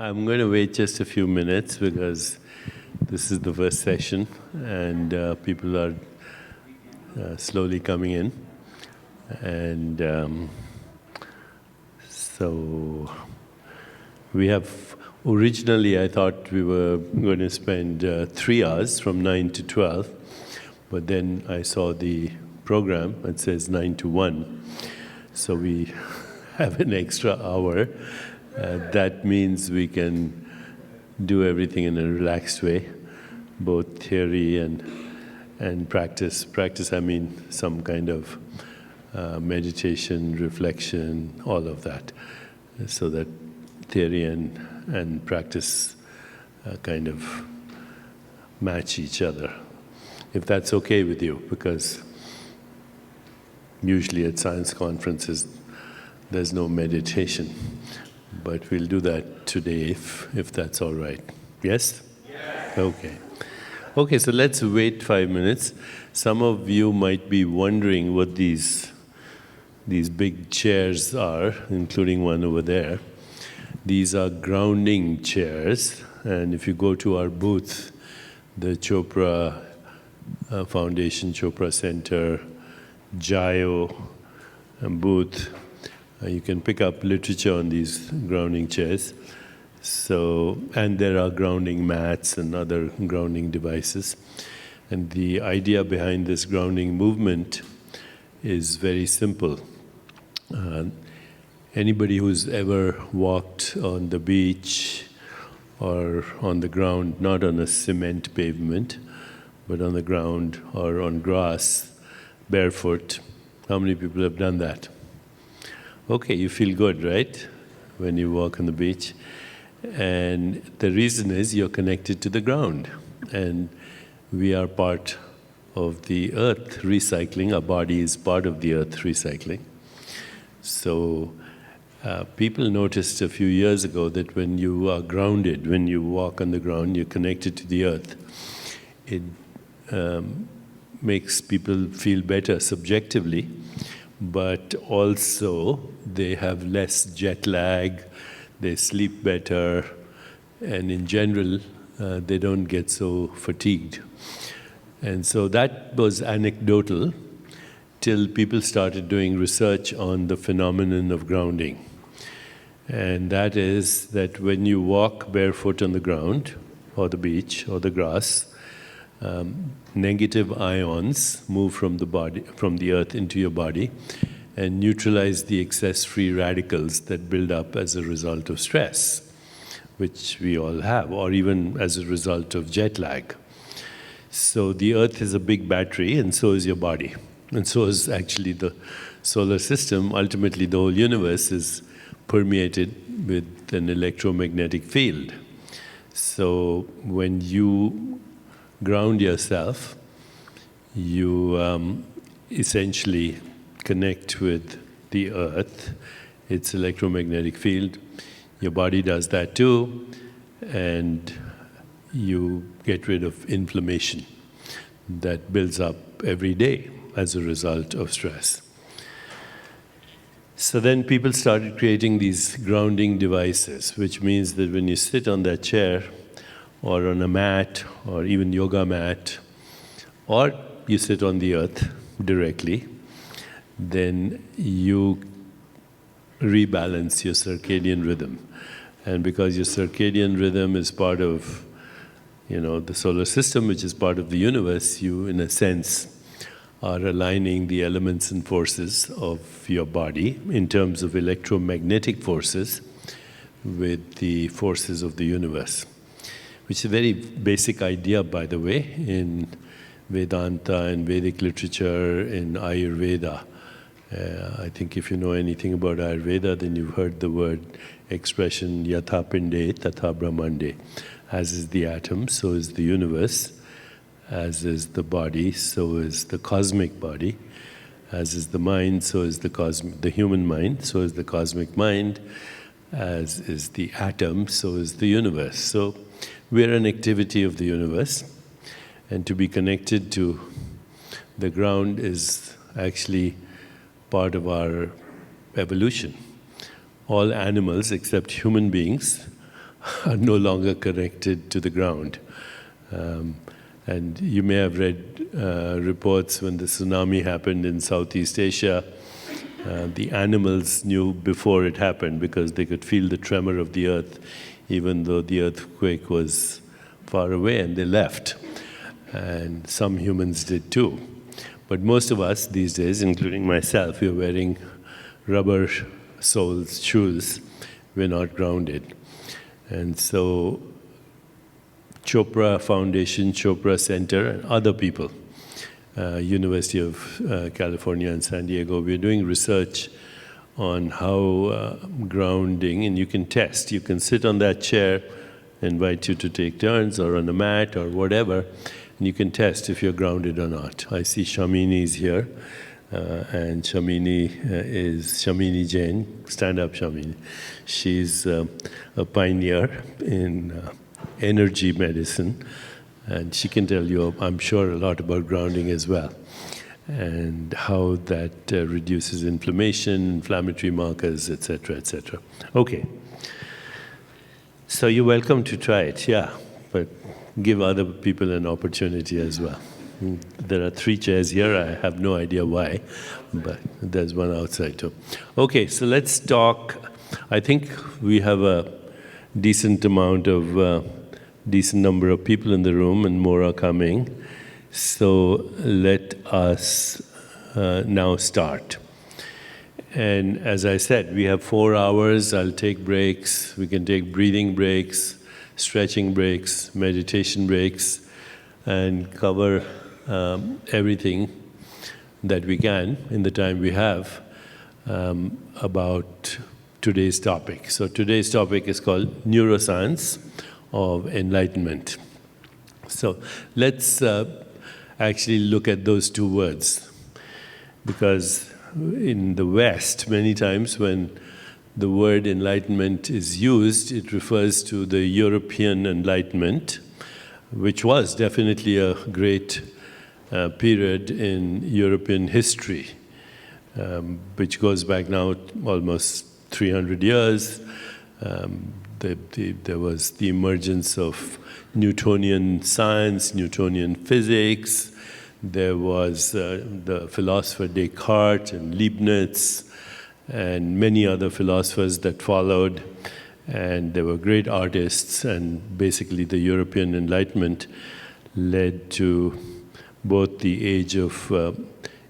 I'm going to wait just a few minutes because this is the first session and people are slowly coming in. And so we have, originally I thought we were going to spend 3 hours from 9 to 12, but then I saw the program, it says 9 to 1. So we have an extra hour. That means we can do everything in a relaxed way, both theory and practice. Practice, I mean some kind of meditation, reflection, all of that, so that theory and practice kind of match each other. If that's okay with you, because usually at science conferences there's no meditation. But we'll do that today if that's all right. Yes? Yes. Okay. Okay, so let's wait 5 minutes. Some of you might be wondering what these big chairs are, including one over there. These are grounding chairs, and if you go to our booth, the Chopra Foundation, Chopra Center, Jayo booth, you can pick up literature on these grounding chairs. So, and there are grounding mats and other grounding devices. And the idea behind this grounding movement is very simple. Anybody who's ever walked on the beach or on the ground, not on a cement pavement, but on the ground or on grass, barefoot, how many people have done that? Okay, you feel good, right, when you walk on the beach? And the reason is you're connected to the ground. And we are part of the earth recycling. Our body is part of the earth recycling. So people noticed a few years ago that when you are grounded, when you walk on the ground, you're connected to the earth. It makes people feel better subjectively, but also they have less jet lag, they sleep better, and in general, they don't get so fatigued. And so that was anecdotal till people started doing research on the phenomenon of grounding. And that is that when you walk barefoot on the ground, or the beach, or the grass, negative ions move from the body, from the earth into your body, and neutralize the excess free radicals that build up as a result of stress, which we all have, or even as a result of jet lag. So the earth is a big battery, and so is your body. And so is actually the solar system. Ultimately, the whole universe is permeated with an electromagnetic field. So when you ground yourself, you essentially connect with the earth, its electromagnetic field. Your body does that too, and you get rid of inflammation that builds up every day as a result of stress. So then people started creating these grounding devices, which means that when you sit on that chair, or on a mat, or even yoga mat, or you sit on the earth directly, then you rebalance your circadian rhythm. And because your circadian rhythm is part of, the solar system, which is part of the universe, you, in a sense, are aligning the elements and forces of your body in terms of electromagnetic forces with the forces of the universe. Which is a very basic idea, by the way, in Vedanta and Vedic literature, in Ayurveda. I think if you know anything about Ayurveda, then you've heard the expression yatha pinde tatha brahmande. As is the atom, so is the universe. As is the body, so is the cosmic body. As is the mind, so is the human mind, so is the cosmic mind. As is the atom, so is the universe. So we're an activity of the universe, and to be connected to the ground is actually part of our evolution. All animals except human beings are no longer connected to the ground. And you may have read reports when the tsunami happened in Southeast Asia. The animals knew before it happened because they could feel the tremor of the earth, even though the earthquake was far away, and they left. And some humans did too. But most of us these days, including myself, we're wearing rubber soles shoes. We're not grounded. And so Chopra Foundation, Chopra Center, and other people, University of California and San Diego, we're doing research on how grounding, and you can test. You can sit on that chair, invite you to take turns, or on a mat, or whatever, and you can test if you're grounded or not. I see Shamini's here, and Shamini is Shamini Jain. Stand up, Shamini. She's a pioneer in energy medicine, and she can tell you, I'm sure, a lot about grounding as well, and how that reduces inflammation, inflammatory markers, etc., etc. Okay. So you're welcome to try it, yeah, but give other people an opportunity as well. There are 3 chairs here. I have no idea why, but there's one outside too. Okay, so let's talk. I think we have a decent number of people in the room, and more are coming. So let us now start. And as I said, we have 4 hours. I'll take breaks. We can take breathing breaks, stretching breaks, meditation breaks, and cover everything that we can in the time we have about today's topic. So today's topic is called Neuroscience of Enlightenment. So let's actually look at those 2 words, because in the West, many times when the word enlightenment is used, it refers to the European Enlightenment, which was definitely a great period in European history, which goes back now almost 300 years. There was the emergence of Newtonian science, Newtonian physics. There was the philosopher Descartes and Leibniz and many other philosophers that followed. And there were great artists, and basically the European Enlightenment led to both the age of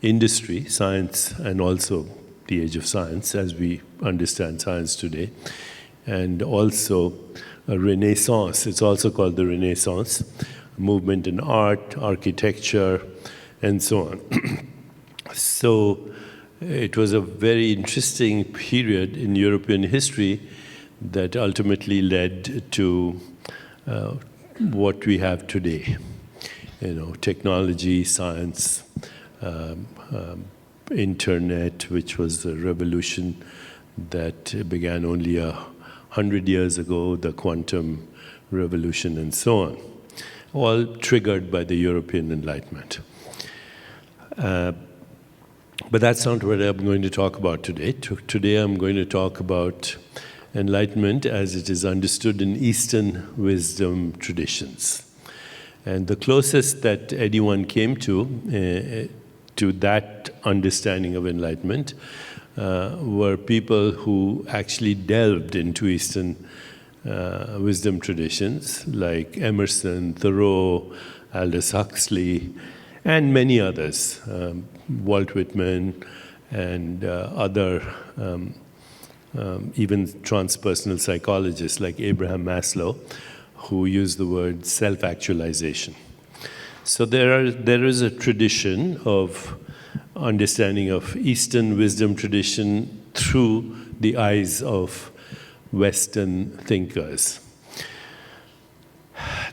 industry, science, and also the age of science as we understand science today, and also a renaissance. It's also called the Renaissance, movement in art, architecture, and so on. So it was a very interesting period in European history that ultimately led to what we have today. Technology, science, internet, which was a revolution that began only 100 years ago, the quantum revolution, and so on, all triggered by the European Enlightenment. But that's not what I'm going to talk about today. Today I'm going to talk about Enlightenment as it is understood in Eastern wisdom traditions. And the closest that anyone came to that understanding of enlightenment were people who actually delved into Eastern wisdom traditions, like Emerson, Thoreau, Aldous Huxley, and many others, Walt Whitman, and other even transpersonal psychologists like Abraham Maslow, who use the word self-actualization. So there is a tradition of understanding of Eastern wisdom tradition through the eyes of Western thinkers.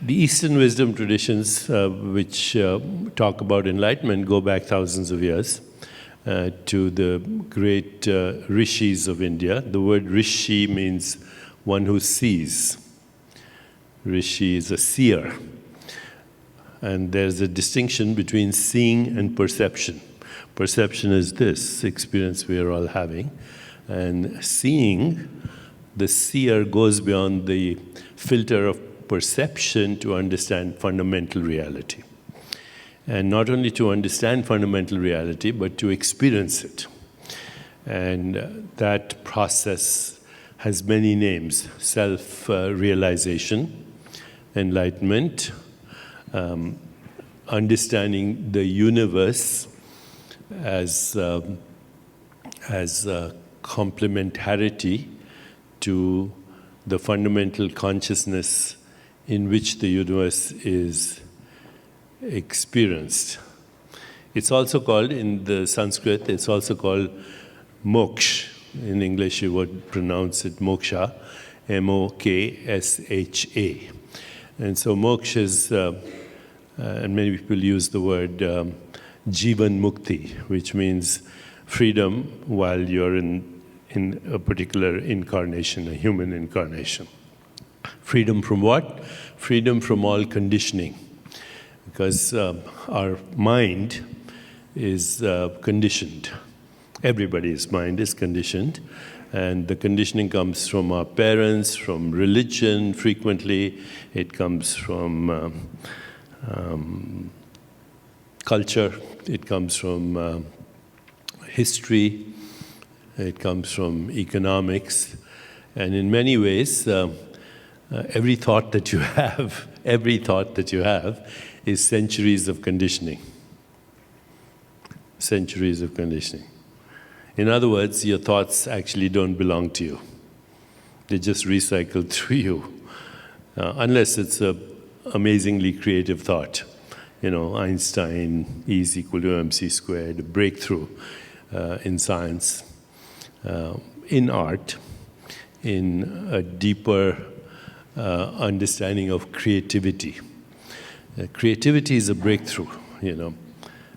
The Eastern wisdom traditions, which talk about enlightenment, go back thousands of years to the great rishis of India. The word rishi means one who sees. Rishi is a seer. And there's a distinction between seeing and perception. Perception is this experience we are all having. And seeing, the seer goes beyond the filter of perception to understand fundamental reality. And not only to understand fundamental reality, but to experience it. And that process has many names: self-realization, enlightenment, understanding the universe as complementarity to the fundamental consciousness in which the universe is experienced. It's also called, in the Sanskrit, it's also called moksha. In English, you would pronounce it moksha, M-O-K-S-H-A. And so moksha is, and many people use the word jivan mukti, which means freedom while you're in a particular incarnation, a human incarnation. Freedom from what? Freedom from all conditioning. Because our mind is conditioned. Everybody's mind is conditioned. And the conditioning comes from our parents, from religion frequently. It comes from culture. It comes from history. It comes from economics. And in many ways, every thought that you have is centuries of conditioning. Centuries of conditioning. In other words, your thoughts actually don't belong to you. They just recycle through you. Unless it's an amazingly creative thought. You know, Einstein, E is equal to mc squared, a breakthrough in science, in art, in a deeper understanding of creativity. Creativity is a breakthrough, you know,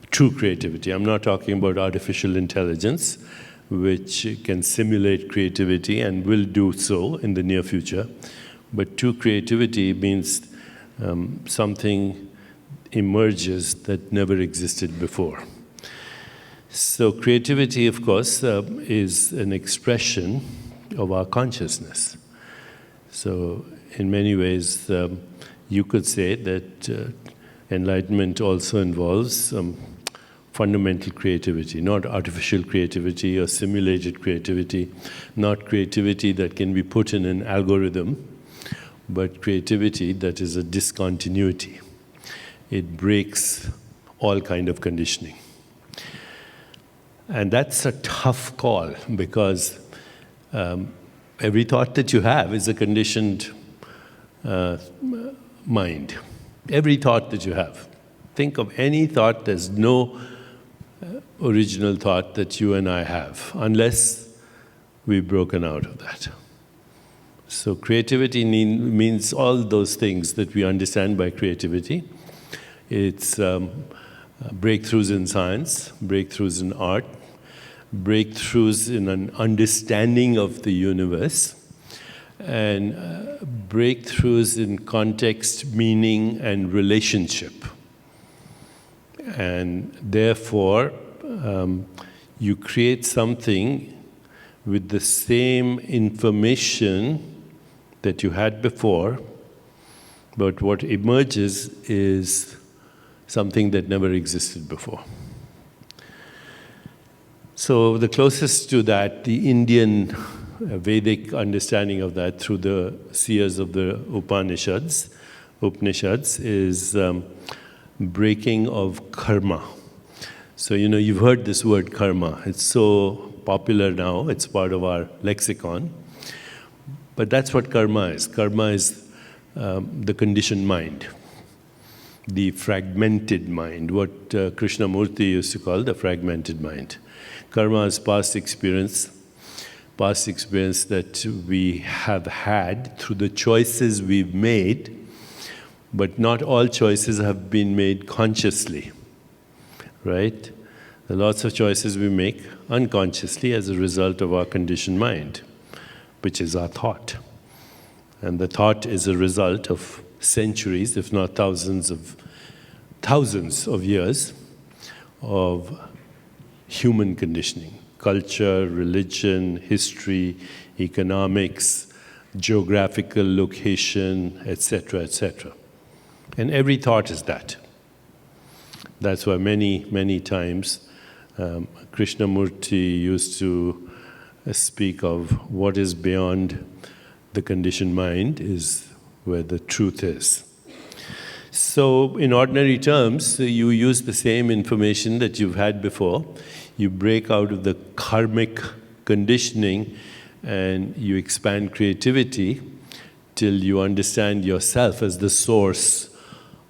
true creativity. I'm not talking about artificial intelligence, which can simulate creativity and will do so in the near future. But true creativity means something emerges that never existed before. So creativity, of course, is an expression of our consciousness. So in many ways, you could say that enlightenment also involves fundamental creativity, not artificial creativity or simulated creativity, not creativity that can be put in an algorithm, but creativity that is a discontinuity. It breaks all kind of conditioning. And that's a tough call, because every thought that you have is a conditioned mind. Every thought that you have. Think of any thought. There's no original thought that you and I have, unless we've broken out of that. So creativity means all those things that we understand by creativity. It's breakthroughs in science, breakthroughs in art, breakthroughs in an understanding of the universe, and breakthroughs in context, meaning, and relationship. And therefore, you create something with the same information that you had before, but what emerges is something that never existed before. So the closest to that, the Indian Vedic understanding of that through the seers of the Upanishads is breaking of karma. So, you know, you've heard this word karma. It's so popular now, it's part of our lexicon. But that's what karma is. Karma is the conditioned mind, the fragmented mind, what Krishnamurti used to call the fragmented mind. Karma is past experience that we have had through the choices we've made, but not all choices have been made consciously, right? There are lots of choices we make unconsciously as a result of our conditioned mind, which is our thought. And the thought is a result of centuries, if not thousands of years of human conditioning, culture, religion, history, economics, geographical location, etc., etc. And every thought is that. That's why many times Krishnamurti used to speak of what is beyond the conditioned mind is where the truth is. So in ordinary terms, you use the same information that you've had before. You break out of the karmic conditioning and you expand creativity till you understand yourself as the source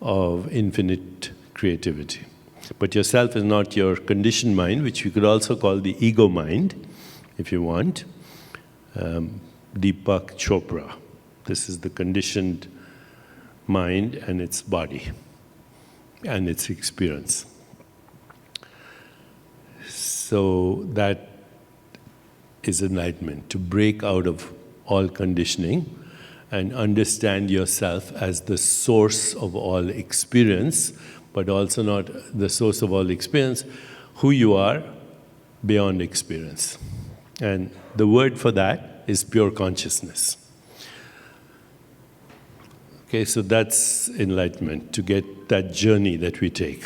of infinite creativity. But yourself is not your conditioned mind, which you could also call the ego mind, if you want. Deepak Chopra. This is the conditioned mind and its body and its experience. So that is enlightenment, to break out of all conditioning and understand yourself as the source of all experience, but also not the source of all experience, who you are beyond experience. And the word for that is pure consciousness. Okay, so that's enlightenment, to get that journey that we take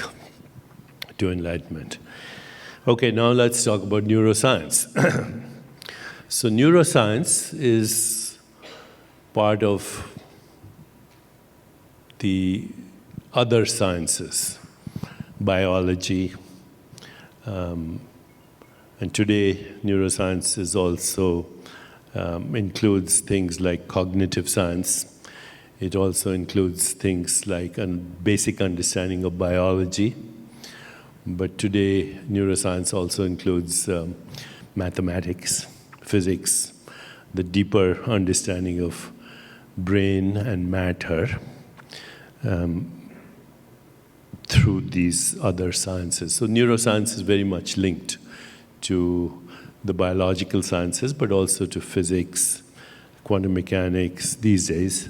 to enlightenment. Okay, now let's talk about neuroscience. So neuroscience is part of the other sciences, biology, and today neuroscience is also includes things like cognitive science. It also includes things like a basic understanding of biology. But today, neuroscience also includes mathematics, physics, the deeper understanding of brain and matter through these other sciences. So neuroscience is very much linked to the biological sciences, but also to physics, quantum mechanics these days,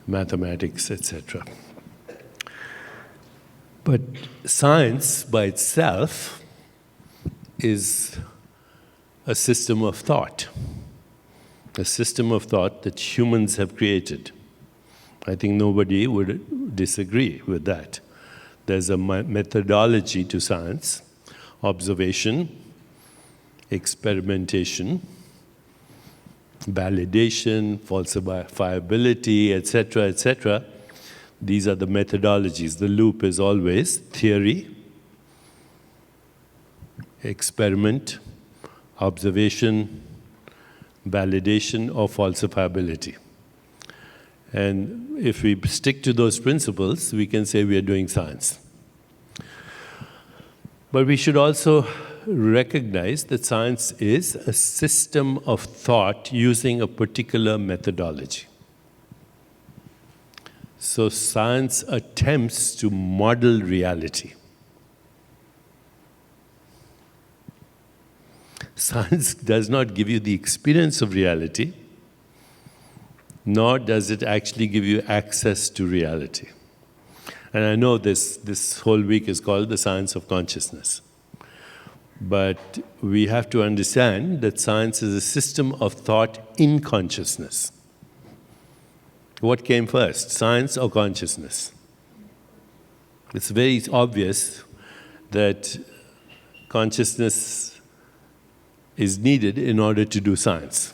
mathematics, etc. But science by itself is a system of thought that humans have created. I think nobody would disagree with that. There's a methodology to science: observation, experimentation, validation, falsifiability, etc., etc. These are the methodologies. The loop is always theory, experiment, observation, validation, or falsifiability. And if we stick to those principles, we can say we are doing science. But we should also recognize that science is a system of thought using a particular methodology. So science attempts to model reality. Science does not give you the experience of reality, nor does it actually give you access to reality. And I know this whole week is called the science of consciousness. But we have to understand that science is a system of thought in consciousness. What came first, science or consciousness? It's very obvious that consciousness is needed in order to do science.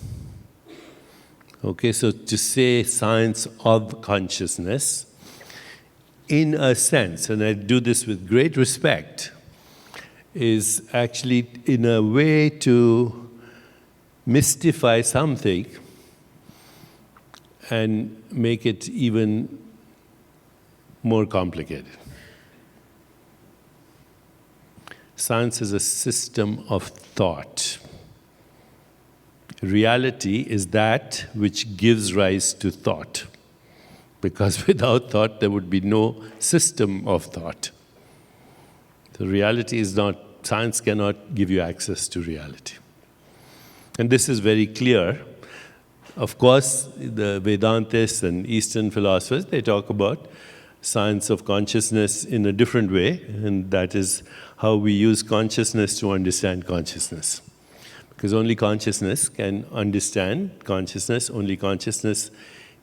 Okay, so to say science of consciousness, in a sense, and I do this with great respect, is actually in a way to mystify something and make it even more complicated. Science is a system of thought. Reality is that which gives rise to thought, because without thought there would be no system of thought. The reality is not, science cannot give you access to reality. And this is very clear. Of course, the Vedantists and Eastern philosophers, they talk about science of consciousness in a different way, and that is how we use consciousness to understand consciousness. because only consciousness can understand consciousness, only consciousness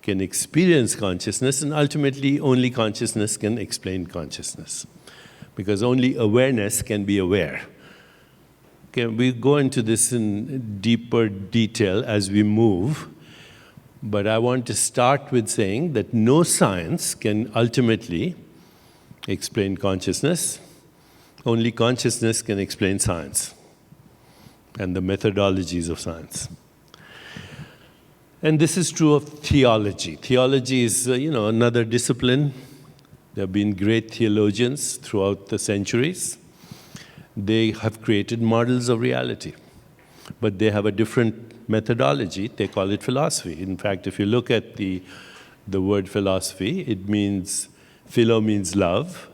can experience consciousness, and ultimately only consciousness can explain consciousness, because only awareness can be aware. Okay, we go into this in deeper detail as we move, but I want to start with saying that no science can ultimately explain consciousness. Only consciousness can explain science and the methodologies of science. And this is true of theology. Theology is, another discipline. There have been great theologians throughout the centuries. They have created models of reality, but they have a different methodology. They call it philosophy. In fact, if you look at the word philosophy, it means, philo means love,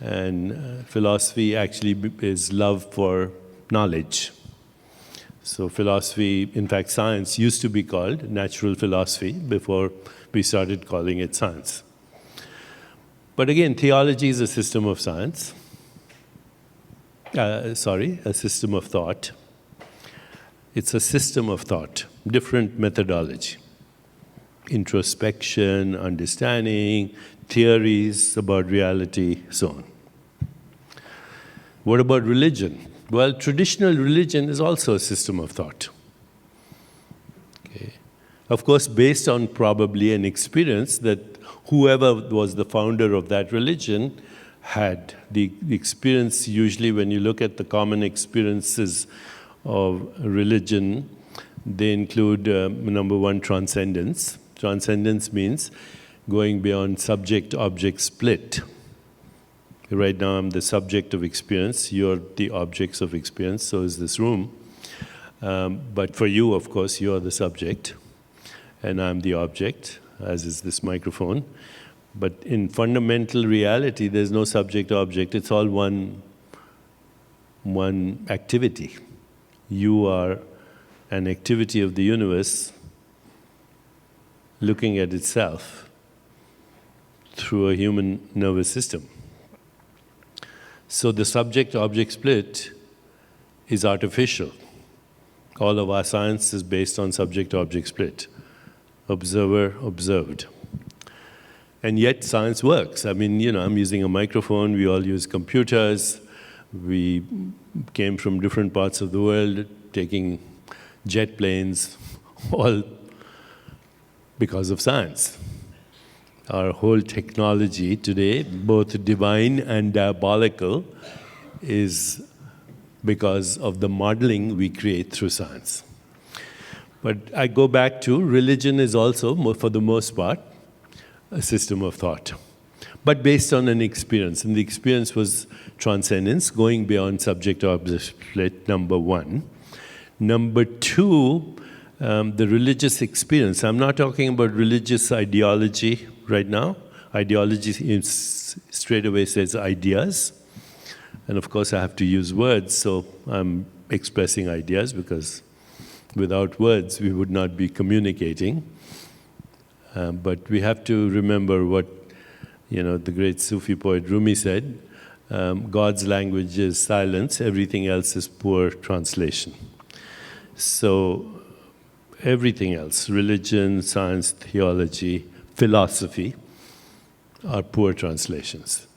and philosophy actually is love for knowledge. So philosophy, in fact, science used to be called natural philosophy before we started calling it science. But again, theology is a system of science. A system of thought. It's a system of thought, different methodology. Introspection, understanding, theories about reality, so on. What about religion? Well, traditional religion is also a system of thought. Okay. Of course, based on probably an experience that whoever was the founder of that religion had. The experience, usually when you look at the common experiences of religion, they include, number one, transcendence. Transcendence means going beyond subject-object split. Right now I'm the subject of experience, you're the objects of experience, so is this room. But for you, of course, you're the subject, and I'm the object, as is this microphone. But in fundamental reality, there's no subject-object, it's all one activity. You are an activity of the universe looking at itself through a human nervous system. So the subject-object split is artificial. All of our science is based on subject-object split. Observer, observed. And yet science works. I mean, I'm using a microphone, we all use computers, we came from different parts of the world, taking jet planes, all because of science. Our whole technology today, both divine and diabolical, is because of the modeling we create through science. But I go back to religion is also, for the most part, a system of thought, but based on an experience. And the experience was transcendence, going beyond subject-object split, number one. Number two, the religious experience. I'm not talking about religious ideology right now. Ideology straight away says ideas. And of course I have to use words, so I'm expressing ideas because without words we would not be communicating. But we have to remember what the great Sufi poet Rumi said, God's language is silence, everything else is poor translation. So everything else, religion, science, theology, philosophy, are poor translations.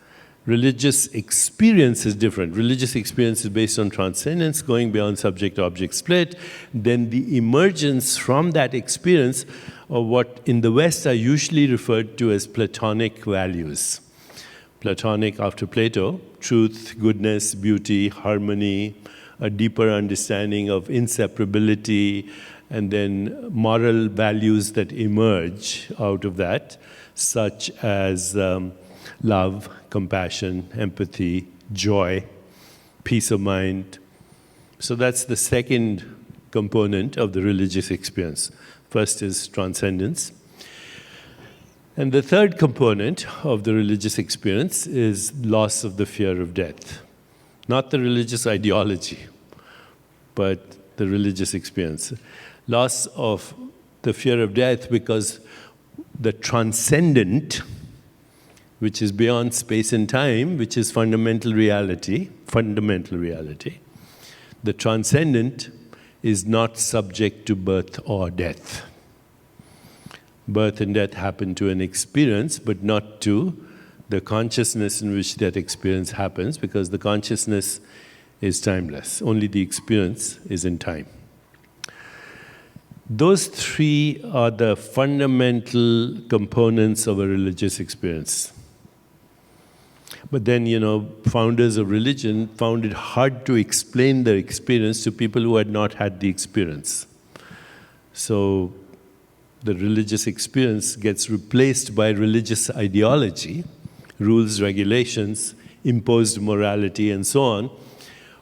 Religious experience is different. Religious experience is based on transcendence, going beyond subject-object split. Then the emergence from that experience of what in the West are usually referred to as Platonic values. Platonic, after Plato, truth, goodness, beauty, harmony, a deeper understanding of inseparability, and then moral values that emerge out of that, such as love, compassion, empathy, joy, peace of mind. So that's the second component of the religious experience. First is transcendence. And the third component of the religious experience is loss of the fear of death. Not the religious ideology, but the religious experience. Loss of the fear of death because the transcendent, which is beyond space and time, which is fundamental reality, the transcendent is not subject to birth or death. Birth and death happen to an experience, but not to the consciousness in which that experience happens, because the consciousness is timeless. Only the experience is in time. Those three are the fundamental components of a religious experience. But then, founders of religion found it hard to explain their experience to people who had not had the experience. So the religious experience gets replaced by religious ideology, rules, regulations, imposed morality, and so on,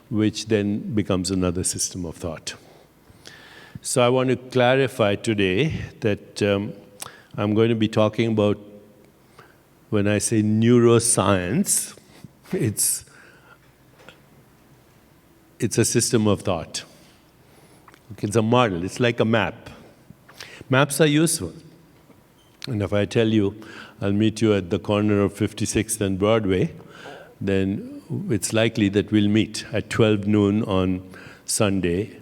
which then becomes another system of thought. So I want to clarify today that I'm going to be talking about, when I say neuroscience, it's a system of thought. It's a model. It's like a map. Maps are useful. And if I tell you, I'll meet you at the corner of 56th and Broadway, then it's likely that we'll meet at 12 noon on Sunday,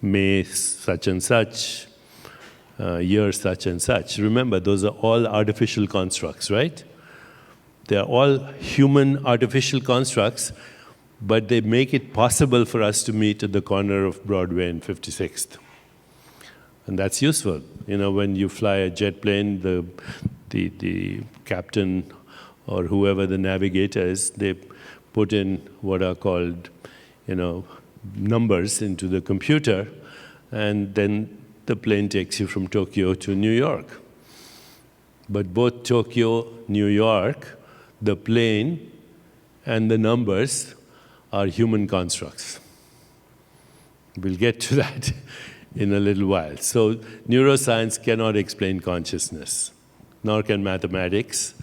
May such and such, year such and such. Remember, those are all artificial constructs, right? They are all human artificial constructs, but they make it possible for us to meet at the corner of Broadway and 56th. And that's useful. When you fly a jet plane, the captain or whoever the navigator is, they put in what are called, numbers into the computer, and then the plane takes you from Tokyo to New York. But both Tokyo, New York, the plane, and the numbers are human constructs. We'll get to that in a little while. So neuroscience cannot explain consciousness, nor can mathematics,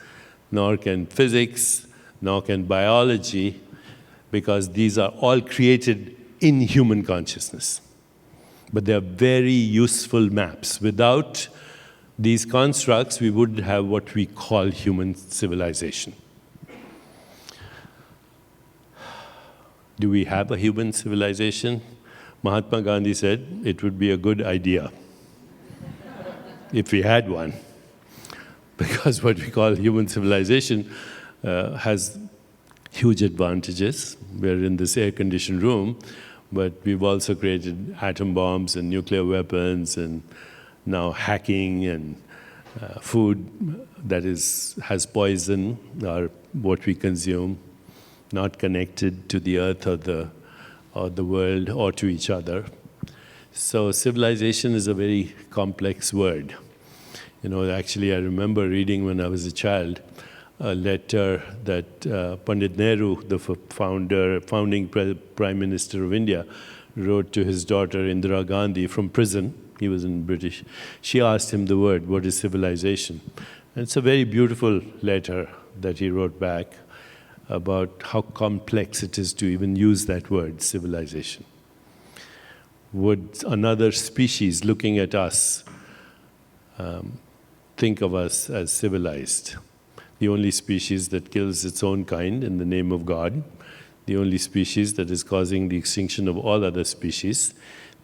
nor can physics, nor can biology, because these are all created in human consciousness. But they are very useful maps. Without these constructs, we wouldn't have what we call human civilization. Do we have a human civilization? Mahatma Gandhi said it would be a good idea if we had one. Because what we call human civilization has huge advantages. We're in this air-conditioned room, but we've also created atom bombs and nuclear weapons and now hacking and food that has poison, or what we consume, not connected to the earth or the world or to each other. So civilization is a very complex word. Actually I remember reading when I was a child a letter that Pandit Nehru, the founding Prime Minister of India, wrote to his daughter Indira Gandhi from prison. He was in British. She asked him the word, what is civilization? And it's a very beautiful letter that he wrote back about how complex it is to even use that word, civilization. Would another species looking at us think of us as civilized? The only species that kills its own kind in the name of God, the only species that is causing the extinction of all other species,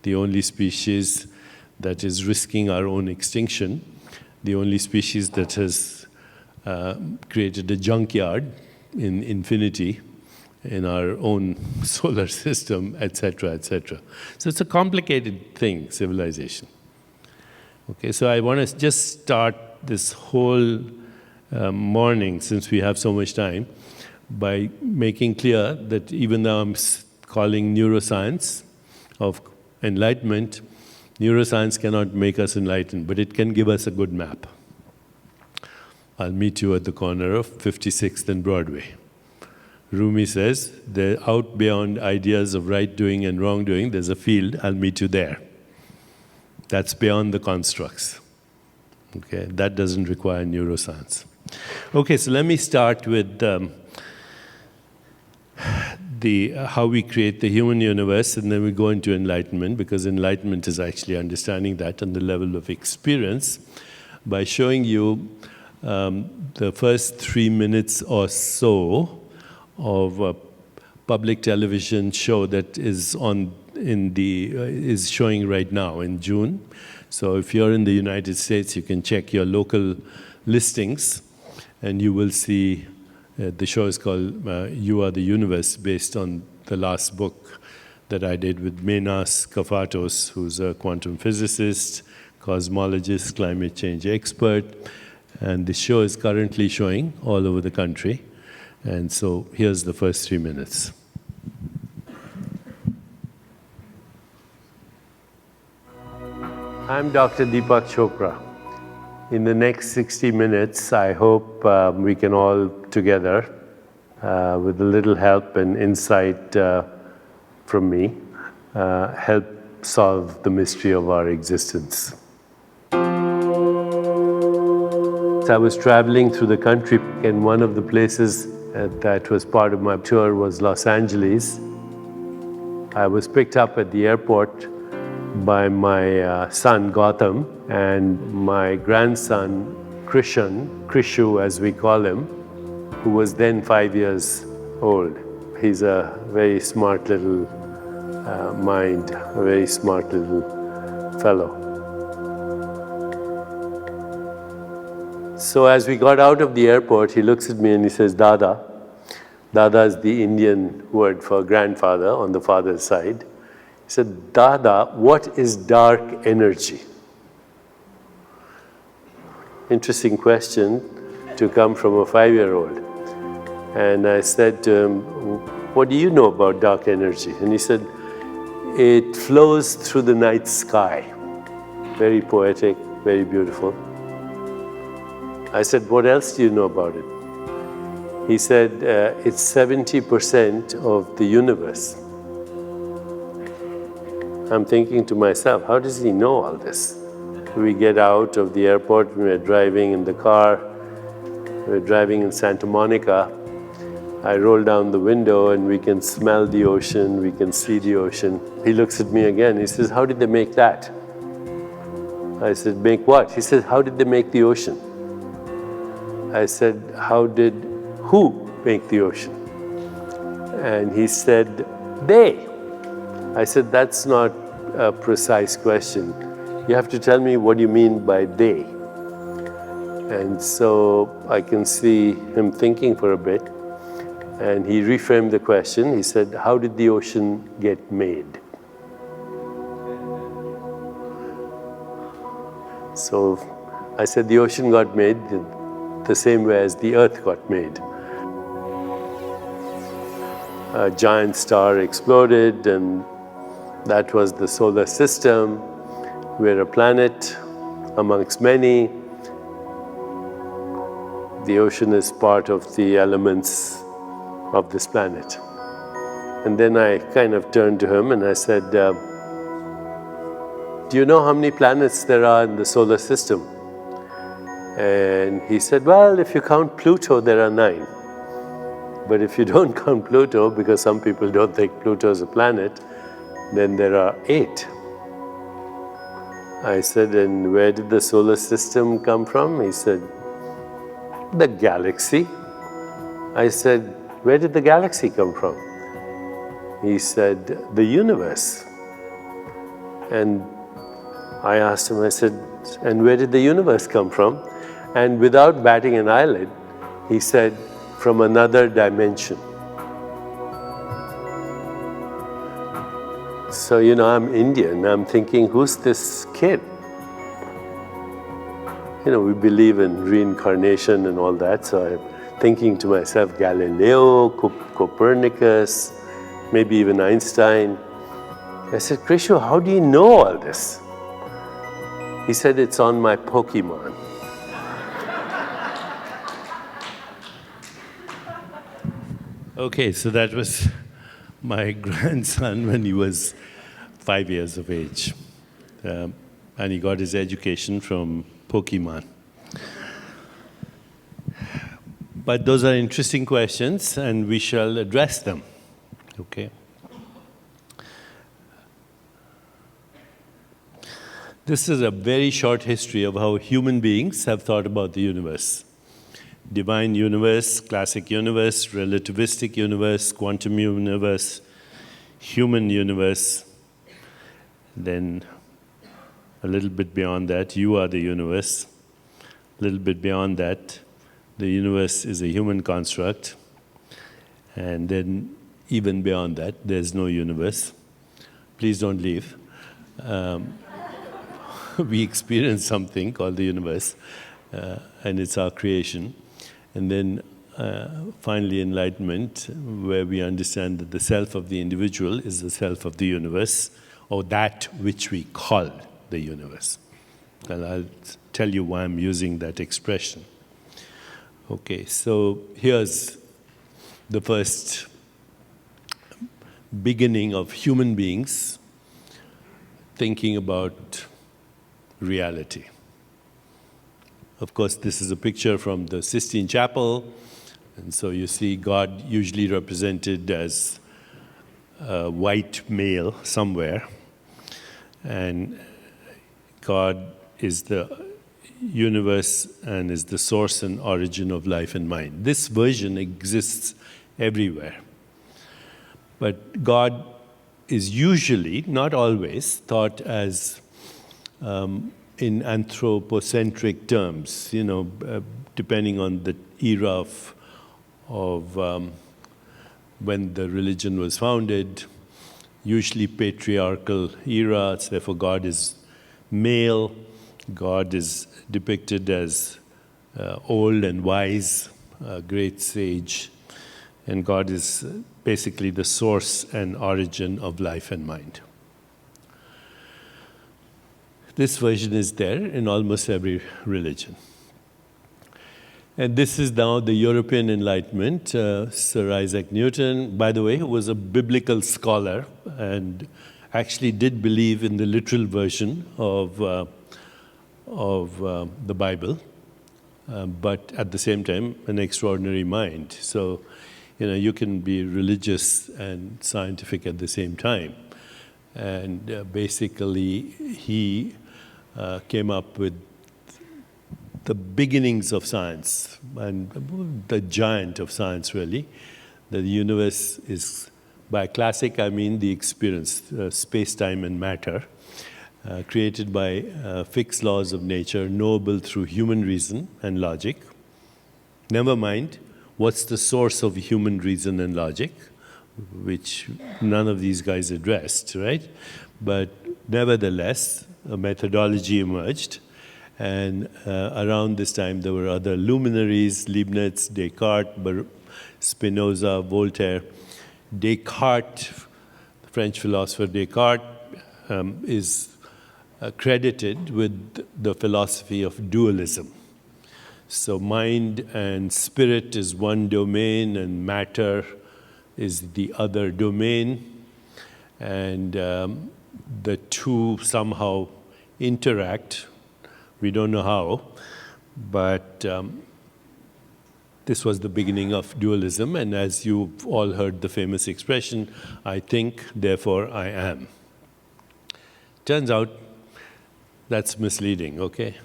the only species that is risking our own extinction, the only species that has created a junkyard in infinity in our own solar system, etc., etc. So it's a complicated thing, civilization. Okay, so I want to just start this whole morning, since we have so much time, by making clear that even though I'm calling neuroscience of enlightenment, neuroscience cannot make us enlightened, but it can give us a good map. I'll meet you at the corner of 56th and Broadway. Rumi says, out beyond ideas of right doing and wrong doing, there's a field, I'll meet you there. That's beyond the constructs. Okay, that doesn't require neuroscience. Okay, so let me start with how we create the human universe, and then we go into enlightenment, because enlightenment is actually understanding that on the level of experience, by showing you the first 3 minutes or so of public television show that is is showing right now in June. So if you're in the United States, you can check your local listings, and you will see the show is called You Are the Universe, based on the last book that I did with Menas Kafatos, who's a quantum physicist, cosmologist, climate change expert. And the show is currently showing all over the country. And so here's the first 3 minutes. I'm Dr. Deepak Chopra. In the next 60 minutes, I hope we can all together, with a little help and insight from me, help solve the mystery of our existence. I was traveling through the country, and one of the places that was part of my tour was Los Angeles. I was picked up at the airport by my son Gautam and my grandson Krishu as we call him, who was then 5 years old. He's a very smart little mind, a very smart little fellow. So as we got out of the airport, he looks at me and he says, Dada. Dada is the Indian word for grandfather on the father's side. He said, Dada, what is dark energy? Interesting question to come from a 5-year-old. And I said to him, what do you know about dark energy? And he said, it flows through the night sky. Very poetic, very beautiful. I said, what else do you know about it? He said, it's 70% of the universe. I'm thinking to myself, how does he know all this? We get out of the airport, we're driving in the car, we're driving in Santa Monica. I roll down the window and we can smell the ocean, we can see the ocean. He looks at me again, he says, how did they make that? I said, make what? He said, how did they make the ocean? I said, who make the ocean? And he said, they. I said, that's not a precise question. You have to tell me what you mean by they. And so I can see him thinking for a bit. And he reframed the question. He said, how did the ocean get made? So I said, the ocean got made the same way as the earth got made. A giant star exploded, and that was the solar system. We're a planet amongst many. The ocean is part of the elements of this planet. And then I kind of turned to him and I said, do you know how many planets there are in the solar system? And he said, well, if you count Pluto, there are 9. But if you don't count Pluto, because some people don't think Pluto is a planet, then there are 8. I said, and where did the solar system come from? He said, the galaxy. I said, where did the galaxy come from? He said, the universe. And I asked him, I said, and where did the universe come from? And without batting an eyelid, he said, from another dimension. So, you know, I'm Indian. I'm thinking, who's this kid? You know, we believe in reincarnation and all that. So I'm thinking to myself, Galileo, Copernicus, maybe even Einstein. I said, Krishu, how do you know all this? He said, it's on my Pokemon. Okay, so that was my grandson when he was 5 years of age. And he got his education from Pokemon. But those are interesting questions, and we shall address them. Okay. This is a very short history of how human beings have thought about the universe. divine universe, classic universe, relativistic universe, quantum universe, human universe. Then a little bit beyond that, you are the universe. A little bit beyond that, the universe is a human construct. And then even beyond that, there's no universe. Please don't leave. We experience something called the universe, and it's our creation. And then finally enlightenment, where we understand that the self of the individual is the self of the universe, or that which we call the universe. And I'll tell you why I'm using that expression. Okay, so here's the first beginning of human beings thinking about reality. Of course, this is a picture from the Sistine Chapel, and so you see God usually represented as a white male somewhere, and God is the universe and is the source and origin of life and mind. This version exists everywhere. But God is usually, not always, thought as in anthropocentric terms, depending on the era of when the religion was founded, usually patriarchal era, so therefore God is male, God is depicted as old and wise, a great sage, and God is basically the source and origin of life and mind. This version is there in almost every religion. And this is now the European Enlightenment. Sir Isaac Newton, by the way, who was a biblical scholar and actually did believe in the literal version of the Bible, but at the same time, an extraordinary mind. So, you can be religious and scientific at the same time. And basically, he came up with the beginnings of science, and the giant of science, really. The universe is, by classic, I mean the experience, space-time and matter, created by fixed laws of nature, knowable through human reason and logic. Never mind what's the source of human reason and logic, which none of these guys addressed, right? But nevertheless, a methodology emerged, and around this time there were other luminaries, Leibniz, Descartes, Spinoza, Voltaire. Descartes, the French philosopher Descartes, is credited with the philosophy of dualism. So mind and spirit is one domain, and matter is the other domain, and the two somehow interact. We don't know how, but this was the beginning of dualism, and as you've all heard the famous expression, I think, therefore I am. Turns out that's misleading, okay?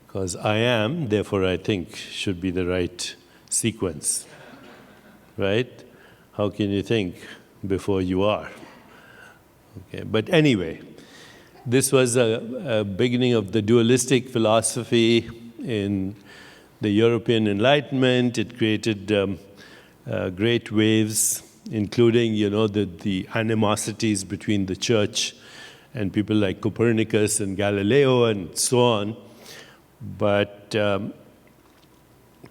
Because I am, therefore I think, should be the right sequence, right? How can you think before you are? Okay, but anyway, this was a beginning of the dualistic philosophy in the European Enlightenment. It created great waves, including, the animosities between the church and people like Copernicus and Galileo and so on. But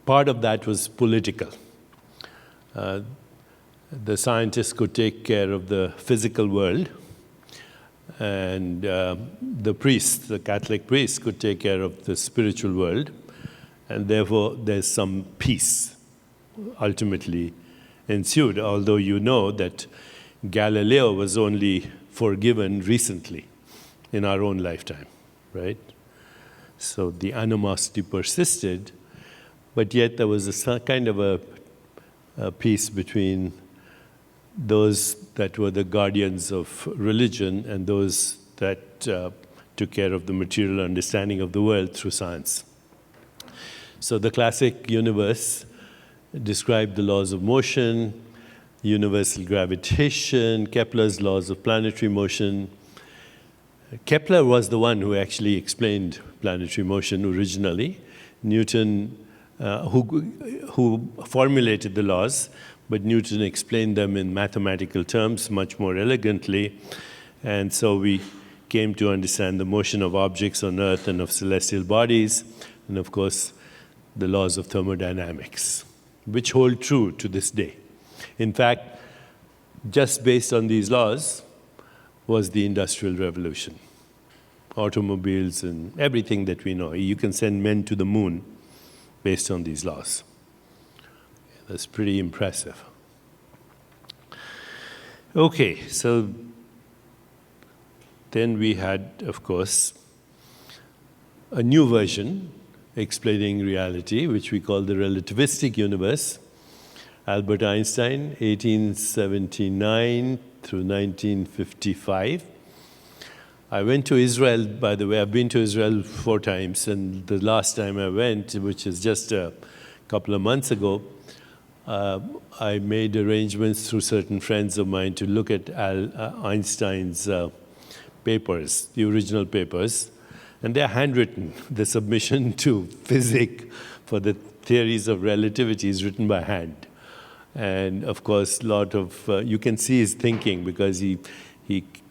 part of that was political. The scientists could take care of the physical world, and the priests, the Catholic priests, could take care of the spiritual world, and therefore there's some peace ultimately ensued, although you know that Galileo was only forgiven recently in our own lifetime, right? So the animosity persisted, but yet there was a kind of a peace between those that were the guardians of religion and those that took care of the material understanding of the world through science. So the classic universe described the laws of motion, universal gravitation, Kepler's laws of planetary motion. Kepler was the one who actually explained planetary motion originally. Newton, who formulated the laws, but Newton explained them in mathematical terms much more elegantly. And so we came to understand the motion of objects on Earth and of celestial bodies, and of course, the laws of thermodynamics, which hold true to this day. In fact, just based on these laws was the Industrial Revolution. Automobiles and everything that we know. You can send men to the moon based on these laws. That's pretty impressive. Okay, so then we had, of course, a new version explaining reality, which we call the Relativistic Universe. Albert Einstein, 1879 through 1955. I went to Israel, by the way. I've been to Israel 4 times, and the last time I went, which is just a couple of months ago, I made arrangements through certain friends of mine to look at Einstein's papers, the original papers, and they're handwritten. The submission to physics for the theories of relativity is written by hand. And of course, you can see his thinking, because he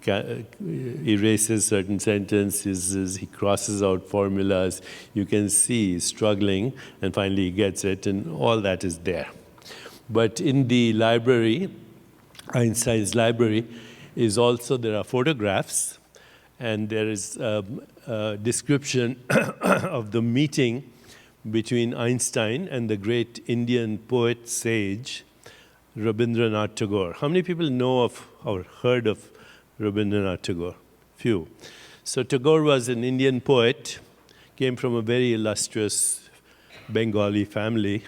erases certain sentences, he crosses out formulas. You can see he's struggling, and finally he gets it, and all that is there. But in the library, Einstein's library, there are photographs, and there is a description of the meeting between Einstein and the great Indian poet sage, Rabindranath Tagore. How many people know of or heard of Rabindranath Tagore? Few. So Tagore was an Indian poet, came from a very illustrious Bengali family.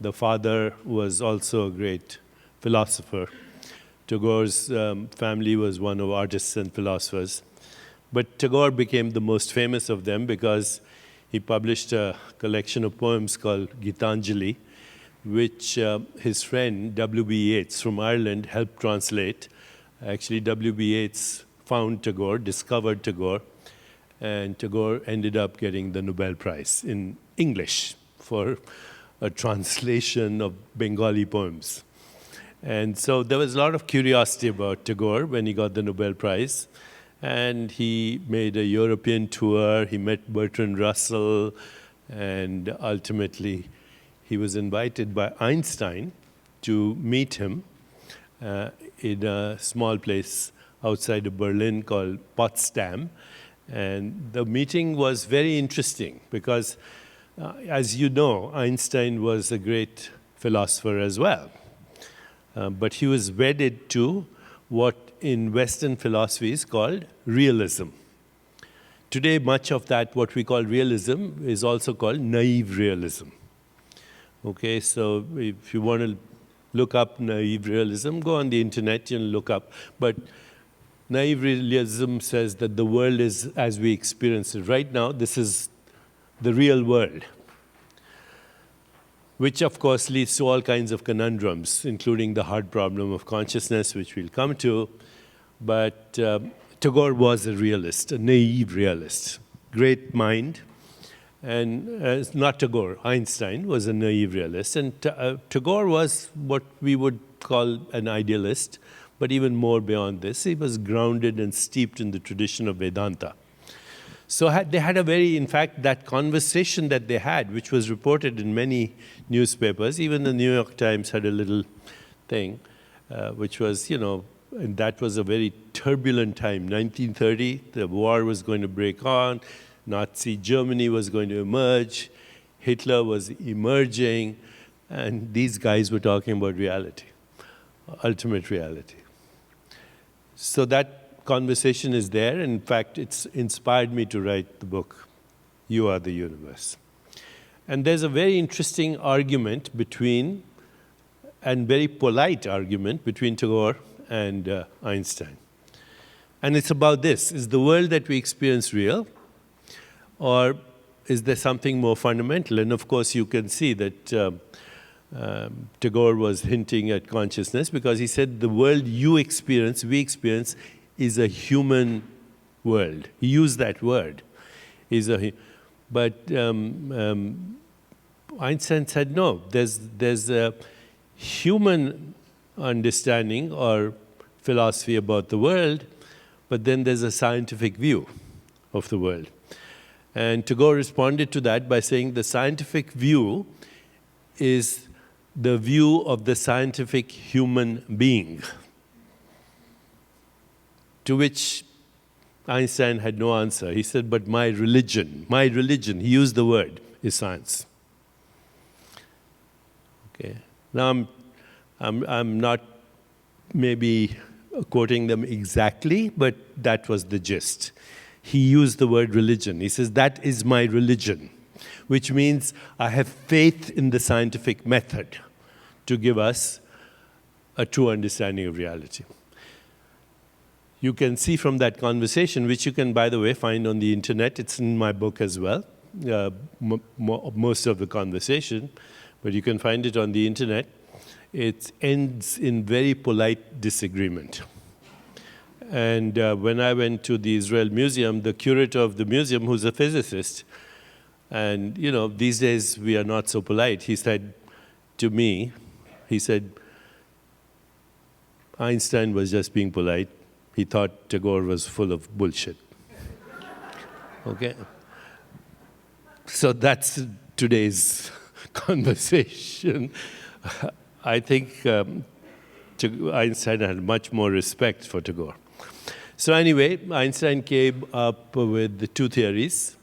The father was also a great philosopher. Tagore's family was one of artists and philosophers. But Tagore became the most famous of them because he published a collection of poems called Gitanjali, which his friend W.B. Yeats from Ireland helped translate. Actually, W.B. Yeats found Tagore, discovered Tagore, and Tagore ended up getting the Nobel Prize in English for a translation of Bengali poems. And so there was a lot of curiosity about Tagore when he got the Nobel Prize. And he made a European tour, he met Bertrand Russell, and ultimately he was invited by Einstein to meet him in a small place outside of Berlin called Potsdam. And the meeting was very interesting because, as you know, Einstein was a great philosopher as well. But he was wedded to what in Western philosophy is called realism. Today, much of that, what we call realism, is also called naive realism. Okay, so if you want to look up naive realism, go on the internet and look up. But naive realism says that the world is as we experience it. Right now, this is the real world, which of course leads to all kinds of conundrums, including the hard problem of consciousness, which we'll come to. But Tagore was a realist, a naive realist, great mind. And not Tagore, Einstein was a naive realist. And Tagore was what we would call an idealist, but even more beyond this. He was grounded and steeped in the tradition of Vedanta. So they had in fact, that conversation that they had, which was reported in many newspapers, even the New York Times had a little thing, which was, and that was a very turbulent time. 1930, the war was going to break on. Nazi Germany was going to emerge. Hitler was emerging. And these guys were talking about reality, ultimate reality. So that conversation is there. In fact, it's inspired me to write the book, You Are the Universe. And there's a very interesting argument and very polite argument between Tagore and Einstein. And it's about this: is the world that we experience real, or is there something more fundamental? And of course, you can see that Tagore was hinting at consciousness, because he said the world you experience, we experience, is a human world. He used that word. But Einstein said no. There's a human understanding or philosophy about the world, but then there's a scientific view of the world. And Tagore responded to that by saying the scientific view is the view of the scientific human being, to which Einstein had no answer. He said, but my religion, he used the word, is science. Okay. Now I'm not maybe quoting them exactly, but that was the gist. He used the word religion. He says, that is my religion, which means I have faith in the scientific method to give us a true understanding of reality. You can see from that conversation, which you can, by the way, find on the internet. It's in my book as well, most of the conversation, but you can find it on the internet. It ends in very polite disagreement. And when I went to the Israel Museum, the curator of the museum, who's a physicist, and these days we are not so polite, he said to me, he said, Einstein was just being polite. He thought Tagore was full of bullshit. Okay? So that's today's conversation. I think Einstein had much more respect for Tagore. So anyway, Einstein came up with two theories.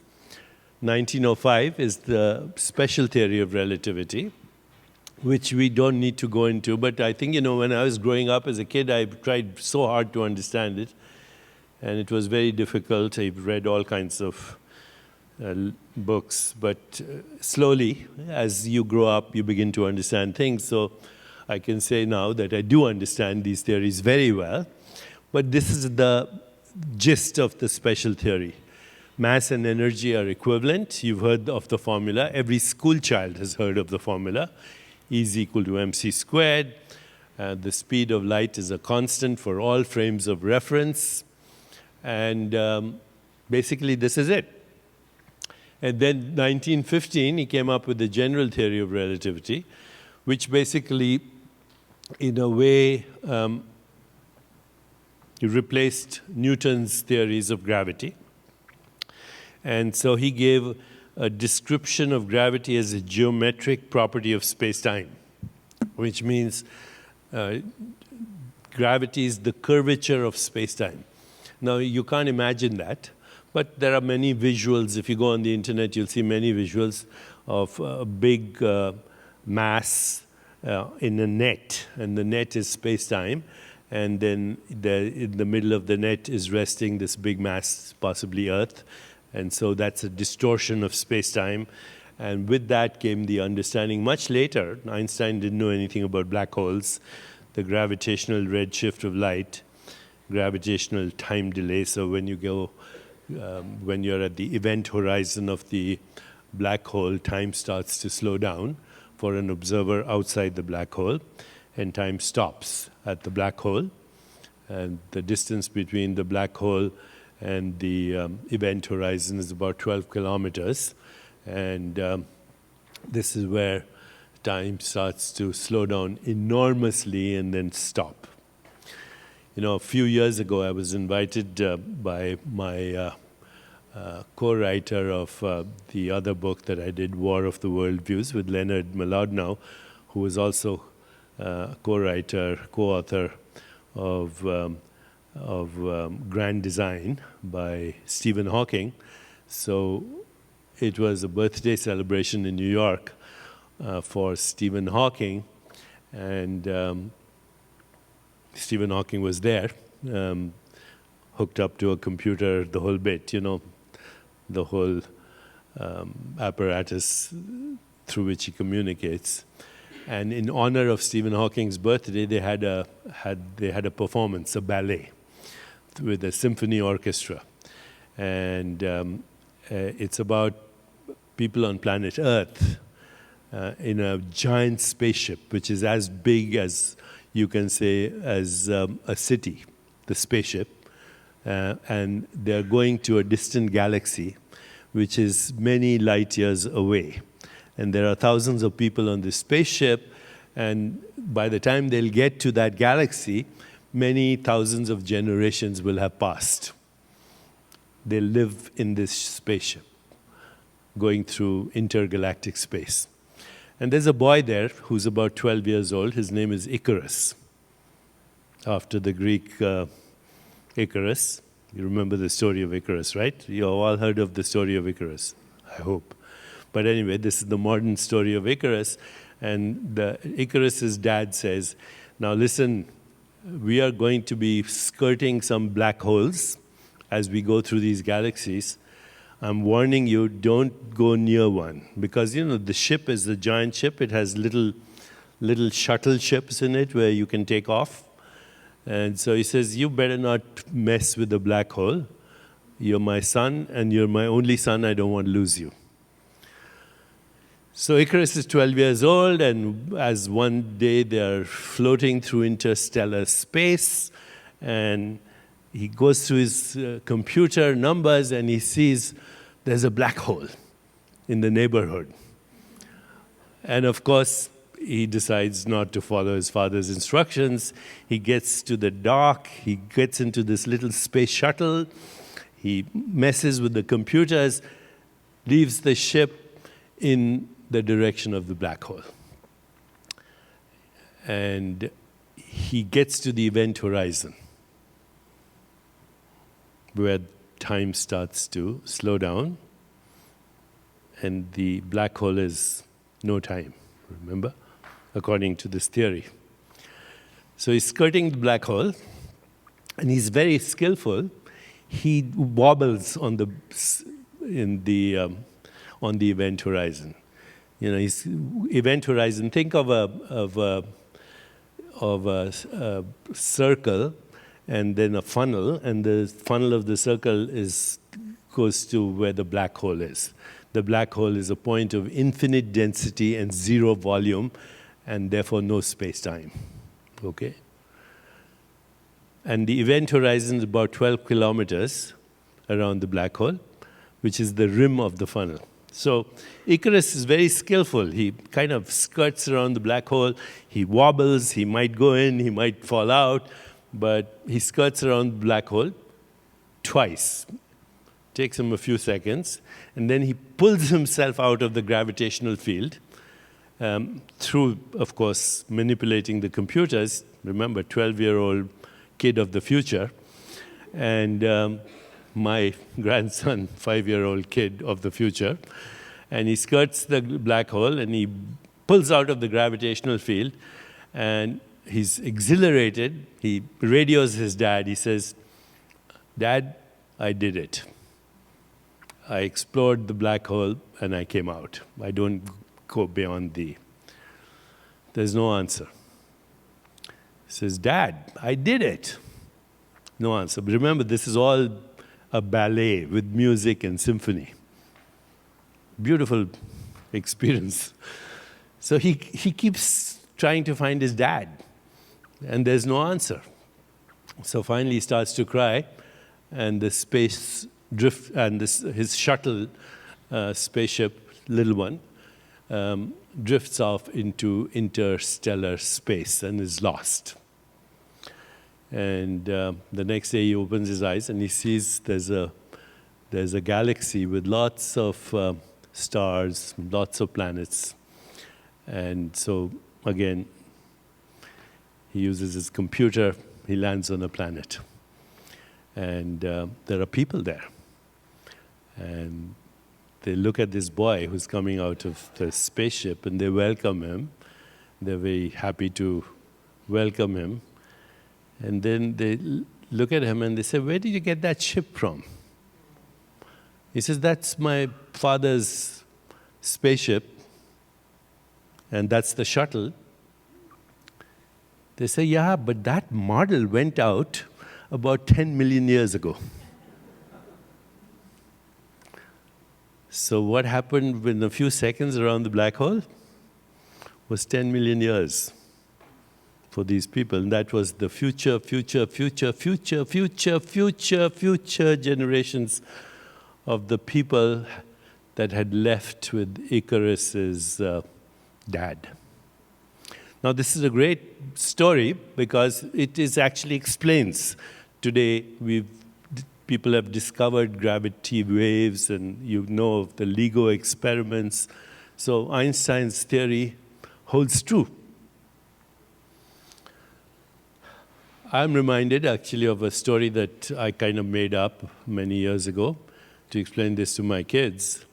1905 is the special theory of relativity, which we don't need to go into. But I think, when I was growing up as a kid, I tried so hard to understand it. And it was very difficult. I've read all kinds of books. But slowly, as you grow up, you begin to understand things. So I can say now that I do understand these theories very well. But this is the gist of the special theory. Mass and energy are equivalent. You've heard of the formula. Every school child has heard of the formula. E is equal to mc squared. The speed of light is a constant for all frames of reference. And basically, this is it. And then 1915, he came up with the general theory of relativity, which basically, in a way, he replaced Newton's theories of gravity. And so he gave a description of gravity as a geometric property of space-time, which means gravity is the curvature of space-time. Now, you can't imagine that, but there are many visuals. If you go on the internet, you'll see many visuals of a big mass in a net, and the net is space-time. And then in the middle of the net is resting this big mass, possibly Earth. And so that's a distortion of space-time. And with that came the understanding much later. Einstein didn't know anything about black holes, the gravitational redshift of light, gravitational time delay. So when you go, when you're at the event horizon of the black hole, time starts to slow down for an observer outside the black hole, and time stops at the black hole. And the distance between the black hole and the event horizon is about 12 kilometers. And this is where time starts to slow down enormously and then stop. A few years ago, I was invited by my co-writer of the other book that I did, War of the Worldviews, with Leonard Mlodinow, who was also co-writer, co-author of Grand Design by Stephen Hawking. So it was a birthday celebration in New York for Stephen Hawking, and Stephen Hawking was there, hooked up to a computer, the whole bit, the whole apparatus through which he communicates. And in honor of Stephen Hawking's birthday, they had a performance, a ballet, with a symphony orchestra. And it's about people on planet Earth in a giant spaceship, which is as big as, you can say, as a city, the spaceship. And they're going to a distant galaxy, which is many light years away. And there are thousands of people on this spaceship, and by the time they'll get to that galaxy, many thousands of generations will have passed. They live in this spaceship, going through intergalactic space. And there's a boy there who's about 12 years old. His name is Icarus, after the Greek Icarus. You remember the story of Icarus, right? You all heard of the story of Icarus, I hope. But anyway, this is the modern story of Icarus. And Icarus's dad says, now listen, we are going to be skirting some black holes as we go through these galaxies. I'm warning you, don't go near one. Because, you know, the ship is a giant ship. It has little shuttle ships in it where you can take off. And so he says, you better not mess with the black hole. You're my son, and you're my only son. I don't want to lose you. So Icarus is 12 years old, and as one day they're floating through interstellar space, and he goes through his computer numbers, and he sees there's a black hole in the neighborhood. And of course, he decides not to follow his father's instructions. He gets to the dock, he gets into this little space shuttle, he messes with the computers, leaves the ship in the direction of the black hole. And he gets to the event horizon, where time starts to slow down, and the black hole is no time, remember, according to this theory. So he's skirting the black hole, and he's very skillful. He wobbles on the event horizon. You know, his event horizon. Think of a circle, and then a funnel, and the funnel of the circle goes to where the black hole is. The black hole is a point of infinite density and zero volume, and therefore no space-time. Okay? And the event horizon is about 12 kilometers around the black hole, which is the rim of the funnel. So Icarus is very skillful. He kind of skirts around the black hole. He wobbles. He might go in. He might fall out. But he skirts around the black hole twice. Takes him a few seconds. And then he pulls himself out of the gravitational field through, of course, manipulating the computers. Remember, 12-year-old kid of the future. And my grandson, 5-year-old kid of the future. And he skirts the black hole, and he pulls out of the gravitational field, and he's exhilarated. He radios his dad. He says, Dad, I did it. I explored the black hole, and I came out. I don't go beyond There's no answer. He says, Dad, I did it. No answer. But remember, this is all a ballet with music and symphony. Beautiful experience. So he keeps trying to find his dad, and there's no answer. So finally he starts to cry, and the space drift, and his shuttle spaceship, little one, drifts off into interstellar space and is lost. And the next day he opens his eyes and he sees there's a galaxy with lots of stars, lots of planets. And so again, he uses his computer, he lands on a planet. And there are people there. And they look at this boy who's coming out of the spaceship, and they welcome him. They're very happy to welcome him. And then they look at him and they say, where did you get that ship from? He says, that's my father's spaceship, and that's the shuttle. They say, yeah, but that model went out about 10 million years ago. So what happened in a few seconds around the black hole was 10 million years for these people. And that was the future generations of the people that had left with Icarus's dad. Now this is a great story because it actually explains. Today people have discovered gravity waves, and you know of the LIGO experiments. So Einstein's theory holds true. I'm reminded actually of a story that I kind of made up many years ago to explain this to my kids.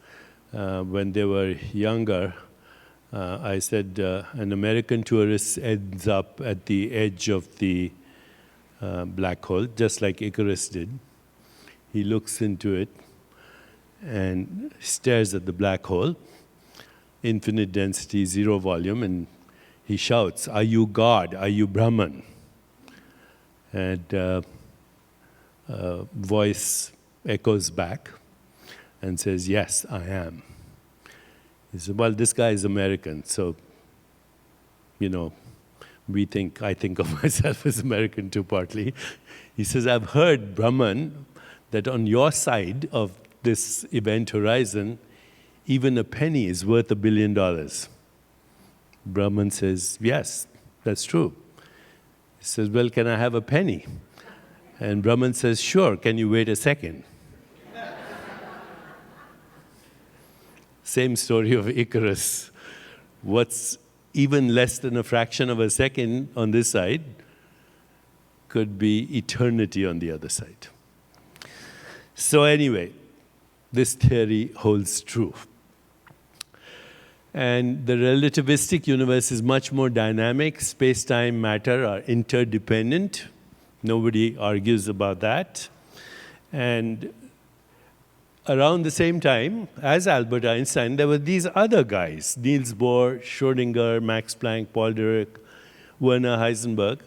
When they were younger, I said an American tourist ends up at the edge of the black hole, just like Icarus did. He looks into it and stares at the black hole, infinite density, zero volume, and he shouts, "Are you God? Are you Brahman?" And a voice echoes back and says, "Yes, I am." He said, "Well, this guy is American, so, you know, I think of myself as American too, partly." He says, "I've heard, Brahman, that on your side of this event horizon, even a penny is worth $1 billion. Brahman says, "Yes, that's true." He says, "Well, can I have a penny?" And Brahman says, "Sure, can you wait a second?" Same story of Icarus. What's even less than a fraction of a second on this side could be eternity on the other side. So anyway, this theory holds true. And the relativistic universe is much more dynamic. Space-time, matter are interdependent. Nobody argues about that. And around the same time as Albert Einstein, there were these other guys, Niels Bohr, Schrödinger, Max Planck, Paul Dirac, Werner Heisenberg.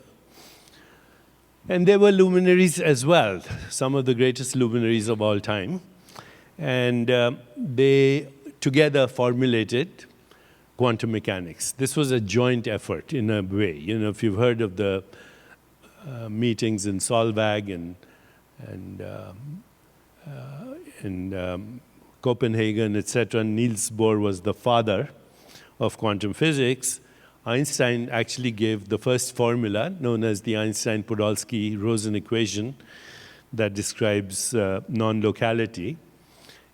And they were luminaries as well, some of the greatest luminaries of all time. And they together formulated quantum mechanics. This was a joint effort in a way. You know, if you've heard of the meetings in Solvang and Copenhagen, etc., Niels Bohr was the father of quantum physics. Einstein actually gave the first formula, known as the Einstein-Podolsky-Rosen equation, that describes non-locality.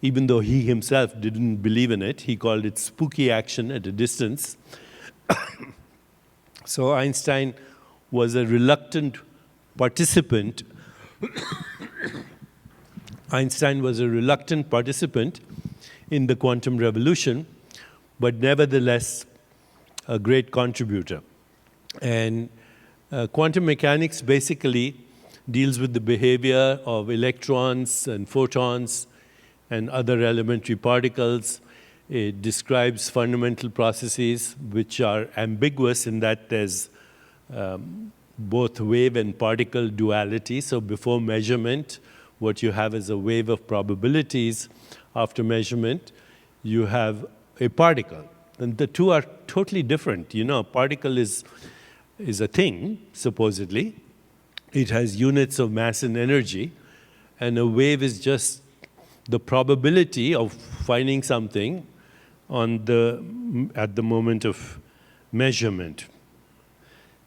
Even though he himself didn't believe in it, he called it spooky action at a distance. So Einstein was a reluctant participant. Einstein was a reluctant participant in the quantum revolution, but nevertheless a great contributor. And quantum mechanics basically deals with the behavior of electrons and photons and other elementary particles. It describes fundamental processes which are ambiguous in that there's both wave and particle duality. So before measurement, what you have is a wave of probabilities. After measurement, you have a particle. And the two are totally different. You know, a particle is a thing, supposedly. It has units of mass and energy. And a wave is just the probability of finding something at the moment of measurement.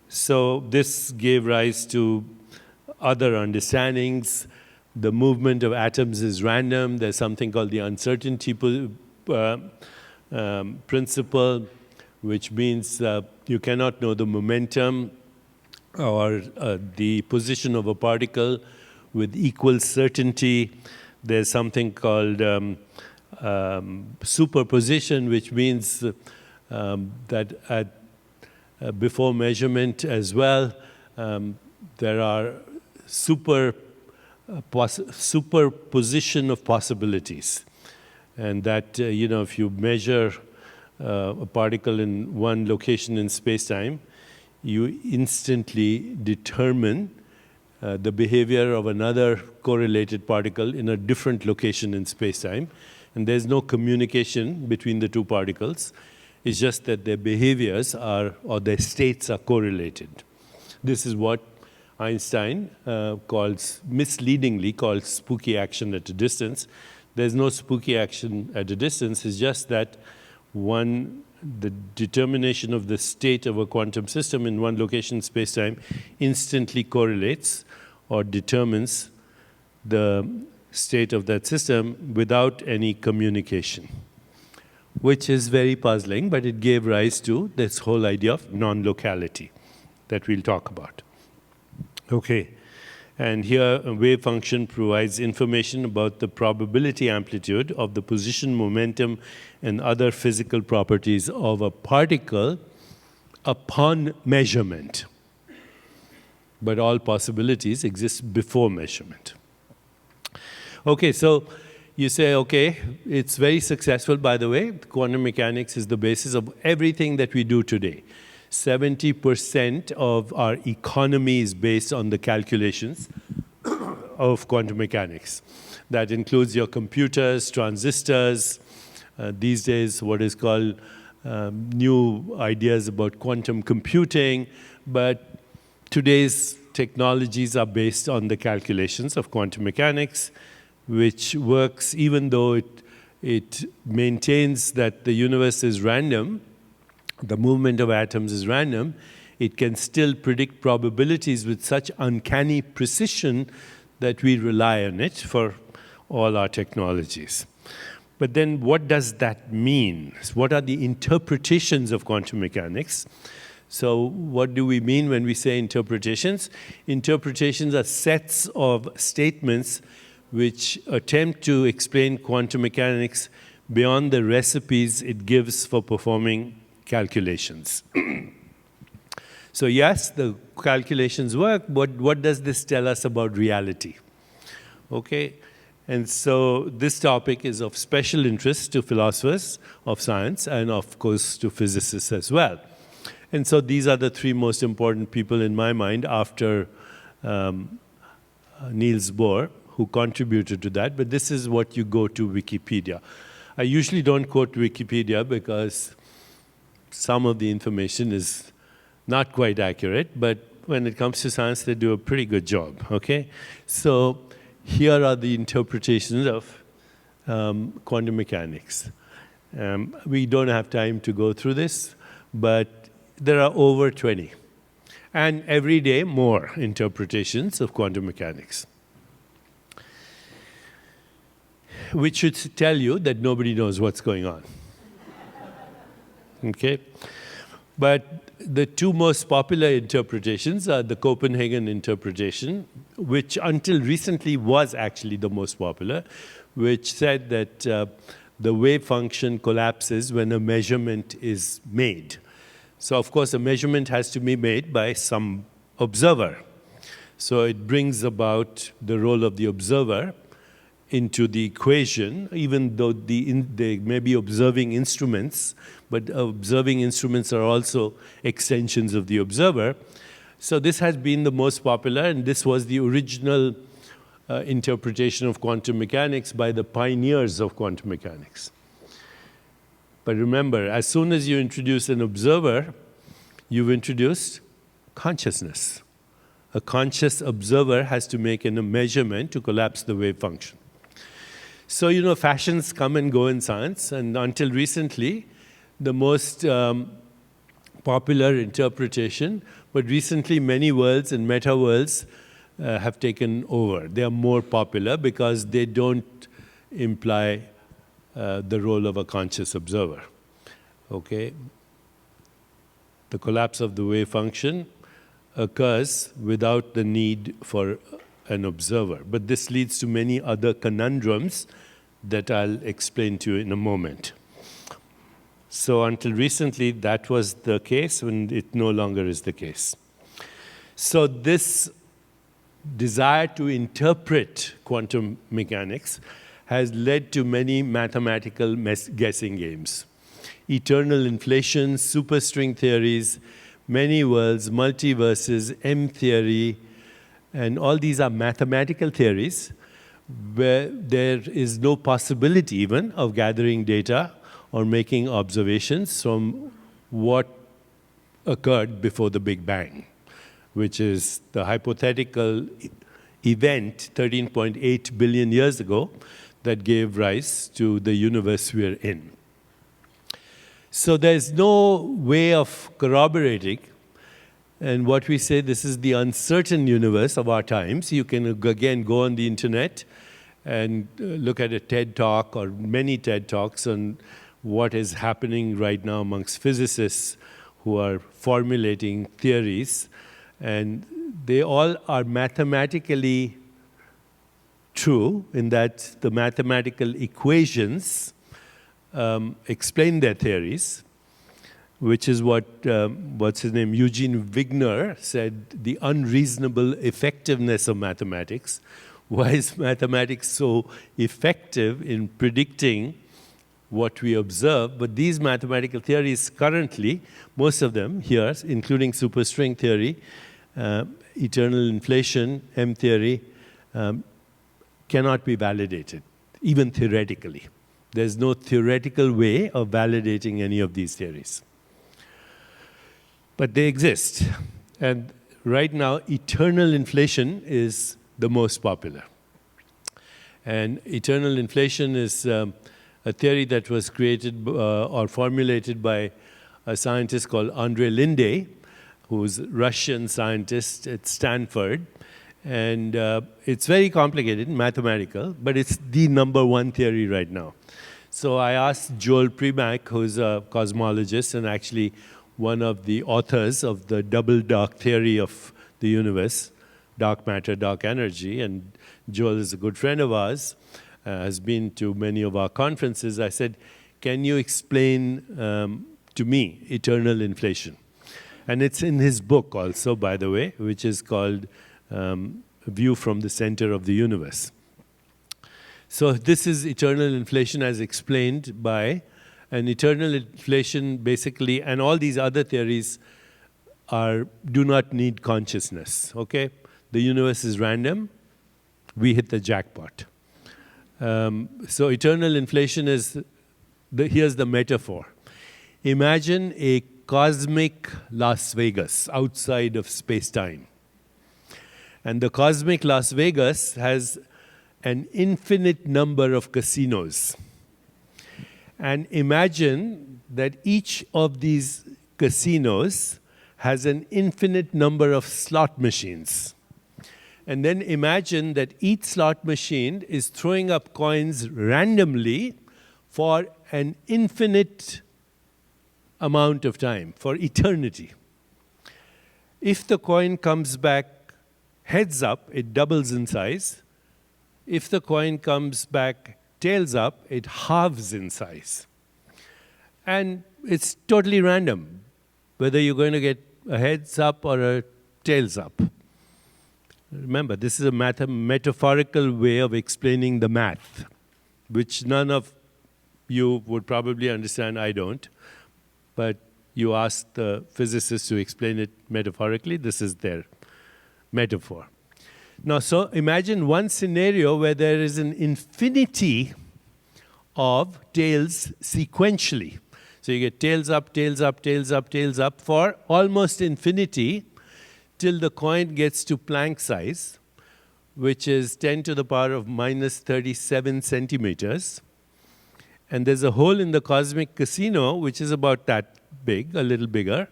So this gave rise to other understandings. The movement of atoms is random. There's something called the uncertainty principle, which means you cannot know the momentum or the position of a particle with equal certainty. There's something called superposition, which means that before measurement as well, there are superposition of possibilities. And that, you know, if you measure a particle in one location in space-time, you instantly determine the behavior of another correlated particle in a different location in space-time. And there's no communication between the two particles. It's just that their behaviors are, or their states are correlated. This is what Einstein misleadingly called spooky action at a distance. There's no spooky action at a distance. It's just that the determination of the state of a quantum system in one location in space-time instantly correlates or determines the state of that system without any communication, which is very puzzling, but it gave rise to this whole idea of non-locality that we'll talk about. Okay, and here a wave function provides information about the probability amplitude of the position, momentum, and other physical properties of a particle upon measurement. But all possibilities exist before measurement. Okay, so you say, okay, it's very successful, by the way. Quantum mechanics is the basis of everything that we do today. 70% of our economy is based on the calculations of quantum mechanics. That includes your computers, transistors, these days what is called new ideas about quantum computing, but today's technologies are based on the calculations of quantum mechanics, which works even though it maintains that the universe is random, the movement of atoms is random, it can still predict probabilities with such uncanny precision that we rely on it for all our technologies. But then what does that mean? What are the interpretations of quantum mechanics? So what do we mean when we say interpretations? Interpretations are sets of statements which attempt to explain quantum mechanics beyond the recipes it gives for performing calculations. So yes, the calculations work, but what does this tell us about reality? Okay, and so this topic is of special interest to philosophers of science and of course to physicists as well. And so these are the three most important people in my mind after Niels Bohr, who contributed to that, but this is what you go to Wikipedia. I usually don't quote Wikipedia because some of the information is not quite accurate, but when it comes to science, they do a pretty good job, okay? So here are the interpretations of quantum mechanics. We don't have time to go through this, but there are over 20. And every day, more interpretations of quantum mechanics, which should tell you that nobody knows what's going on. Okay? But the two most popular interpretations are the Copenhagen interpretation, which until recently was actually the most popular, which said that the wave function collapses when a measurement is made. So of course a measurement has to be made by some observer. So it brings about the role of the observer into the equation, even though they may be observing instruments, but observing instruments are also extensions of the observer. So this has been the most popular, and this was the original interpretation of quantum mechanics by the pioneers of quantum mechanics. But remember, as soon as you introduce an observer, you've introduced consciousness. A conscious observer has to make a measurement to collapse the wave function. So, you know, fashions come and go in science, and until recently, the most popular interpretation, but recently many worlds and meta-worlds have taken over. They are more popular because they don't imply the role of a conscious observer. Okay? The collapse of the wave function occurs without the need for an observer. But this leads to many other conundrums that I'll explain to you in a moment. So until recently, that was the case, and it no longer is the case. So this desire to interpret quantum mechanics has led to many mathematical guessing games. Eternal inflation, superstring theories, many worlds, multiverses, M theory, and all these are mathematical theories where there is no possibility even of gathering data or making observations from what occurred before the Big Bang, which is the hypothetical event 13.8 billion years ago that gave rise to the universe we are in. So there's no way of corroborating, and what we say, this is the uncertain universe of our times. You can again go on the internet and look at a TED Talk or many TED Talks on what is happening right now amongst physicists who are formulating theories, and they all are mathematically true in that the mathematical equations explain their theories, which is what, what's his name, Eugene Wigner said, the unreasonable effectiveness of mathematics. Why is mathematics so effective in predicting what we observe? But these mathematical theories currently, most of them here, including superstring theory, eternal inflation, M theory, cannot be validated, even theoretically. There's no theoretical way of validating any of these theories. But they exist. And right now, eternal inflation is the most popular. And eternal inflation is a theory that was created or formulated by a scientist called Andrei Linde, who's a Russian scientist at Stanford. And it's very complicated, mathematical, but it's the #1 theory right now. So I asked Joel Primack, who's a cosmologist and actually one of the authors of the double dark theory of the universe, dark matter, dark energy, and Joel is a good friend of ours, has been to many of our conferences. I said, can you explain to me eternal inflation? And it's in his book also, by the way, which is called View from the Center of the Universe. So this is eternal inflation as explained by an eternal inflation basically, and all these other theories do not need consciousness, okay? The universe is random, we hit the jackpot. So eternal inflation is, here's the metaphor. Imagine a cosmic Las Vegas outside of space-time. And the cosmic Las Vegas has an infinite number of casinos. And imagine that each of these casinos has an infinite number of slot machines. And then imagine that each slot machine is throwing up coins randomly for an infinite amount of time, for eternity. If the coin comes back heads up, it doubles in size. If the coin comes back tails up, it halves in size. And it's totally random, whether you're going to get a heads up or a tails up. Remember, this is a metaphorical way of explaining the math, which none of you would probably understand, I don't. But you ask the physicists to explain it metaphorically, this is their metaphor. Now, so imagine one scenario where there is an infinity of tails sequentially. So you get tails up, tails up, tails up, tails up for almost infinity till the coin gets to Planck size, which is 10 to the power of minus 37 centimeters. And there's a hole in the cosmic casino, which is about that big, a little bigger.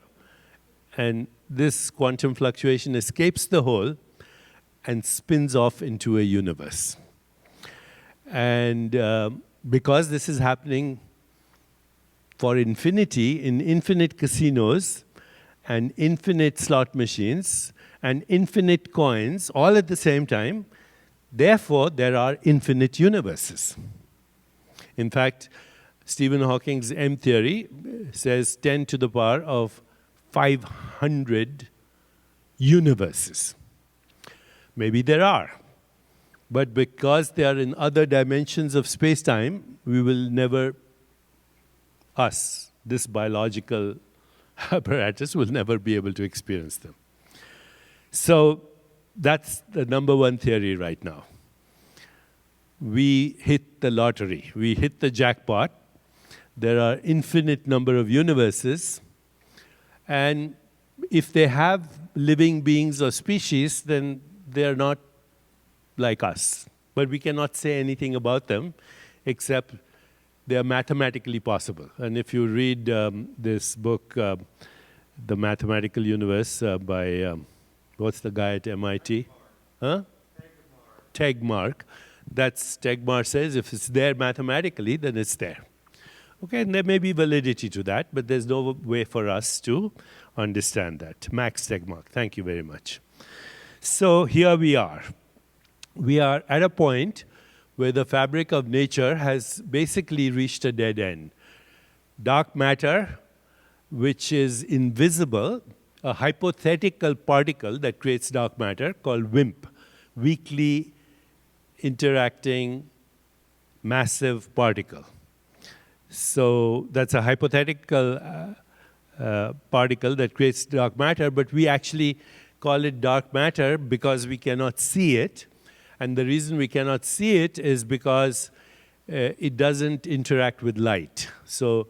And this quantum fluctuation escapes the hole and spins off into a universe. And because this is happening for infinity in infinite casinos and infinite slot machines and infinite coins all at the same time, therefore there are infinite universes. In fact, Stephen Hawking's M theory says 10 to the power of 500 universes. Maybe there are. But because they are in other dimensions of space-time, we will never, this biological apparatus, will never be able to experience them. So that's the #1 theory right now. we hit the lottery. We hit the jackpot. There are infinite number of universes. And if they have living beings or species, then they are not like us. But we cannot say anything about them except they are mathematically possible. And if you read this book, The Mathematical Universe, by, what's the guy at MIT? Huh? Tegmark. That's, Tegmark says, if it's there mathematically, then it's there. Okay, and there may be validity to that, but there's no way for us to understand that. Max Tegmark, thank you very much. So here we are. We are at a point where the fabric of nature has basically reached a dead end. Dark matter, which is invisible, a hypothetical particle that creates dark matter called WIMP, weakly interacting massive particle. So that's a hypothetical particle that creates dark matter, but we actually call it dark matter because we cannot see it. And the reason we cannot see it is because it doesn't interact with light. So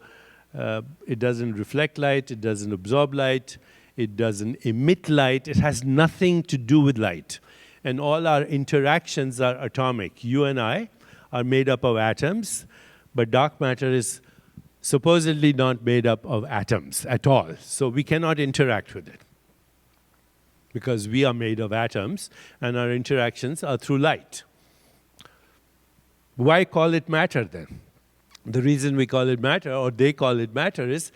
it doesn't reflect light, it doesn't absorb light, it doesn't emit light, it has nothing to do with light. And all our interactions are atomic. You and I are made up of atoms, but dark matter is supposedly not made up of atoms at all. So we cannot interact with it because we are made of atoms and our interactions are through light. Why call it matter then? The reason we call it matter, or they call it matter, is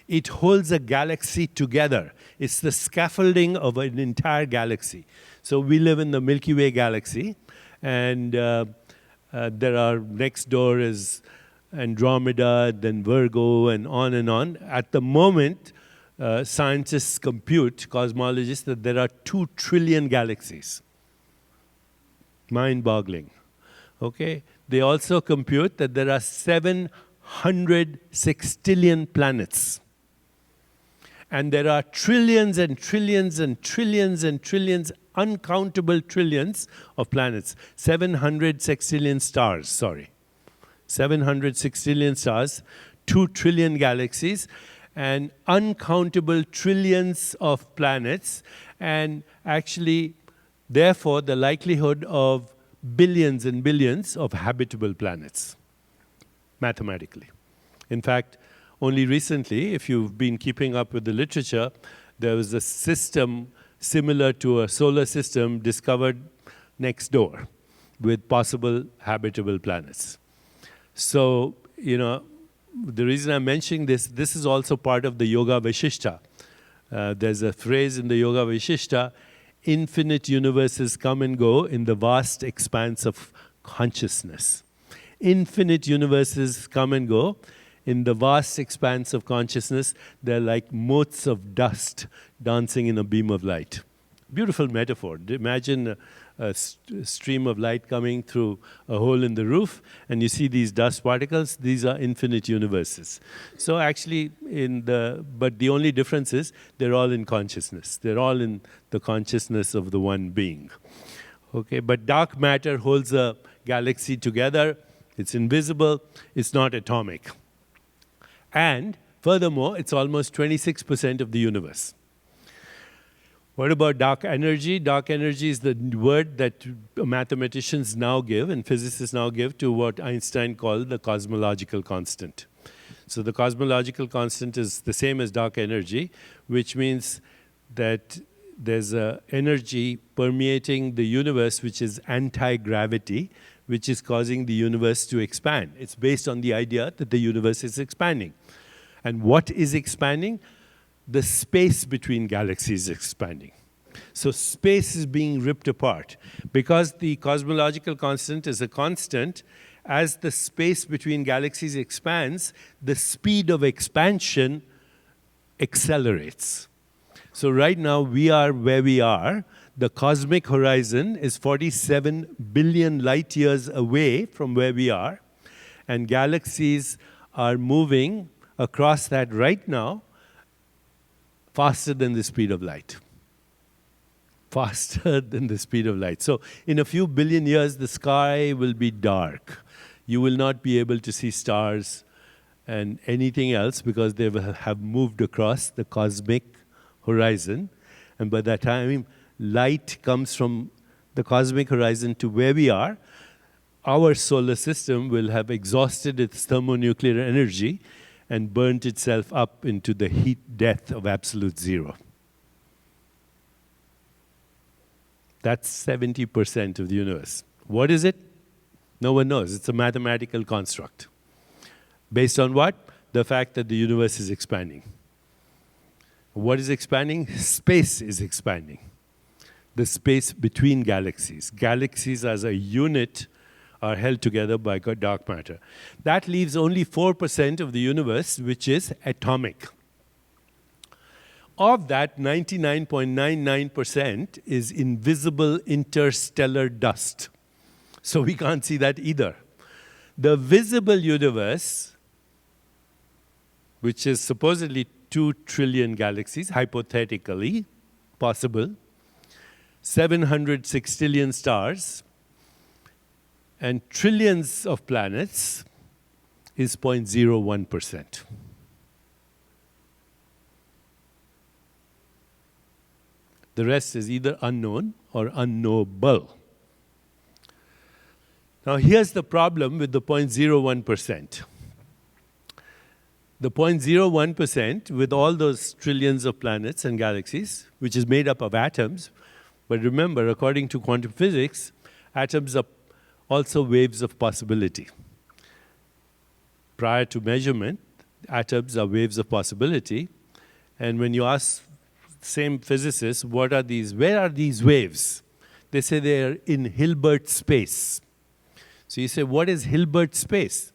it holds a galaxy together. It's the scaffolding of an entire galaxy. So we live in the Milky Way galaxy, and there are, next door is Andromeda, then Virgo, and on and on. At the moment, scientists compute, cosmologists, that there are 2 trillion galaxies. Mind-boggling. Okay? They also compute that there are 700 sextillion planets. And there are trillions and trillions and trillions and trillions, uncountable trillions of planets. 700 sextillion stars, sorry. 700 sextillion stars, 2 trillion galaxies, and uncountable trillions of planets, and actually, therefore, the likelihood of billions and billions of habitable planets, mathematically. In fact, only recently, if you've been keeping up with the literature, there was a system similar to a solar system discovered next door with possible habitable planets. So, you know, the reason I'm mentioning this is also part of the Yoga Vishishta. There's a phrase in the Yoga Vishishta, infinite universes come and go in the vast expanse of consciousness. Infinite universes come and go in the vast expanse of consciousness. They're like motes of dust dancing in a beam of light. Beautiful metaphor. Imagine a stream of light coming through a hole in the roof, and you see these dust particles. These are infinite universes. So actually, but the only difference is they're all in consciousness. They're all in the consciousness of the one being. Okay, but dark matter holds a galaxy together. It's invisible. It's not atomic. And furthermore, it's almost 26% of the universe. What about dark energy? Dark energy is the word that mathematicians now give and physicists now give to what Einstein called the cosmological constant. So the cosmological constant is the same as dark energy, which means that there's an energy permeating the universe which is anti-gravity, which is causing the universe to expand. It's based on the idea that the universe is expanding. And what is expanding? The space between galaxies is expanding. So space is being ripped apart. Because the cosmological constant is a constant, as the space between galaxies expands, the speed of expansion accelerates. So right now we are where we are. The cosmic horizon is 47 billion light years away from where we are. And galaxies are moving across that right now faster than the speed of light. faster than the speed of light. So in a few billion years, the sky will be dark. You will not be able to see stars and anything else because they will have moved across the cosmic horizon. And by that time, light comes from the cosmic horizon to where we are. Our solar system will have exhausted its thermonuclear energy and burnt itself up into the heat death of absolute zero. That's 70% of the universe. What is it? No one knows. It's a mathematical construct. Based on what? The fact that the universe is expanding. What is expanding? Space is expanding. The space between galaxies. Galaxies as a unit are held together by dark matter. That leaves only 4% of the universe, which is atomic. Of that, 99.99% is invisible interstellar dust. So we can't see that either. The visible universe, which is supposedly 2 trillion galaxies, hypothetically possible, 700 sextillion stars, and trillions of planets, is 0.01%. The rest is either unknown or unknowable. Now here's the problem with the 0.01%. The 0.01% with all those trillions of planets and galaxies, which is made up of atoms, but remember, according to quantum physics, atoms are also waves of possibility. Prior to measurement, atoms are waves of possibility, and when you ask same physicists, what are these? Where are these waves? They say they are in Hilbert space. So you say, what is Hilbert space?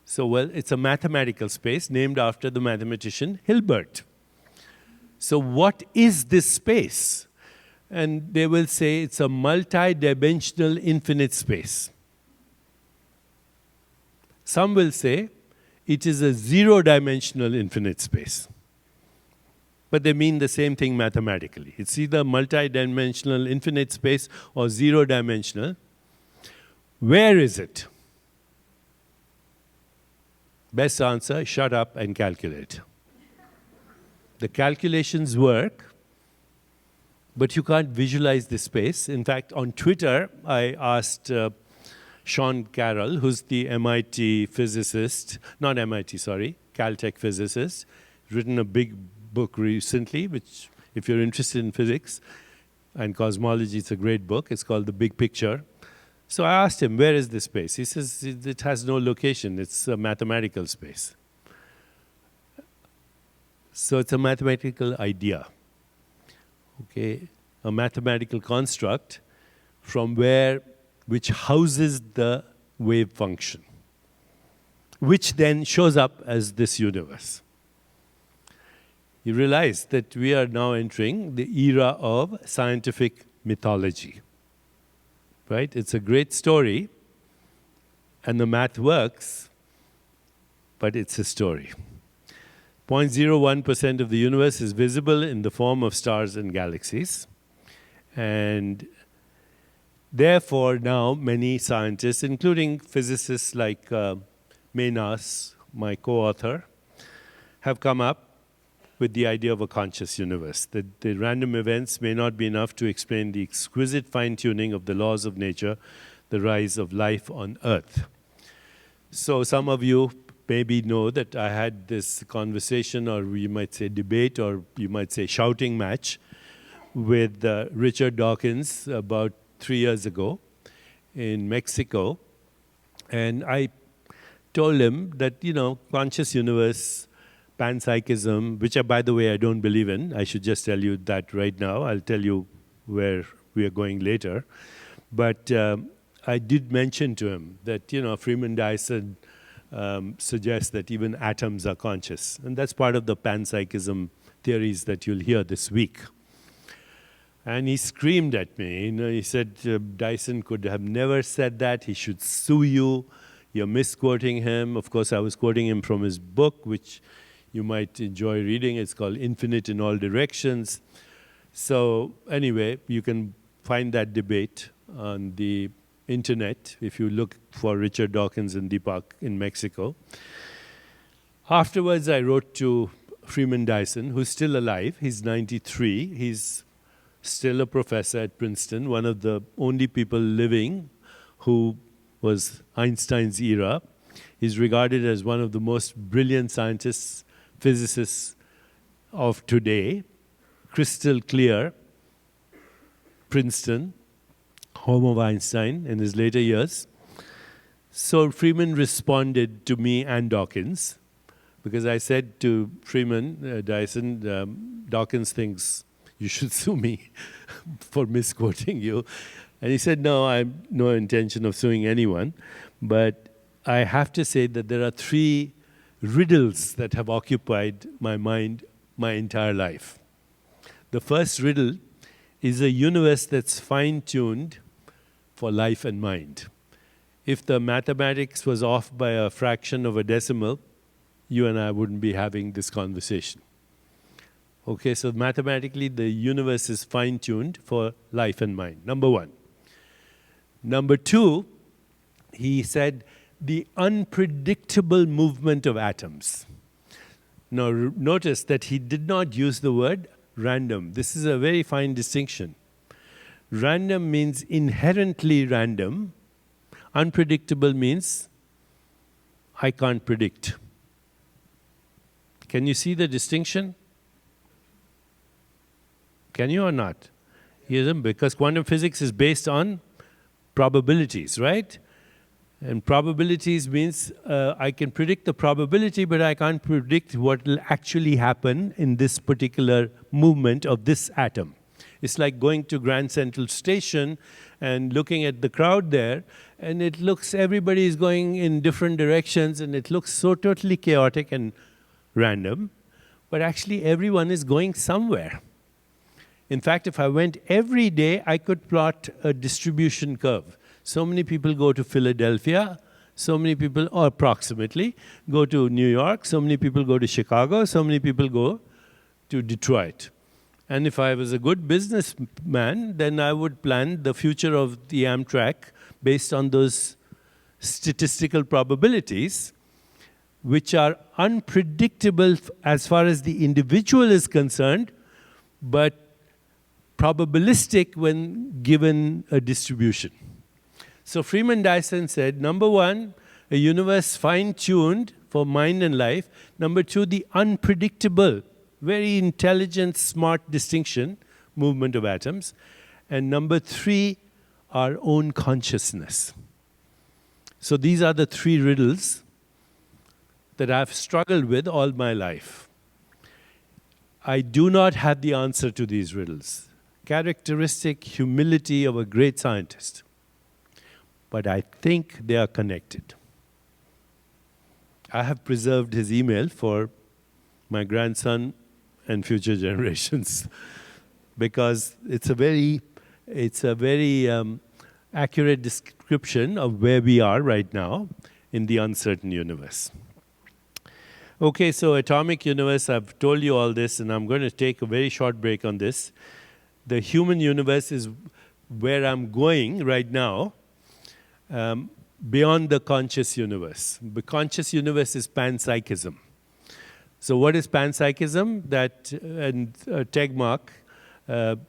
So, well, it's a mathematical space named after the mathematician Hilbert. So what is this space? And they will say it's a multi-dimensional infinite space. Some will say it is a zero-dimensional infinite space. But they mean the same thing mathematically. It's either multi-dimensional infinite space or zero-dimensional. Where is it? Best answer, shut up and calculate. The calculations work, but you can't visualize the space. In fact, on Twitter, I asked Sean Carroll, who's the MIT physicist, not MIT, sorry, Caltech physicist, written a big book recently, which, if you're interested in physics and cosmology, it's a great book. It's called The Big Picture. So I asked him, where is this space? He says, it has no location. It's a mathematical space. So it's a mathematical idea, okay? A mathematical construct from which houses the wave function, which then shows up as this universe. You realize that we are now entering the era of scientific mythology, right? It's a great story, and the math works, but it's a story. 0.01% of the universe is visible in the form of stars and galaxies. And therefore, now many scientists, including physicists like Menas, my co-author, have come up with the idea of a conscious universe, that the random events may not be enough to explain the exquisite fine-tuning of the laws of nature, the rise of life on Earth. So some of you maybe know that I had this conversation, or you might say debate, or you might say shouting match with Richard Dawkins about 3 years ago in Mexico. And I told him that, conscious universe, panpsychism, which, by the way, I don't believe in. I should just tell you that right now. I'll tell you where we are going later. But I did mention to him that, Freeman Dyson suggests that even atoms are conscious. And that's part of the panpsychism theories that you'll hear this week. And he screamed at me. He said, Dyson could have never said that. He should sue you. You're misquoting him. Of course, I was quoting him from his book, which you might enjoy reading. It's called Infinite in All Directions. So anyway, you can find that debate on the internet if you look for Richard Dawkins and Deepak in Mexico. Afterwards, I wrote to Freeman Dyson, who's still alive. He's 93. He's still a professor at Princeton, one of the only people living who was Einstein's era. He's regarded as one of the most brilliant scientists, physicists of today. Crystal clear, Princeton, home of Einstein in his later years. So Freeman responded to me and Dawkins, because I said to Freeman Dyson, Dawkins thinks you should sue me for misquoting you. And he said, no, I have no intention of suing anyone. But I have to say that there are three riddles that have occupied my mind my entire life. The first riddle is a universe that's fine-tuned for life and mind. If the mathematics was off by a fraction of a decimal, you and I wouldn't be having this conversation. Okay, so mathematically the universe is fine-tuned for life and mind, number one. Number two, he said, the unpredictable movement of atoms. Now notice that he did not use the word random. This is a very fine distinction. Random means inherently random. Unpredictable means I can't predict. Can you see the distinction? Can you or not? Yes, because quantum physics is based on probabilities, right? And probabilities means I can predict the probability, but I can't predict what will actually happen in this particular movement of this atom. It's like going to Grand Central Station and looking at the crowd there, and it looks, everybody is going in different directions, and it looks so totally chaotic and random, but actually everyone is going somewhere. In fact, if I went every day, I could plot a distribution curve. So many people go to Philadelphia, so many people, or approximately, go to New York, so many people go to Chicago, so many people go to Detroit. And if I was a good businessman, then I would plan the future of the Amtrak based on those statistical probabilities, which are unpredictable as far as the individual is concerned, but probabilistic when given a distribution. So Freeman Dyson said, number one, a universe fine-tuned for mind and life. Number two, the unpredictable, very intelligent, smart distinction, movement of atoms. And number three, our own consciousness. So these are the three riddles that I've struggled with all my life. I do not have the answer to these riddles. Characteristic humility of a great scientist. But I think they are connected. I have preserved his email for my grandson and future generations because it's a very accurate description of where we are right now in the uncertain universe. Okay, so atomic universe, I've told you all this, and I'm going to take a very short break on this. The human universe is where I'm going right now, beyond the conscious universe. The conscious universe is panpsychism. So what is panpsychism? That, and Tegmark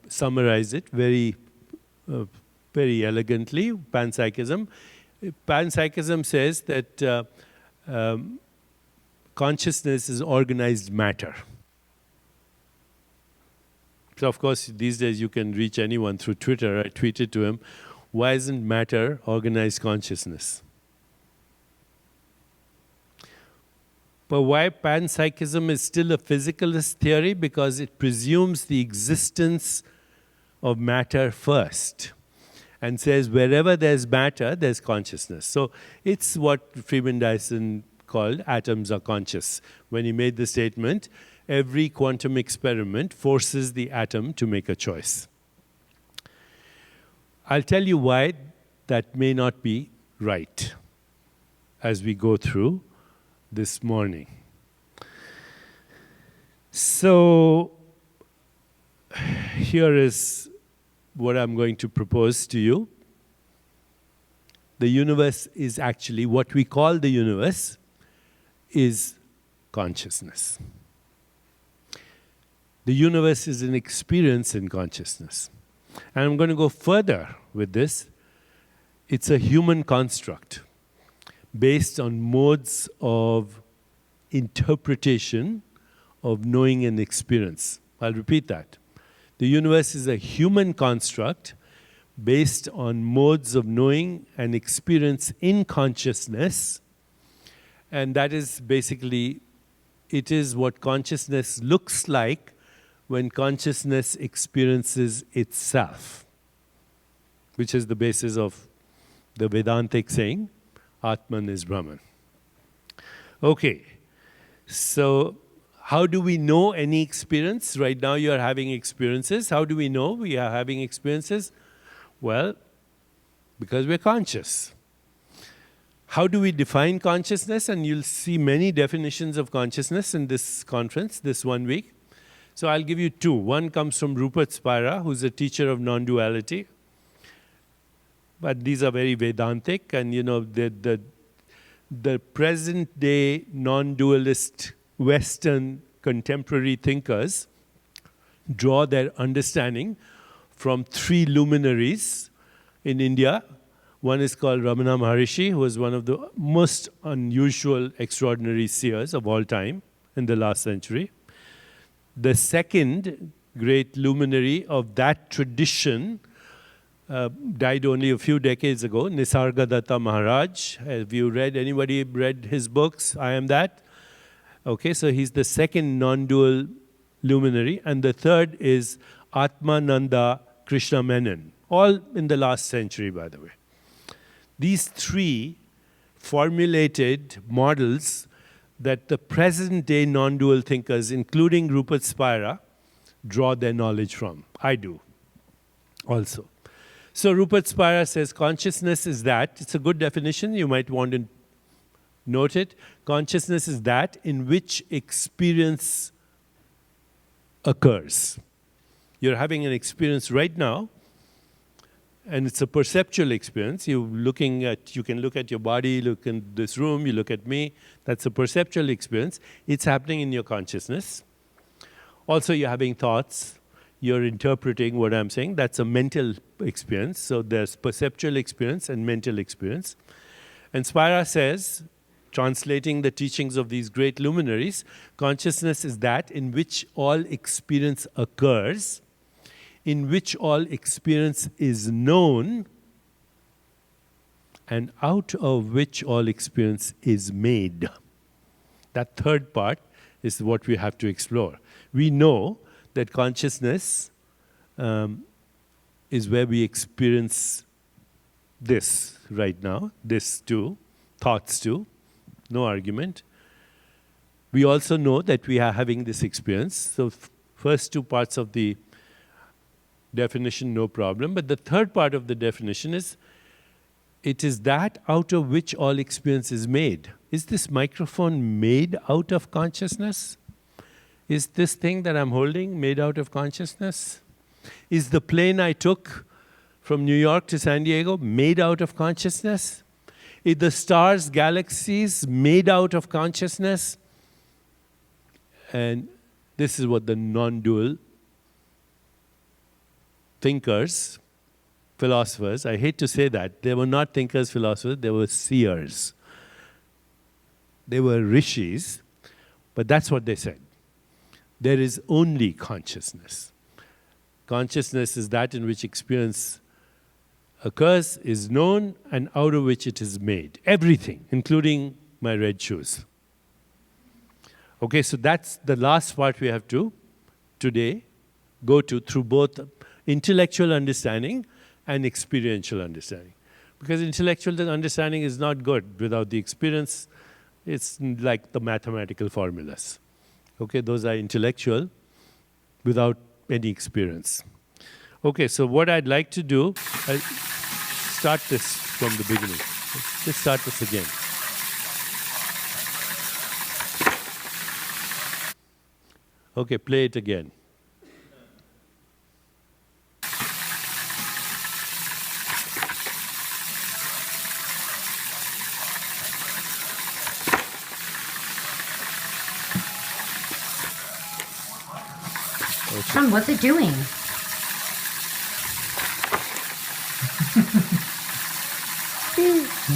summarized it very elegantly, panpsychism. Panpsychism says that consciousness is organized matter. So of course, these days you can reach anyone through Twitter. I tweeted to him, why isn't matter organized consciousness? But why panpsychism is still a physicalist theory? Because it presumes the existence of matter first and says wherever there's matter, there's consciousness. So it's what Freeman Dyson called atoms are conscious. When he made the statement, every quantum experiment forces the atom to make a choice. I'll tell you why that may not be right as we go through this morning. So here is what I'm going to propose to you. The universe is actually, what we call the universe is consciousness. The universe is an experience in consciousness. And I'm going to go further with this. It's a human construct based on modes of interpretation of knowing and experience. I'll repeat that. The universe is a human construct based on modes of knowing and experience in consciousness. And that is basically, it is what consciousness looks like when consciousness experiences itself, which is the basis of the Vedantic saying, Atman is Brahman. Okay, so how do we know any experience? Right now you are having experiences. How do we know we are having experiences? Well, because we're conscious. How do we define consciousness? And you'll see many definitions of consciousness in this conference, this 1 week. So I'll give you two. One comes from Rupert Spira, who's a teacher of non-duality. But these are very Vedantic, and you know, the present day non-dualist Western contemporary thinkers draw their understanding from three luminaries in India. One is called Ramana Maharishi, who was one of the most unusual, extraordinary seers of all time in the last century. The second great luminary of that tradition died only a few decades ago, Nisargadatta Maharaj. Have you read, anybody read his books, I Am That? Okay, so he's the second non-dual luminary. And the third is Atmananda Krishna Menon, all in the last century, by the way. These three formulated models that the present-day non-dual thinkers, including Rupert Spira, draw their knowledge from. I do also. So Rupert Spira says consciousness is that, it's a good definition, you might want to note it. Consciousness is that in which experience occurs. You're having an experience right now, and it's a perceptual experience. You can look at your body, look in this room, you look at me. That's a perceptual experience. It's happening in your consciousness. Also, you're having thoughts. You're interpreting what I'm saying. That's a mental experience. So there's perceptual experience and mental experience. And Spira says, translating the teachings of these great luminaries, consciousness is that in which all experience occurs, in which all experience is known, and out of which all experience is made. That third part is what we have to explore. We know that consciousness is where we experience this right now, this too, thoughts too, no argument. We also know that we are having this experience. So first two parts of the definition, no problem. But the third part of the definition is, it is that out of which all experience is made. Is this microphone made out of consciousness? Is this thing that I'm holding made out of consciousness? Is the plane I took from New York to San Diego made out of consciousness? Is the stars, galaxies made out of consciousness? And this is what the non-dual thinkers, philosophers, I hate to say that, they were not thinkers, philosophers, they were seers. They were rishis, but that's what they said. There is only consciousness. Consciousness is that in which experience occurs, is known, and out of which it is made. Everything, including my red shoes. Okay, so that's the last part we have to, today, go to through both intellectual understanding and experiential understanding. Because intellectual understanding is not good without the experience. It's like the mathematical formulas. Okay, those are intellectual without any experience. Okay, so what I'd like to do, I'll start this from the beginning. Let's start this again. Okay, play it again. Son, what's it doing?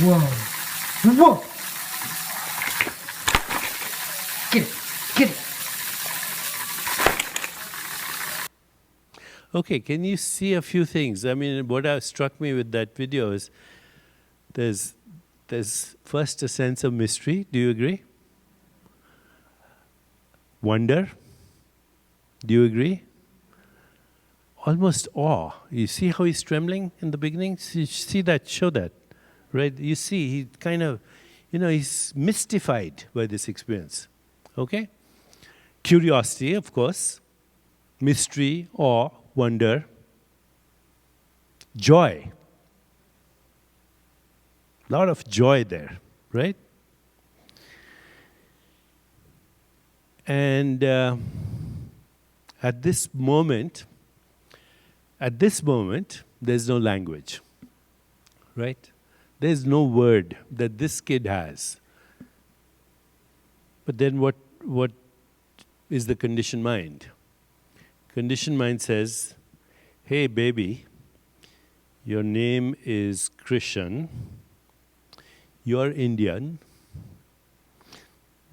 Whoa. Whoa! Get it. Get it. Okay, can you see a few things? I mean, what struck me with that video is there's first a sense of mystery. Do you agree? Wonder. Do you agree? Almost awe. You see how he's trembling in the beginning? See that? Show that. Right? You see, he kind of, he's mystified by this experience. Okay? Curiosity, of course. Mystery, awe, wonder. Joy. A lot of joy there, right? And at this moment, there's no language, right? There's no word that this kid has. But then what is the conditioned mind? Conditioned mind says, hey baby, your name is Krishan, you're Indian,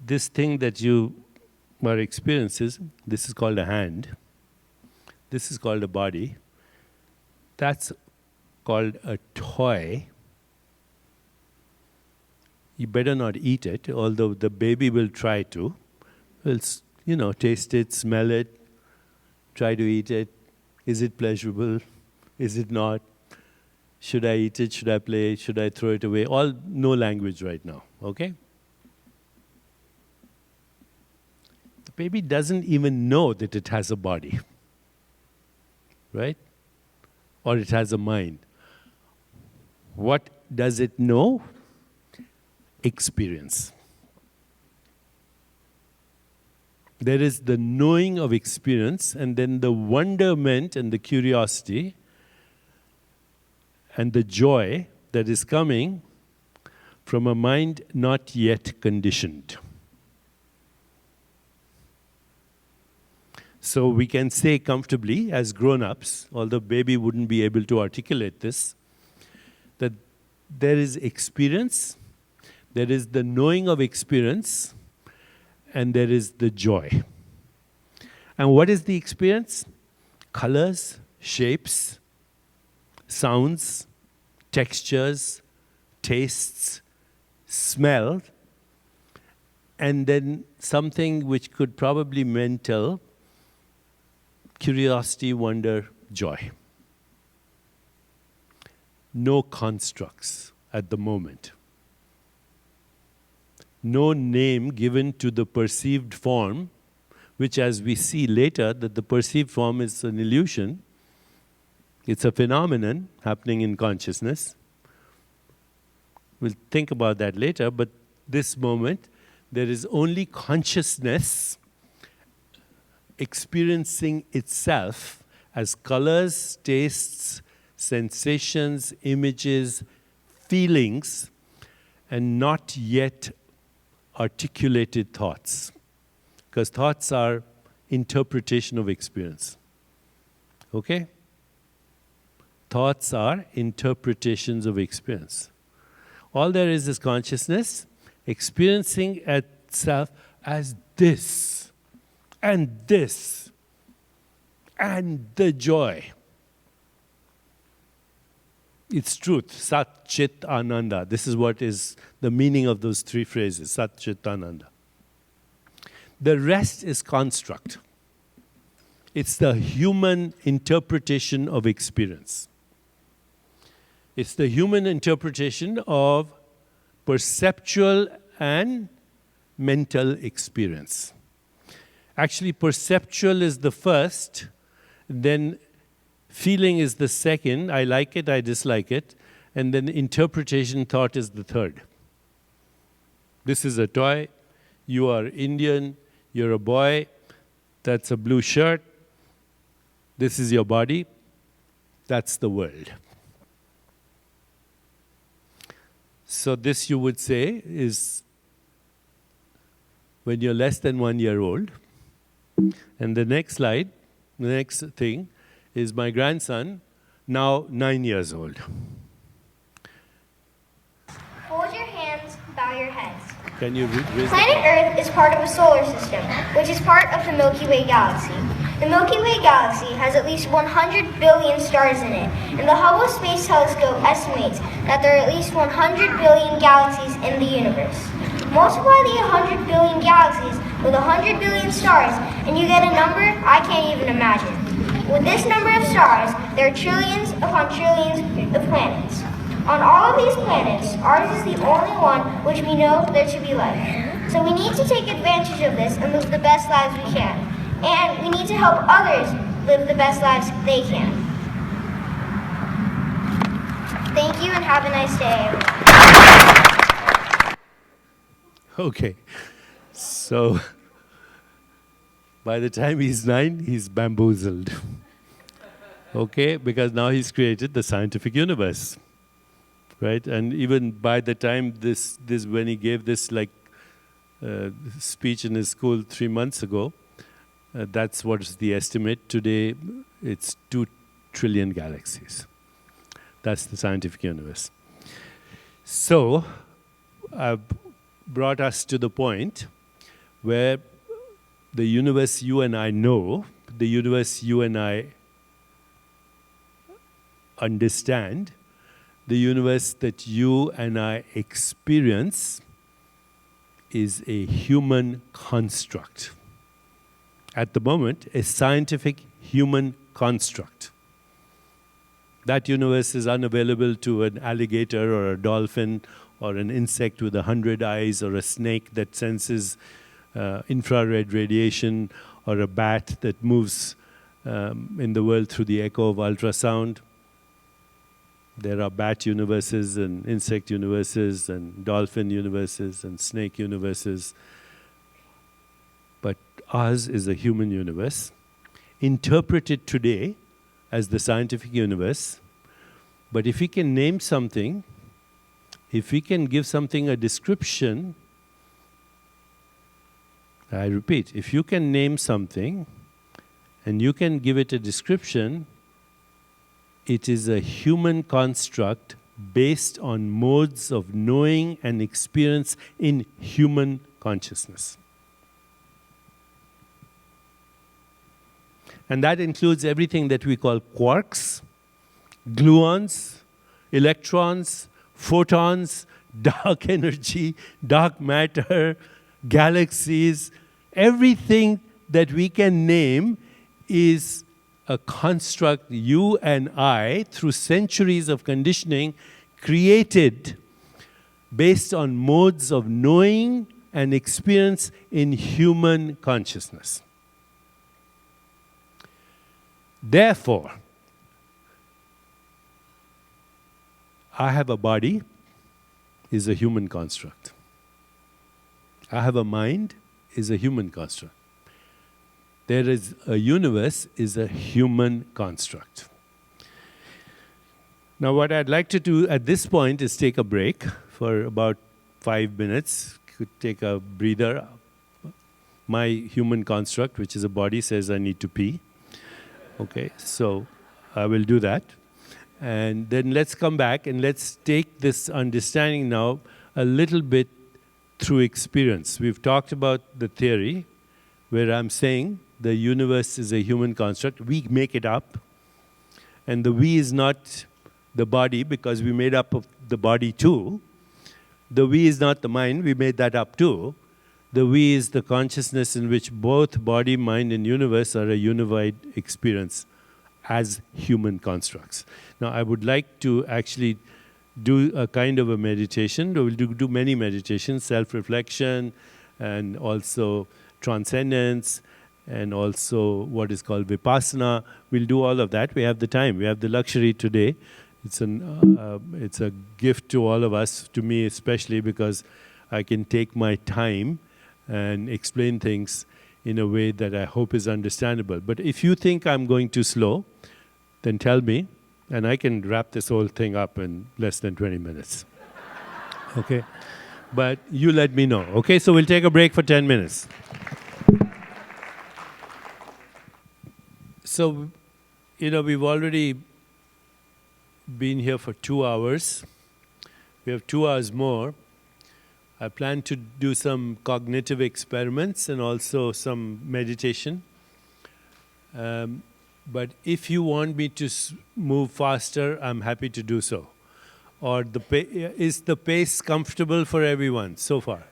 this thing that you are experiencing, this is called a hand, this is called a body, that's called a toy. You better not eat it, although the baby will try to. Will, taste it, smell it, try to eat it. Is it pleasurable? Is it not? Should I eat it? Should I play it? Should I throw it away? All no language right now, okay? The baby doesn't even know that it has a body, right? Or it has a mind. What does it know? Experience. There is the knowing of experience, and then the wonderment and the curiosity and the joy that is coming from a mind not yet conditioned. So we can say comfortably as grown-ups, although baby wouldn't be able to articulate this, that there is experience, there is the knowing of experience, and there is the joy. And what is the experience? Colors, shapes, sounds, textures, tastes, smell, and then something which could probably mental, curiosity, wonder, joy. No constructs at the moment. No name given to the perceived form, which as we see later, that the perceived form is an illusion. It's a phenomenon happening in consciousness. We'll think about that later, but this moment, there is only consciousness experiencing itself as colors, tastes, sensations, images, feelings, and not yet articulated thoughts. Because thoughts are interpretation of experience. Okay? Thoughts are interpretations of experience. All there is consciousness experiencing itself as this, and the joy. It's truth, Sat Chit Ananda. This is what is the meaning of those three phrases, Sat Chit Ananda. The rest is construct. It's the human interpretation of experience. It's the human interpretation of perceptual and mental experience. Actually, perceptual is the first, then feeling is the second, I like it, I dislike it, and then interpretation, thought is the third. This is a toy, you are Indian, you're a boy, that's a blue shirt, this is your body, that's the world. So this you would say is when you're less than 1 year old. And the next slide The next thing is my grandson, now 9 years old. Fold your hands, bow your heads. Can you raise Planet Earth is part of a solar system, which is part of the Milky Way galaxy. The Milky Way galaxy has at least 100 billion stars in it, and the Hubble Space Telescope estimates that there are at least 100 billion galaxies in the universe. Multiply the 100 billion galaxies with 100 billion stars, and you get a number I can't even imagine. With this number of stars, there are trillions upon trillions of planets. On all of these planets, ours is the only one which we know there to be life. So we need to take advantage of this and live the best lives we can. And we need to help others live the best lives they can. Thank you and have a nice day. Okay. So, by the time he's 9, he's bamboozled. Okay? Because now he's created the scientific universe. Right? And even by the time this when he gave this speech in his school 3 months ago, that's what's the estimate. Today, it's 2 trillion galaxies. That's the scientific universe. So, I've brought us to the point where the universe you and I know, the universe you and I understand, the universe that you and I experience is a human construct. At the moment, a scientific human construct. That universe is unavailable to an alligator or a dolphin or an insect with 100 eyes or a snake that senses infrared radiation or a bat that moves in the world through the echo of ultrasound. There are bat universes and insect universes and dolphin universes and snake universes. But ours is a human universe, interpreted today as the scientific universe. But if we can name something, if we can give something a description, I repeat, if you can name something and you can give it a description, it is a human construct based on modes of knowing and experience in human consciousness. And that includes everything that we call quarks, gluons, electrons, photons, dark energy, dark matter, galaxies. Everything that we can name is a construct you and I, through centuries of conditioning, created based on modes of knowing and experience in human consciousness. Therefore, I have a body is a human construct. I have a mind is a human construct. There is a universe is a human construct. Now what I'd like to do at this point is take a break for about 5 minutes. Could take a breather. My human construct, which is a body, says I need to pee. Okay, so I will do that. And then let's come back and let's take this understanding now a little bit through experience. We've talked about the theory where I'm saying the universe is a human construct. We make it up. And the we is not the body because we made up of the body too. The we is not the mind. We made that up too. The we is the consciousness in which both body, mind, and universe are a unified experience as human constructs. Now, I would like to actually do a kind of a meditation. We'll do many meditations, self-reflection, and also transcendence, and also what is called vipassana. We'll do all of that. We have the time. We have the luxury today. It's a gift to all of us, to me especially, because I can take my time and explain things in a way that I hope is understandable. But if you think I'm going too slow, then tell me, and I can wrap this whole thing up in less than 20 minutes. Okay? But you let me know. Okay, so we'll take a break for 10 minutes. So, we've already been here for 2 hours. We have 2 hours more. I plan to do some cognitive experiments and also some meditation. But if you want me to move faster, I'm happy to do so. Or is the pace comfortable for everyone so far?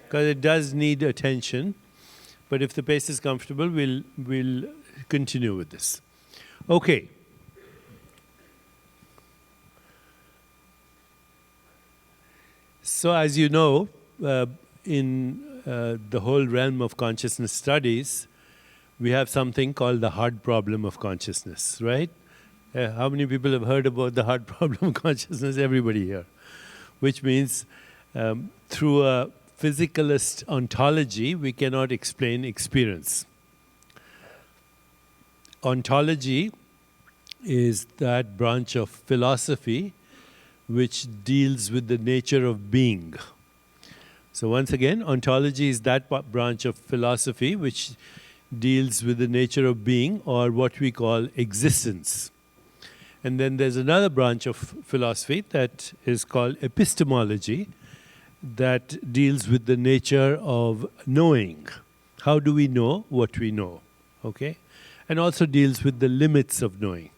Because it does need attention. But if the pace is comfortable, we'll continue with this. Okay. So as you know, in the whole realm of consciousness studies, we have something called the hard problem of consciousness, right? How many people have heard about the hard problem of consciousness? Everybody here. Which means through a physicalist ontology, we cannot explain experience. Ontology is that branch of philosophy which deals with the nature of being. So once again, ontology is that branch of philosophy which deals with the nature of being, or what we call existence. And then there's another branch of philosophy that is called epistemology, that deals with the nature of knowing. How do we know what we know? Okay? And also deals with the limits of knowing.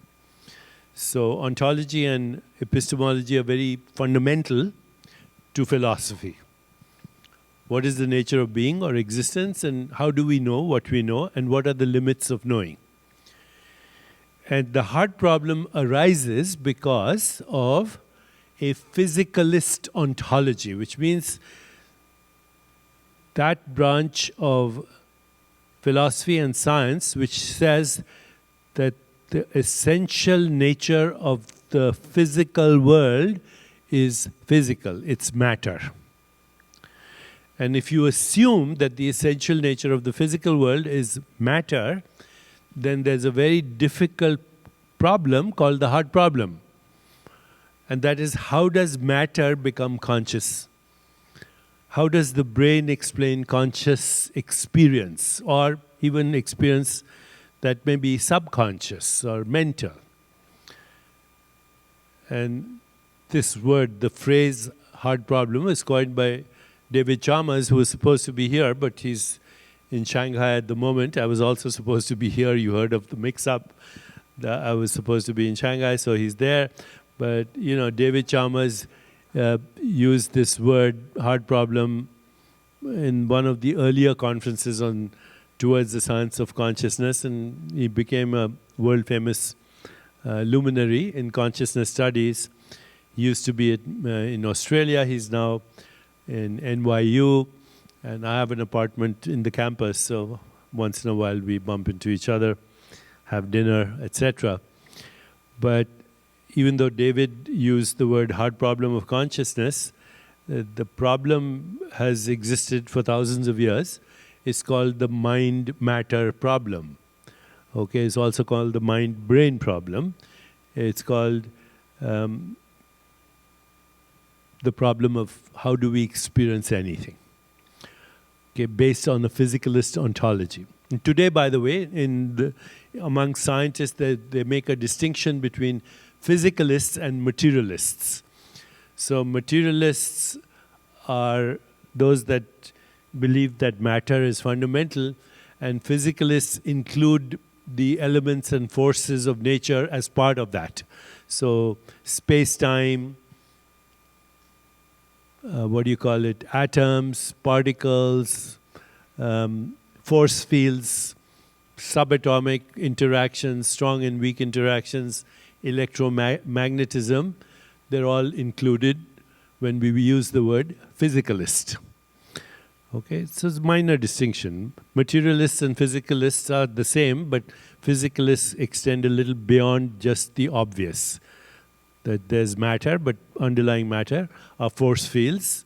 So ontology and epistemology are very fundamental to philosophy. What is the nature of being or existence, and how do we know what we know, and what are the limits of knowing? And the hard problem arises because of a physicalist ontology, which means that branch of philosophy and science which says that the essential nature of the physical world is physical, it's matter. And if you assume that the essential nature of the physical world is matter, then there's a very difficult problem called the hard problem. And that is, how does matter become conscious? How does the brain explain conscious experience, or even experience that may be subconscious or mental? And this word, the phrase hard problem, is coined by David Chalmers, who was supposed to be here, but he's in Shanghai at the moment. I was also supposed to be here. You heard of the mix-up. I was supposed to be in Shanghai, so he's there. But, David Chalmers used this word, hard problem, in one of the earlier conferences towards the science of consciousness, and he became a world-famous luminary in consciousness studies. He used to be in Australia. He's now in NYU, and I have an apartment in the campus, so once in a while we bump into each other, have dinner, etc. But even though David used the word hard problem of consciousness, the problem has existed for thousands of years. It's called the mind-matter problem. Okay, it's also called the mind-brain problem. It's called the problem of how do we experience anything. Okay, based on a physicalist ontology. And today, by the way, among scientists, they make a distinction between physicalists and materialists. So materialists are those that believe that matter is fundamental, and physicalists include the elements and forces of nature as part of that. So space-time, atoms, particles, force fields, subatomic interactions, strong and weak interactions, electromagnetism, they're all included when we use the word physicalist. Okay, so it's a minor distinction. Materialists and physicalists are the same, but physicalists extend a little beyond just the obvious. That there's matter, but underlying matter are force fields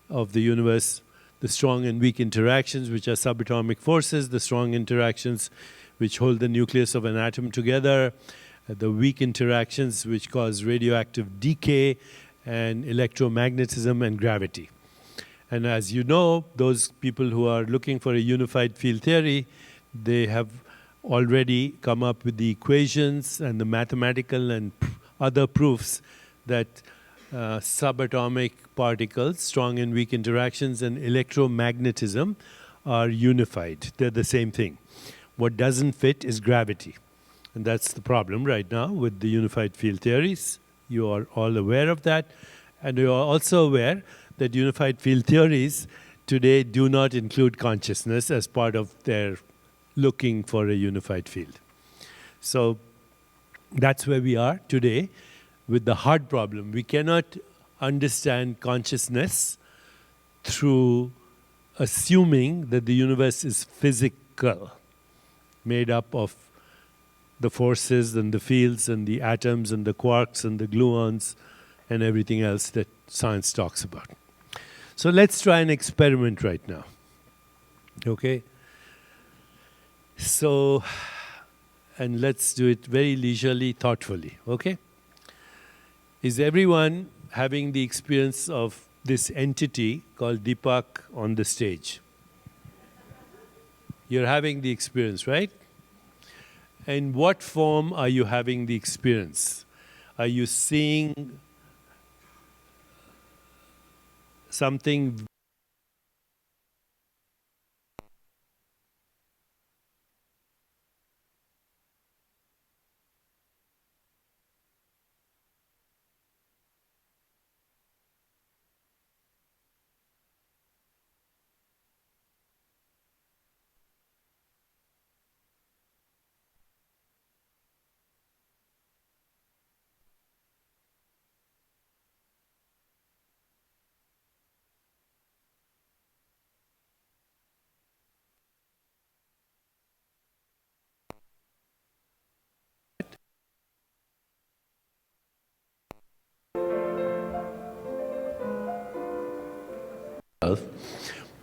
of the universe, the strong and weak interactions, which are subatomic forces, the strong interactions which hold the nucleus of an atom together, the weak interactions which cause radioactive decay, and electromagnetism and gravity. And as you know, those people who are looking for a unified field theory, they have already come up with the equations and the mathematical and other proofs that subatomic particles, strong and weak interactions, and electromagnetism are unified. They're the same thing. What doesn't fit is gravity. And that's the problem right now with the unified field theories. You are all aware of that. And you are also aware that unified field theories today do not include consciousness as part of their looking for a unified field. So that's where we are today with the hard problem. We cannot understand consciousness through assuming that the universe is physical, made up of the forces and the fields and the atoms and the quarks and the gluons and everything else that science talks about. So let's try an experiment right now. Okay? So, and let's do it very leisurely, thoughtfully. Okay? Is everyone having the experience of this entity called Deepak on the stage? You're having the experience, right? In what form are you having the experience? Are you seeing something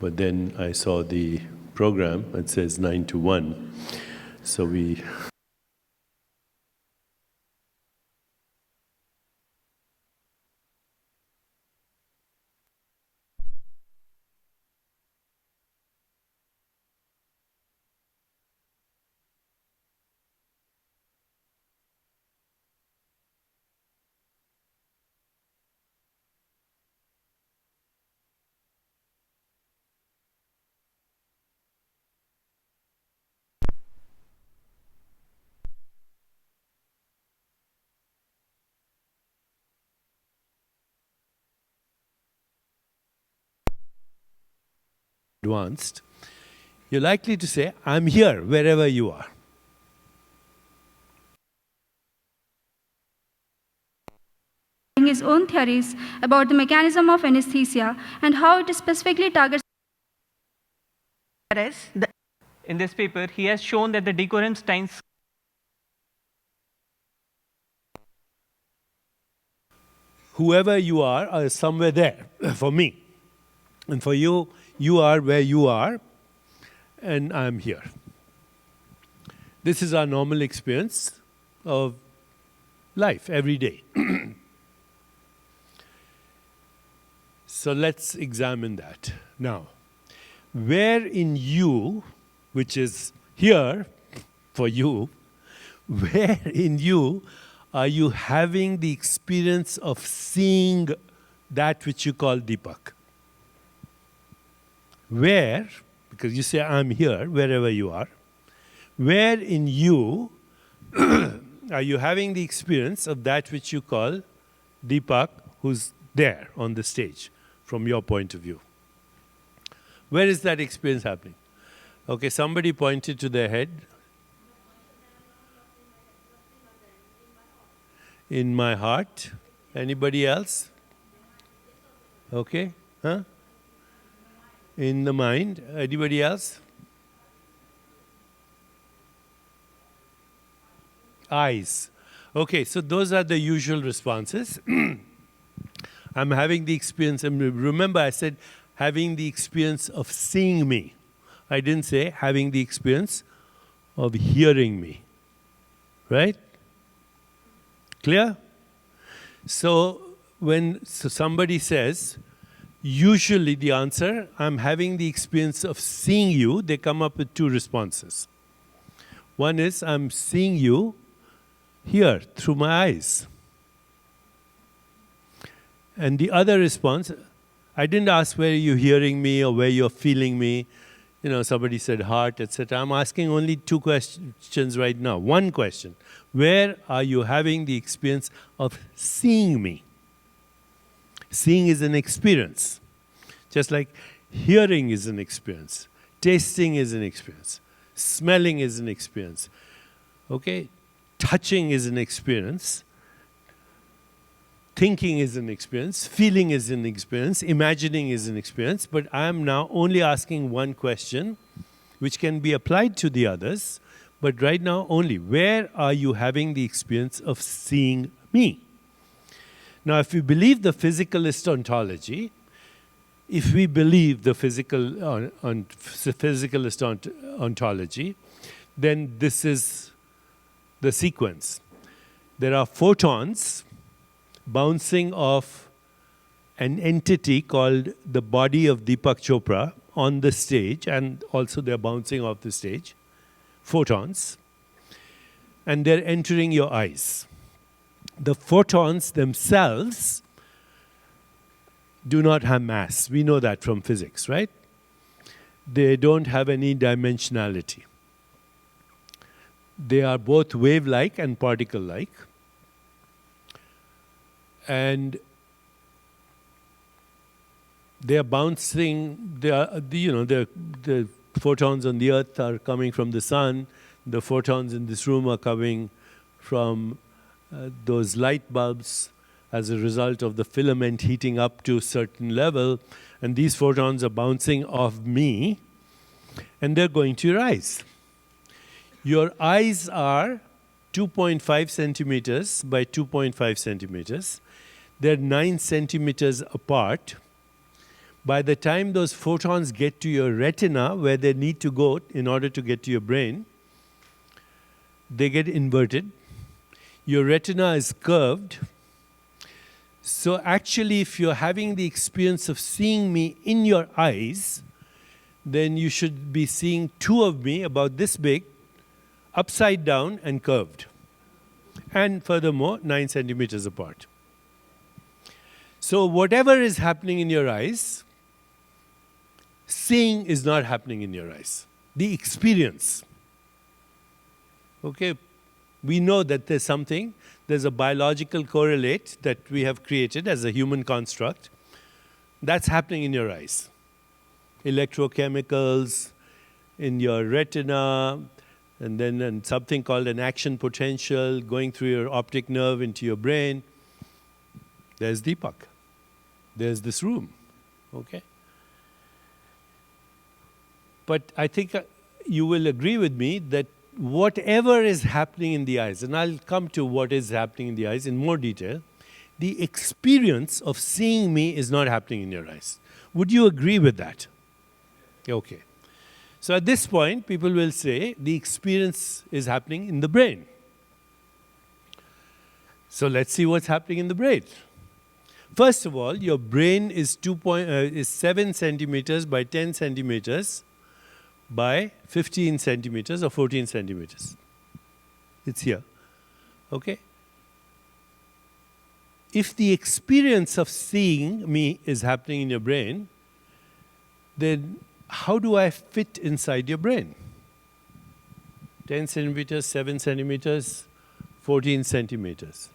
but then I saw the program, it says 9 to 1. So we advanced, you're likely to say, I'm here wherever you are. His own theories about the mechanism of anesthesia and how it specifically targets. In this paper, he has shown that the decoherence times. Whoever you are somewhere there for me. And for you, you are where you are, and I'm here. This is our normal experience of life every day. So let's examine that. Now, where in you, which is here for you, where in you are you having the experience of seeing that which you call Deepak? Where, because you say I'm here, wherever you are, where in you are you having the experience of that which you call Deepak, who's there on the stage, from your point of view? Where is that experience happening? Okay, somebody pointed to their head. In my heart. Anybody else? Okay, huh? In the mind. Anybody else? Eyes. Okay, so those are the usual responses. I'm having the experience, and remember I said having the experience of seeing me. I didn't say having the experience of hearing me. Right? Clear? So when somebody says, usually the answer, I'm having the experience of seeing you, they come up with two responses. One is I'm seeing you here through my eyes. And the other response, I didn't ask where you're hearing me or where you're feeling me. Somebody said heart, etc. I'm asking only two questions right now. One question, where are you having the experience of seeing me? Seeing is an experience. Just like hearing is an experience. Tasting is an experience. Smelling is an experience. Okay? Touching is an experience. Thinking is an experience, feeling is an experience, imagining is an experience, but I am now only asking one question, which can be applied to the others, but right now only, where are you having the experience of seeing me? Now, if we believe the physicalist ontology, if we believe the physicalist ontology, then this is the sequence. There are photons bouncing off an entity called the body of Deepak Chopra on the stage, and also they're bouncing off the stage, photons, and they're entering your eyes. The photons themselves do not have mass. We know that from physics, right? They don't have any dimensionality. They are both wave-like and particle-like. And they are bouncing, the photons on the earth are coming from the sun, the photons in this room are coming from those light bulbs as a result of the filament heating up to a certain level, and these photons are bouncing off me, and they're going to your eyes. Your eyes are 2.5 centimeters by 2.5 centimeters. They're 9 centimeters apart. By the time those photons get to your retina, where they need to go in order to get to your brain, they get inverted. Your retina is curved. So actually, if you're having the experience of seeing me in your eyes, then you should be seeing two of me about this big, upside down and curved. And furthermore, 9 centimeters apart. So whatever is happening in your eyes, seeing is not happening in your eyes. The experience. Okay? We know that there's a biological correlate that we have created as a human construct. That's happening in your eyes. Electrochemicals in your retina, and then something called an action potential going through your optic nerve into your brain. There's Deepak. There's this room. Okay? But I think you will agree with me that whatever is happening in the eyes, and I'll come to what is happening in the eyes in more detail, the experience of seeing me is not happening in your eyes. Would you agree with that? Okay. So at this point, people will say the experience is happening in the brain. So let's see what's happening in the brain. First of all, your brain is 7 centimeters by 10 centimeters by 15 centimeters or 14 centimeters. It's here. Okay? If the experience of seeing me is happening in your brain, then how do I fit inside your brain? 10 centimeters, 7 centimeters, 14 centimeters.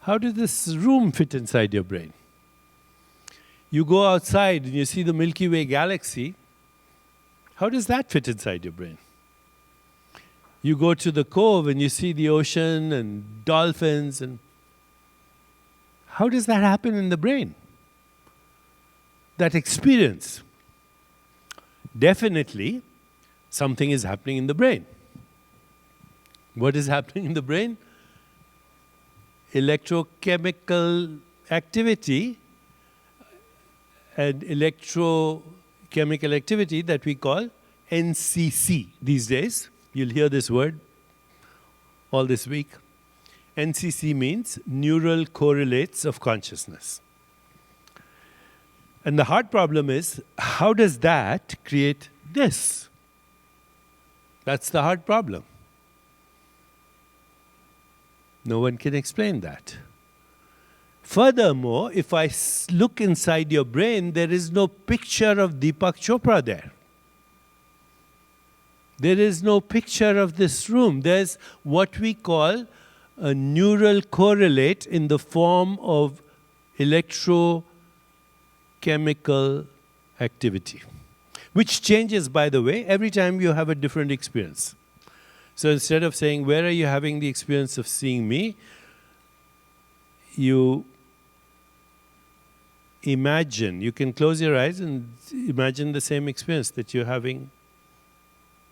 How does this room fit inside your brain? You go outside and you see the Milky Way galaxy. How does that fit inside your brain? You go to the cove and you see the ocean and dolphins, and how does that happen in the brain? That experience. Definitely, something is happening in the brain. What is happening in the brain? Electrochemical activity and electrochemical activity that we call NCC these days. You'll hear this word all this week. NCC means neural correlates of consciousness. And the hard problem is, how does that create this? That's the hard problem. No one can explain that. Furthermore, if I look inside your brain, there is no picture of Deepak Chopra there. There is no picture of this room. There's what we call a neural correlate in the form of electrochemical activity, which changes, by the way, every time you have a different experience. So instead of saying, where are you having the experience of seeing me? You imagine, you can close your eyes and imagine the same experience that you're having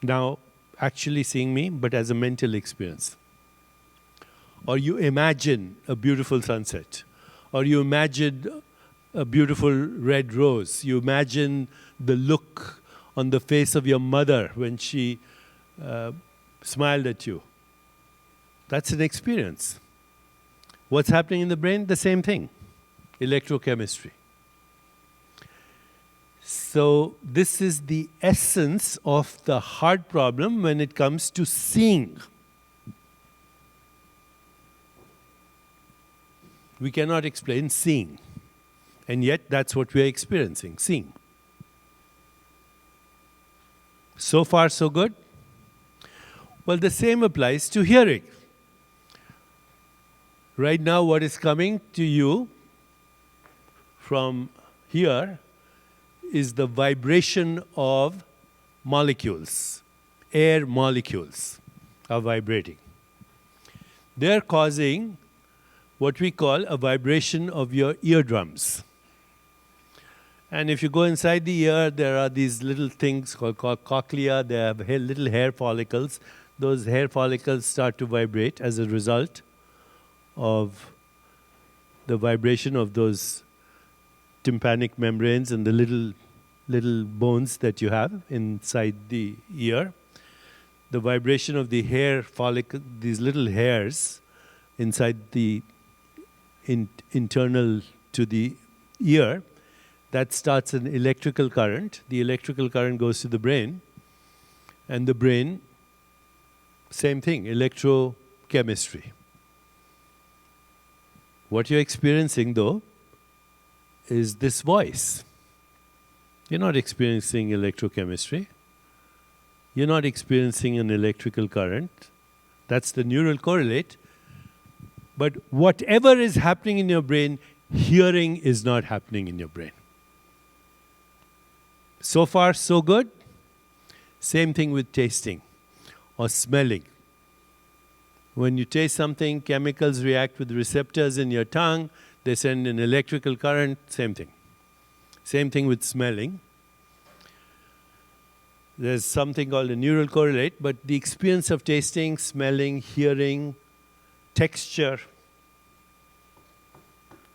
now, actually seeing me, but as a mental experience. Or you imagine a beautiful sunset. Or you imagine a beautiful red rose. You imagine the look on the face of your mother when she smiled at you. That's an experience. What's happening in the brain? The same thing. Electrochemistry. So this is the essence of the hard problem when it comes to seeing. We cannot explain seeing. And yet that's what we are experiencing, seeing. So far so good? Well, the same applies to hearing. Right now what is coming to you from here is the vibration of molecules. Air molecules are vibrating. They're causing what we call a vibration of your eardrums. And if you go inside the ear, there are these little things called cochlea. They have little hair follicles. Those hair follicles start to vibrate as a result of the vibration of those tympanic membranes and the little bones that you have inside the ear. The vibration of the hair follicle, these little hairs inside the internal to the ear, that starts an electrical current. The electrical current goes to the brain, and the brain, same thing, electrochemistry. What you're experiencing, though, is this voice. You're not experiencing electrochemistry. You're not experiencing an electrical current. That's the neural correlate. But whatever is happening in your brain, hearing is not happening in your brain. So far, so good. Same thing with tasting or smelling. When you taste something, chemicals react with receptors in your tongue. They send an electrical current, same thing. Same thing with smelling. There's something called a neural correlate, but the experience of tasting, smelling, hearing, texture.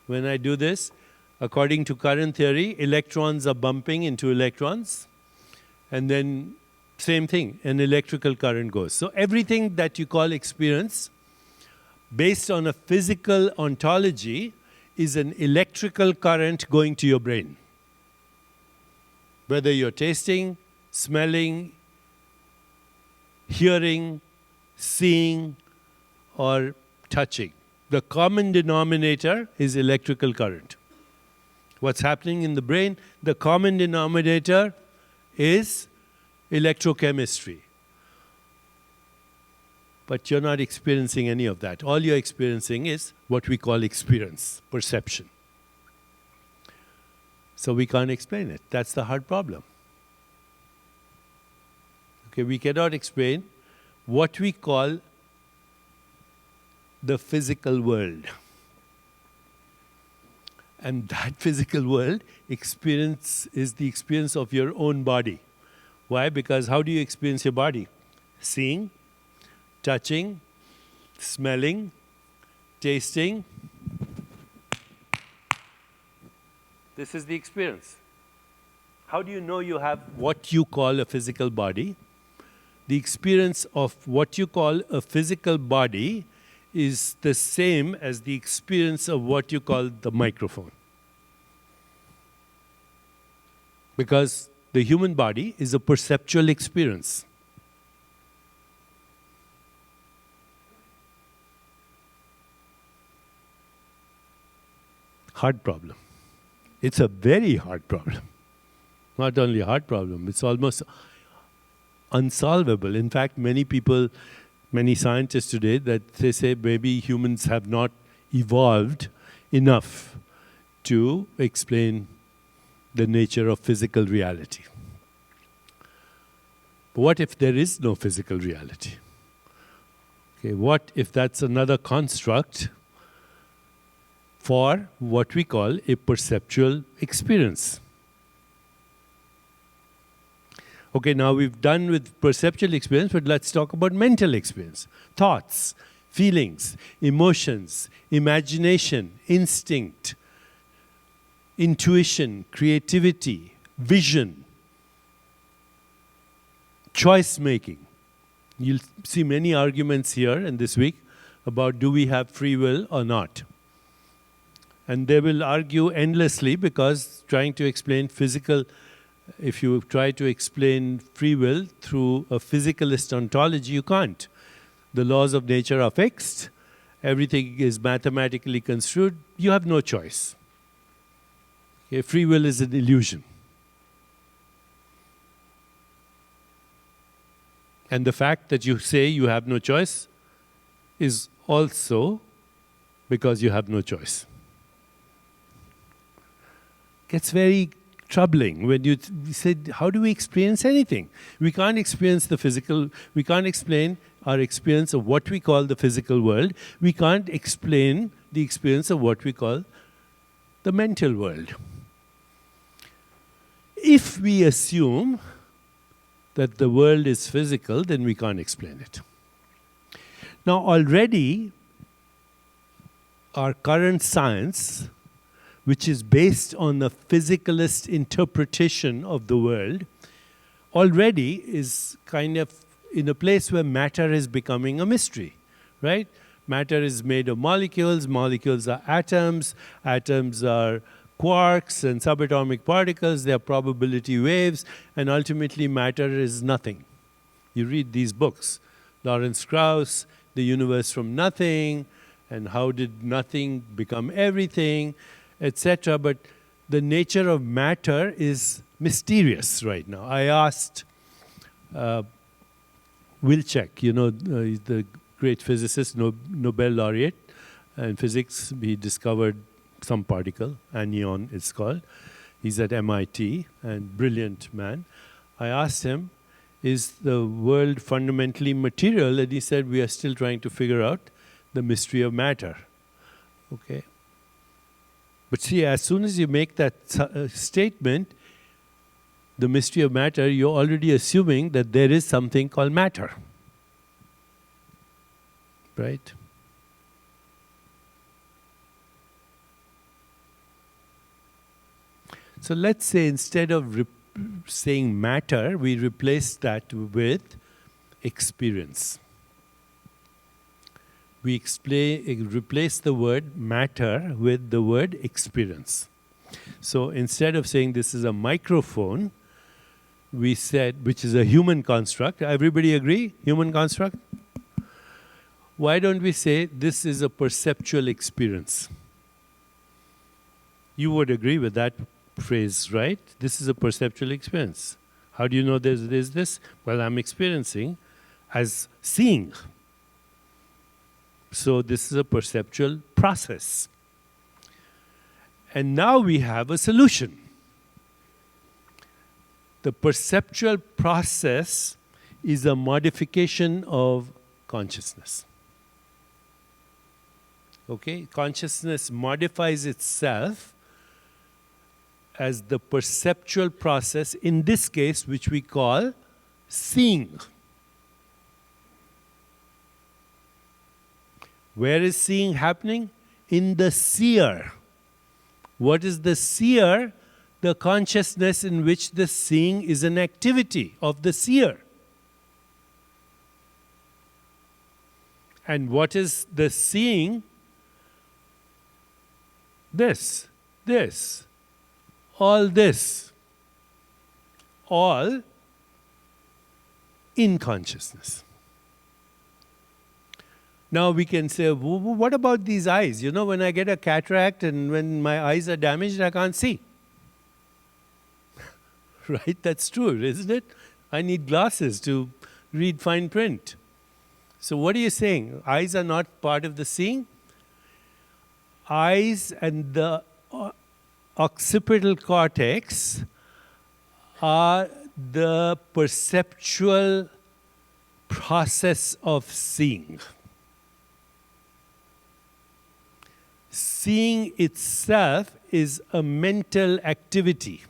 When I do this, according to current theory, electrons are bumping into electrons, and then same thing, an electrical current goes. So everything that you call experience, based on a physical ontology, is an electrical current going to your brain. Whether you're tasting, smelling, hearing, seeing, or touching. The common denominator is electrical current. What's happening in the brain? The common denominator is electrochemistry. But you're not experiencing any of that. All you're experiencing is what we call experience, perception. So we can't explain it. That's the hard problem. Okay, we cannot explain what we call the physical world. And that physical world experience is the experience of your own body. Why? Because how do you experience your body? Seeing, touching, smelling, tasting. This is the experience. How do you know you have what you call a physical body? The experience of what you call a physical body is the same as the experience of what you call the microphone. Because the human body is a perceptual experience. hard problem. It's a very hard problem. Not only a hard problem, it's almost unsolvable. In fact, many people, many scientists today, that they say maybe humans have not evolved enough to explain the nature of physical reality. But what if there is no physical reality? Okay, what if that's another construct for what we call a perceptual experience? Okay, now we've done with perceptual experience, but let's talk about mental experience. Thoughts, feelings, emotions, imagination, instinct, intuition, creativity, vision, choice making. You'll see many arguments here and this week about do we have free will or not. And they will argue endlessly because trying to explain physical, if you try to explain free will through a physicalist ontology, you can't. The laws of nature are fixed. Everything is mathematically construed. You have no choice. Okay, free will is an illusion. And the fact that you say you have no choice is also because you have no choice. Gets very troubling when you say, how do we experience anything? We can't experience the physical, we can't explain our experience of what we call the physical world. We can't explain the experience of what we call the mental world. If we assume that the world is physical, then we can't explain it. Now already, our current science, which is based on the physicalist interpretation of the world, already is kind of in a place where matter is becoming a mystery, right? Matter is made of molecules, molecules are atoms, atoms are quarks and subatomic particles, they are probability waves, and ultimately matter is nothing. You read these books, Lawrence Krauss, The Universe from Nothing, and how did nothing become everything, etc. But the nature of matter is mysterious right now. I asked Wilczek, you know, the great physicist, Nobel laureate in physics, he discovered some particle, anion it's called. He's at MIT and brilliant man. I asked him, is the world fundamentally material? And he said, we are still trying to figure out the mystery of matter. Okay. But see, as soon as you make that statement, the mystery of matter, you're already assuming that there is something called matter. Right? So let's say instead of saying matter, we replace that with experience. We replace the word matter with the word experience. So instead of saying this is a microphone, we said, which is a human construct. Everybody agree? Human construct? Why don't we say this is a perceptual experience? You would agree with that phrase, right? This is a perceptual experience. How do you know there's this? Well, I'm experiencing as seeing. So this is a perceptual process. And now we have a solution. The perceptual process is a modification of consciousness. Okay? Consciousness modifies itself as the perceptual process, in this case, which we call seeing. Where is seeing happening? In the seer. What is the seer? The consciousness in which the seeing is an activity of the seer. And what is the seeing? This, all this, all in consciousness. Now we can say, what about these eyes? You know, when I get a cataract and when my eyes are damaged, I can't see. Right? That's true, isn't it? I need glasses to read fine print. So what are you saying? Eyes are not part of the seeing? Eyes and the occipital cortex are the perceptual process of seeing. Seeing itself is a mental activity.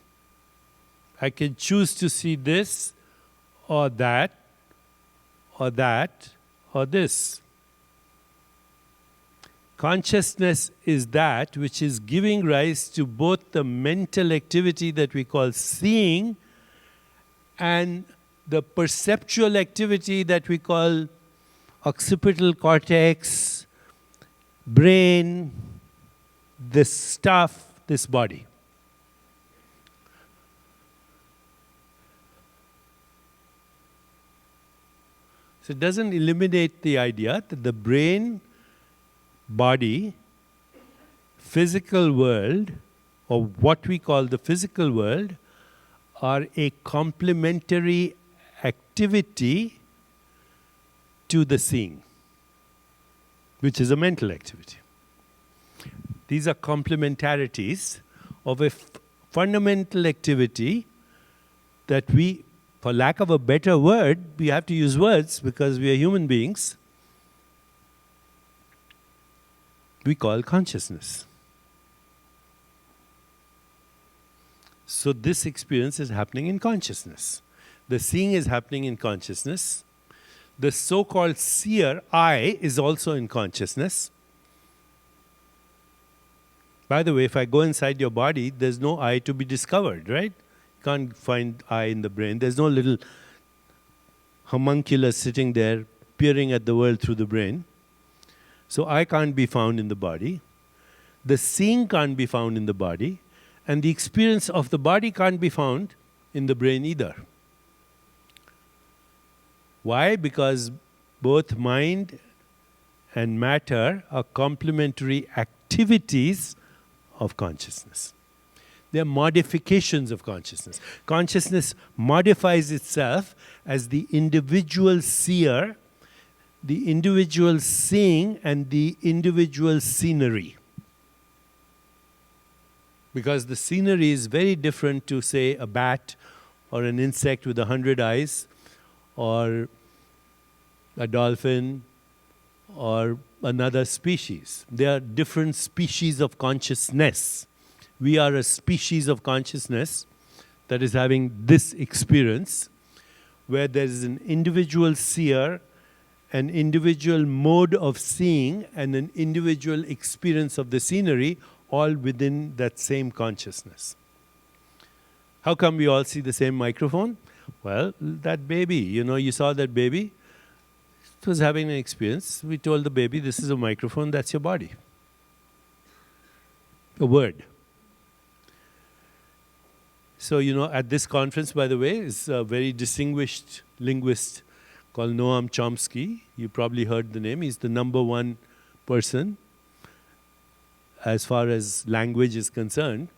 I can choose to see this or that or that or this. Consciousness is that which is giving rise to both the mental activity that we call seeing and the perceptual activity that we call occipital cortex, brain, this stuff, this body. So it doesn't eliminate the idea that the brain, body, physical world, or what we call the physical world, are a complementary activity to the seeing, which is a mental activity. These are complementarities of a fundamental activity that we, for lack of a better word, we have to use words because we are human beings, we call consciousness. So this experience is happening in consciousness. The seeing is happening in consciousness. The so-called seer, I, is also in consciousness. By the way, if I go inside your body, there's no I to be discovered, right? You can't find I in the brain. There's no little homunculus sitting there peering at the world through the brain. So I can't be found in the body. The seeing can't be found in the body. And the experience of the body can't be found in the brain either. Why? Because both mind and matter are complementary activities of consciousness. They are modifications of consciousness. Consciousness modifies itself as the individual seer, the individual seeing, and the individual scenery. Because the scenery is very different to, say, a bat or an insect with 100 eyes, or a dolphin, or another species. They are different species of consciousness. We are a species of consciousness that is having this experience, where there is an individual seer, an individual mode of seeing, and an individual experience of the scenery, all within that same consciousness. How come we all see the same microphone? Well, that baby, you saw that baby. It was having an experience. We told the baby, this is a microphone, that's your body. A word. So, at this conference, by the way, is a very distinguished linguist called Noam Chomsky. You probably heard the name. He's the #1 person as far as language is concerned.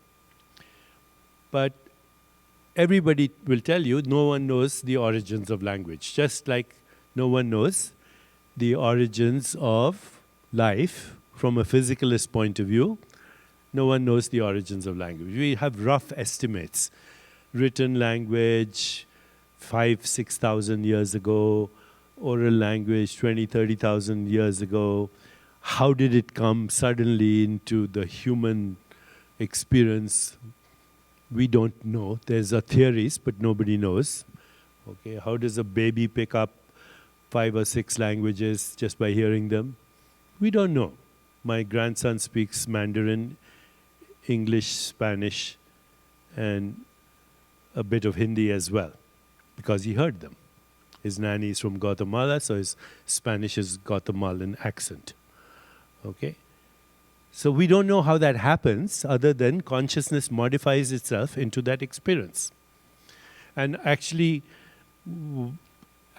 But everybody will tell you no one knows the origins of language. Just like no one knows the origins of life from a physicalist point of view, no one knows the origins of language. We have rough estimates. Written language, 5,000-6,000 years ago. Oral language, 20,000-30,000 years ago. How did it come suddenly into the human experience? We don't know. There's theories, but nobody knows. Okay, how does a baby pick up 5 or 6 languages just by hearing them? We don't know. My grandson speaks Mandarin, English, Spanish, and a bit of Hindi as well, because he heard them. His nanny is from Guatemala, so his Spanish is Guatemalan accent. Okay? So we don't know how that happens, other than consciousness modifies itself into that experience. And actually,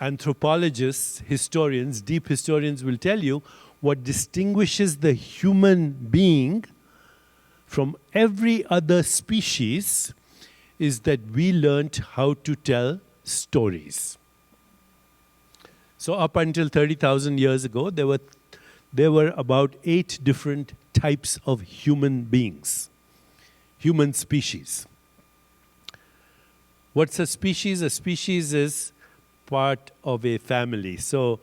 anthropologists, historians, deep historians will tell you what distinguishes the human being from every other species is that we learnt how to tell stories. So up until 30,000 years ago, there were about 8 different types of human beings, human species. What's a species? A species is part of a family. So,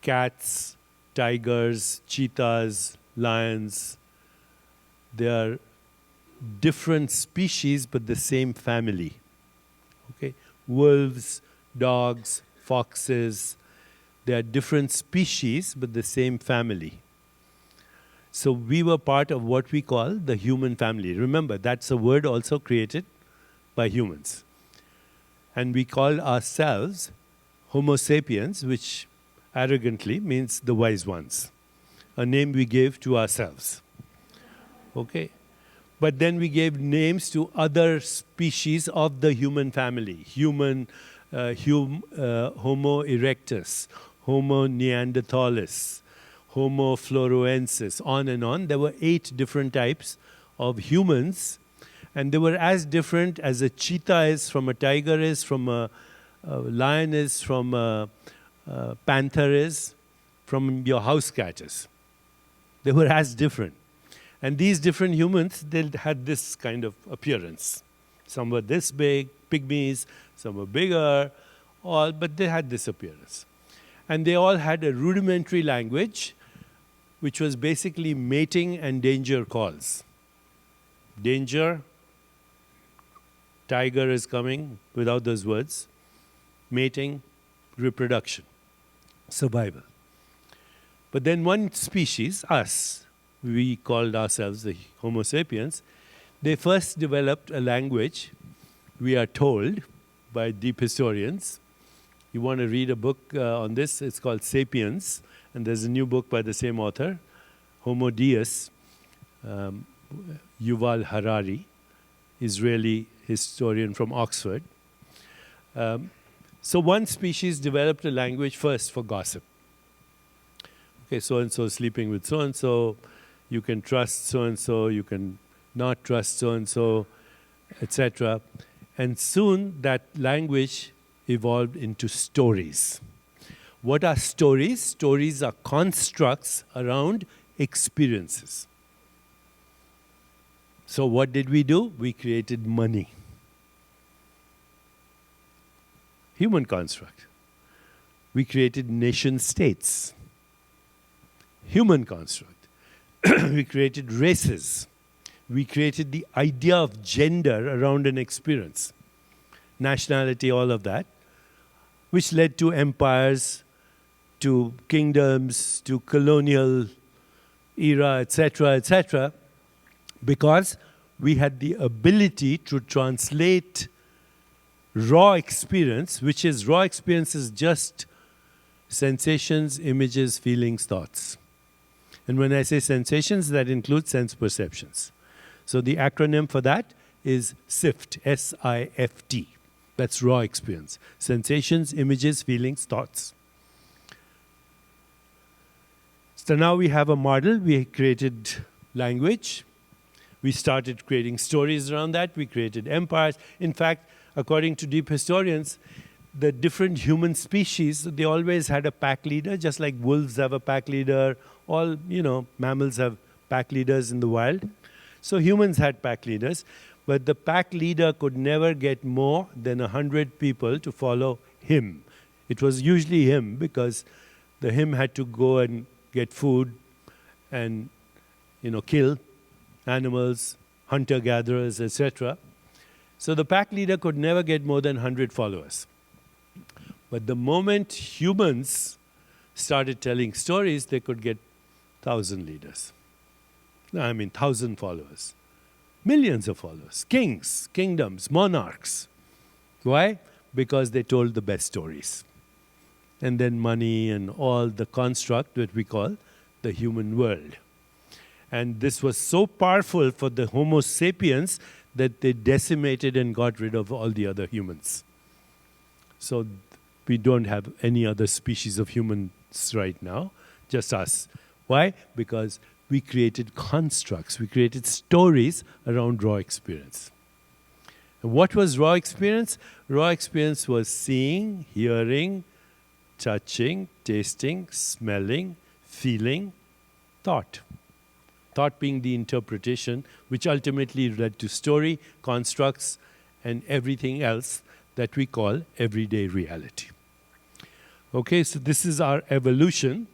cats, tigers, cheetahs, lions, they are different species but the same family. Okay? Wolves, dogs, foxes, they are different species but the same family. So we were part of what we call the human family. Remember, that's a word also created by humans. And we call ourselves Homo sapiens, which arrogantly means the wise ones, a name we gave to ourselves. Okay? But then we gave names to other species of the human family. Homo erectus, Homo neanderthalis, Homo floresiensis, on and on. There were 8 different types of humans, and they were as different as a cheetah is from a tiger is, from a lion is, from a panther is, from your house cat is. They were as different. And these different humans, they had this kind of appearance. Some were this big, pygmies, some were bigger, but they had this appearance. And they all had a rudimentary language, which was basically mating and danger calls. Danger, tiger is coming, without those words. Mating, reproduction, survival. But then one species, us, we called ourselves the Homo sapiens, they first developed a language, we are told, by deep historians. You want to read a book on this, it's called Sapiens, and there's a new book by the same author, Homo Deus, Yuval Harari, Israeli historian from Oxford. So one species developed a language first for gossip. Okay, so-and-so sleeping with so-and-so, you can trust so-and-so, you can not trust so-and-so, etc. And soon that language evolved into stories. What are stories? Stories are constructs around experiences. So what did we do? We created money. Human construct. We created nation states. Human construct. We created races. We created the idea of gender around an experience. Nationality, all of that, which led to empires, to kingdoms, to colonial era, etc., because we had the ability to translate raw experience, which is raw experience is just sensations, images, feelings, thoughts. And when I say sensations, that includes sense perceptions. So the acronym for that is SIFT, S-I-F-T. That's raw experience. Sensations, images, feelings, thoughts. So now we have a model. We created language. We started creating stories around that. We created empires. In fact, according to deep historians, the different human species, they always had a pack leader, just like wolves have a pack leader. All, mammals have pack leaders in the wild. So humans had pack leaders, but the pack leader could never get more than 100 people to follow him. It was usually him because the him had to go and get food and, kill animals, hunter-gatherers, etc. So the pack leader could never get more than 100 followers. But the moment humans started telling stories, they could get 1,000 leaders. 1,000 followers. Millions of followers. Kings, kingdoms, monarchs. Why? Because they told the best stories. And then money and all the construct that we call the human world. And this was so powerful for the Homo sapiens that they decimated and got rid of all the other humans. So we don't have any other species of humans right now, just us. Why? Because we created constructs, we created stories around raw experience. And what was raw experience? Raw experience was seeing, hearing, touching, tasting, smelling, feeling, thought. Thought being the interpretation, which ultimately led to story, constructs, and everything else that we call everyday reality. Okay, so this is our evolution.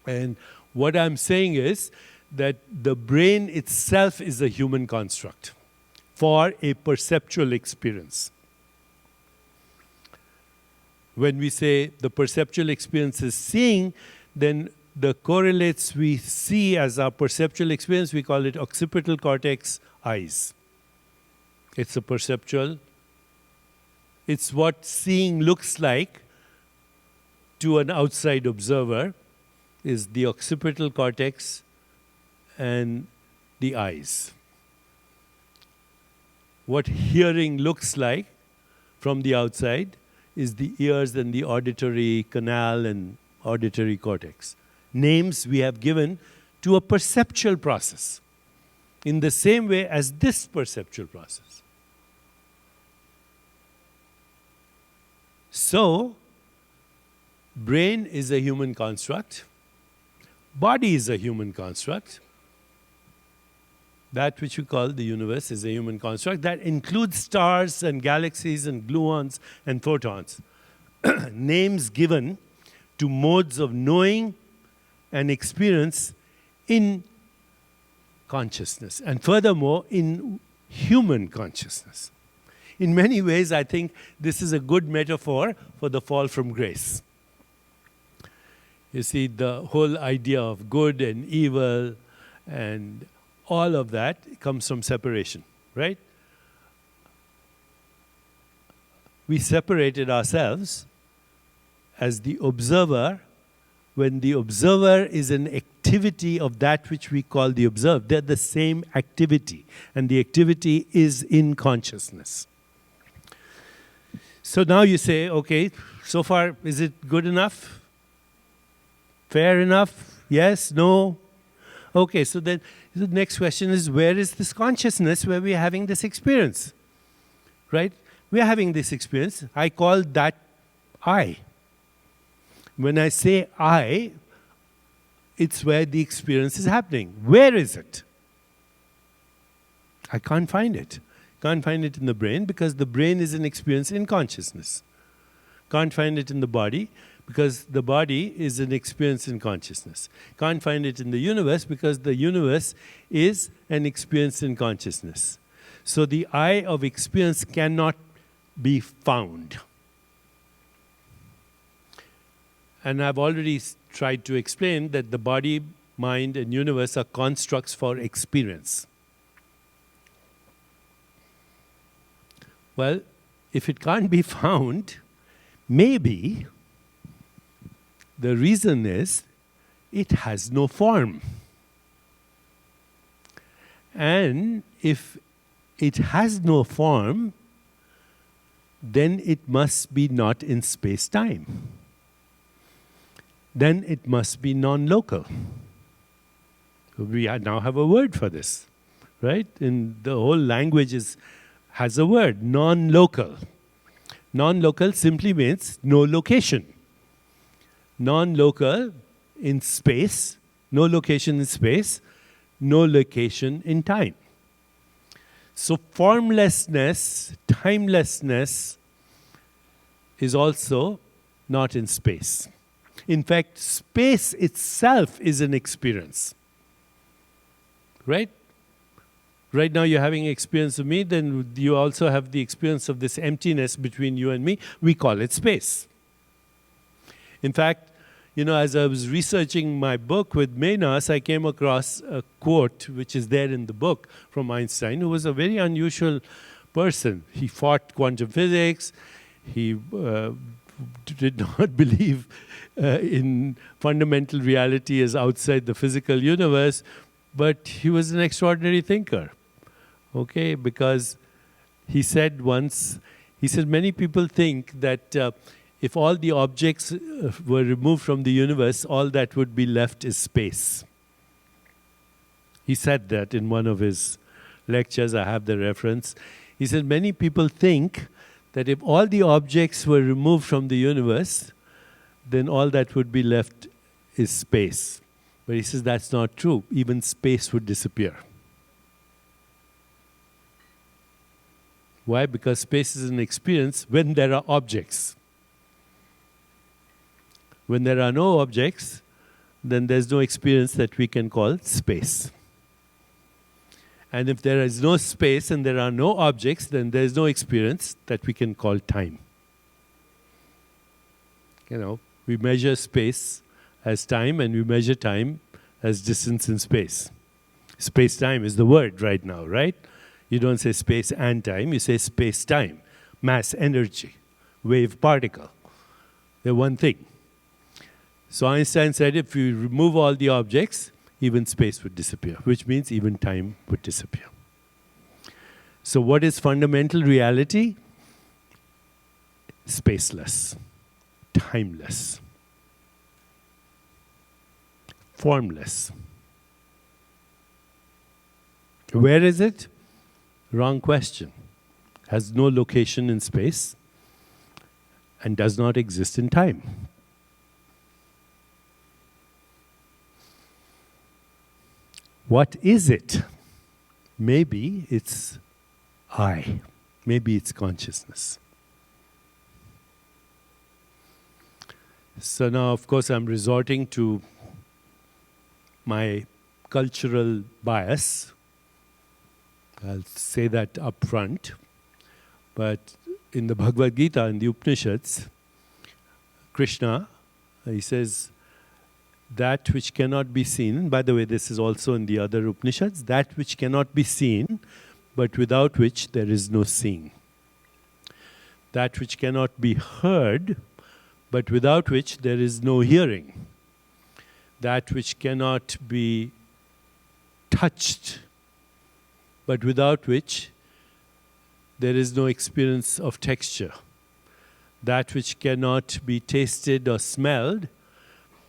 And what I'm saying is that the brain itself is a human construct for a perceptual experience. When we say the perceptual experience is seeing, then the correlates we see as our perceptual experience, we call it occipital cortex, eyes. It's a perceptual. It's what seeing looks like to an outside observer, is the occipital cortex and the eyes. What hearing looks like from the outside is the ears and the auditory canal and auditory cortex. Names we have given to a perceptual process in the same way as this perceptual process. So, brain is a human construct, body is a human construct, that which we call the universe is a human construct that includes stars and galaxies and gluons and photons. Names given to modes of knowing and experience in consciousness, and furthermore in human consciousness. In many ways, I think this is a good metaphor for the fall from grace. You see, the whole idea of good and evil and all of that comes from separation, right? We separated ourselves as the observer when the observer is an activity of that which we call the observed. They're the same activity, and the activity is in consciousness. So now you say, okay, so far is it good enough? Fair enough? Yes? No? Okay, so then the next question is, where is this consciousness where we are having this experience? Right? We are having this experience. I call that I. When I say I, it's where the experience is happening. Where is it? I can't find it. Can't find it in the brain because the brain is an experience in consciousness. Can't find it in the body because the body is an experience in consciousness. Can't find it in the universe because the universe is an experience in consciousness. So the I of experience cannot be found. And I've already tried to explain that the body, mind, and universe are constructs for experience. Well, if it can't be found, maybe the reason is it has no form. And if it has no form, then it must be not in space-time. Then it must be non-local. We now have a word for this, right? In the whole language has a word, non-local. Non-local simply means no location. Non-local in space, no location in space, no location in time. So formlessness, timelessness is also not in space. In fact, space itself is an experience. Right? Right now you're having an experience of me, then you also have the experience of this emptiness between you and me. We call it space. In fact, as I was researching my book with Menas, I came across a quote which is there in the book from Einstein, who was a very unusual person. He fought quantum physics. He did not believe in fundamental reality as outside the physical universe, but he was an extraordinary thinker. Okay, because he said once, He said many people think that if all the objects were removed from the universe, all that would be left is space. He said that in one of his lectures. I have the reference. He said many people think that if all the objects were removed from the universe, then all that would be left is space. But he says that's not true. Even space would disappear. Why? Because space is an experience when there are objects. When there are no objects, then there's no experience that we can call space. And if there is no space and there are no objects, then there is no experience that we can call time. You know, we measure space as time and we measure time as distance in space. Space-time is the word right now, right? You don't say space and time, you say space-time. Mass, energy, wave, particle. They're one thing. So Einstein said if you remove all the objects, even space would disappear, which means even time would disappear. So what is fundamental reality? Spaceless, timeless, formless. Where is it? Wrong question. Has no location in space and does not exist in time. What is it? Maybe it's I. Maybe it's consciousness. So now, of course, I'm resorting to my cultural bias. I'll say that up front. But in the Bhagavad Gita, in the Upanishads, Krishna, he says, that which cannot be seen, by the way, this is also in the other Upanishads, that which cannot be seen, but without which there is no seeing. That which cannot be heard, but without which there is no hearing. That which cannot be touched, but without which there is no experience of texture. That which cannot be tasted or smelled,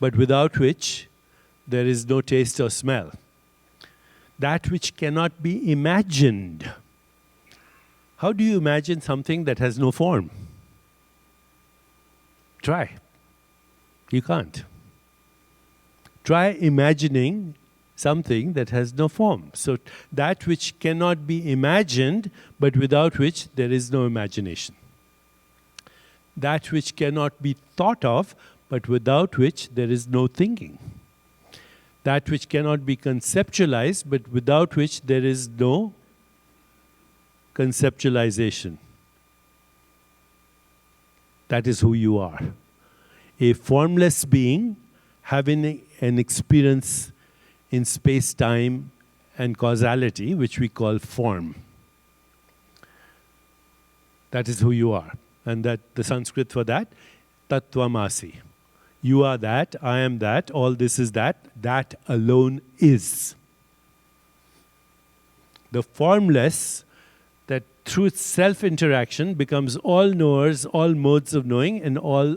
but without which there is no taste or smell. That which cannot be imagined. How do you imagine something that has no form? Try. You can't. Try imagining something that has no form. So that which cannot be imagined, but without which there is no imagination. That which cannot be thought of, but without which there is no thinking. That which cannot be conceptualized, but without which there is no conceptualization. That is who you are. A formless being having an experience in space-time and causality, which we call form. That is who you are. And that the Sanskrit for that, Tattvamasi. You are that, I am that, all this is that alone is. The formless, that through its self-interaction becomes all knowers, all modes of knowing, and all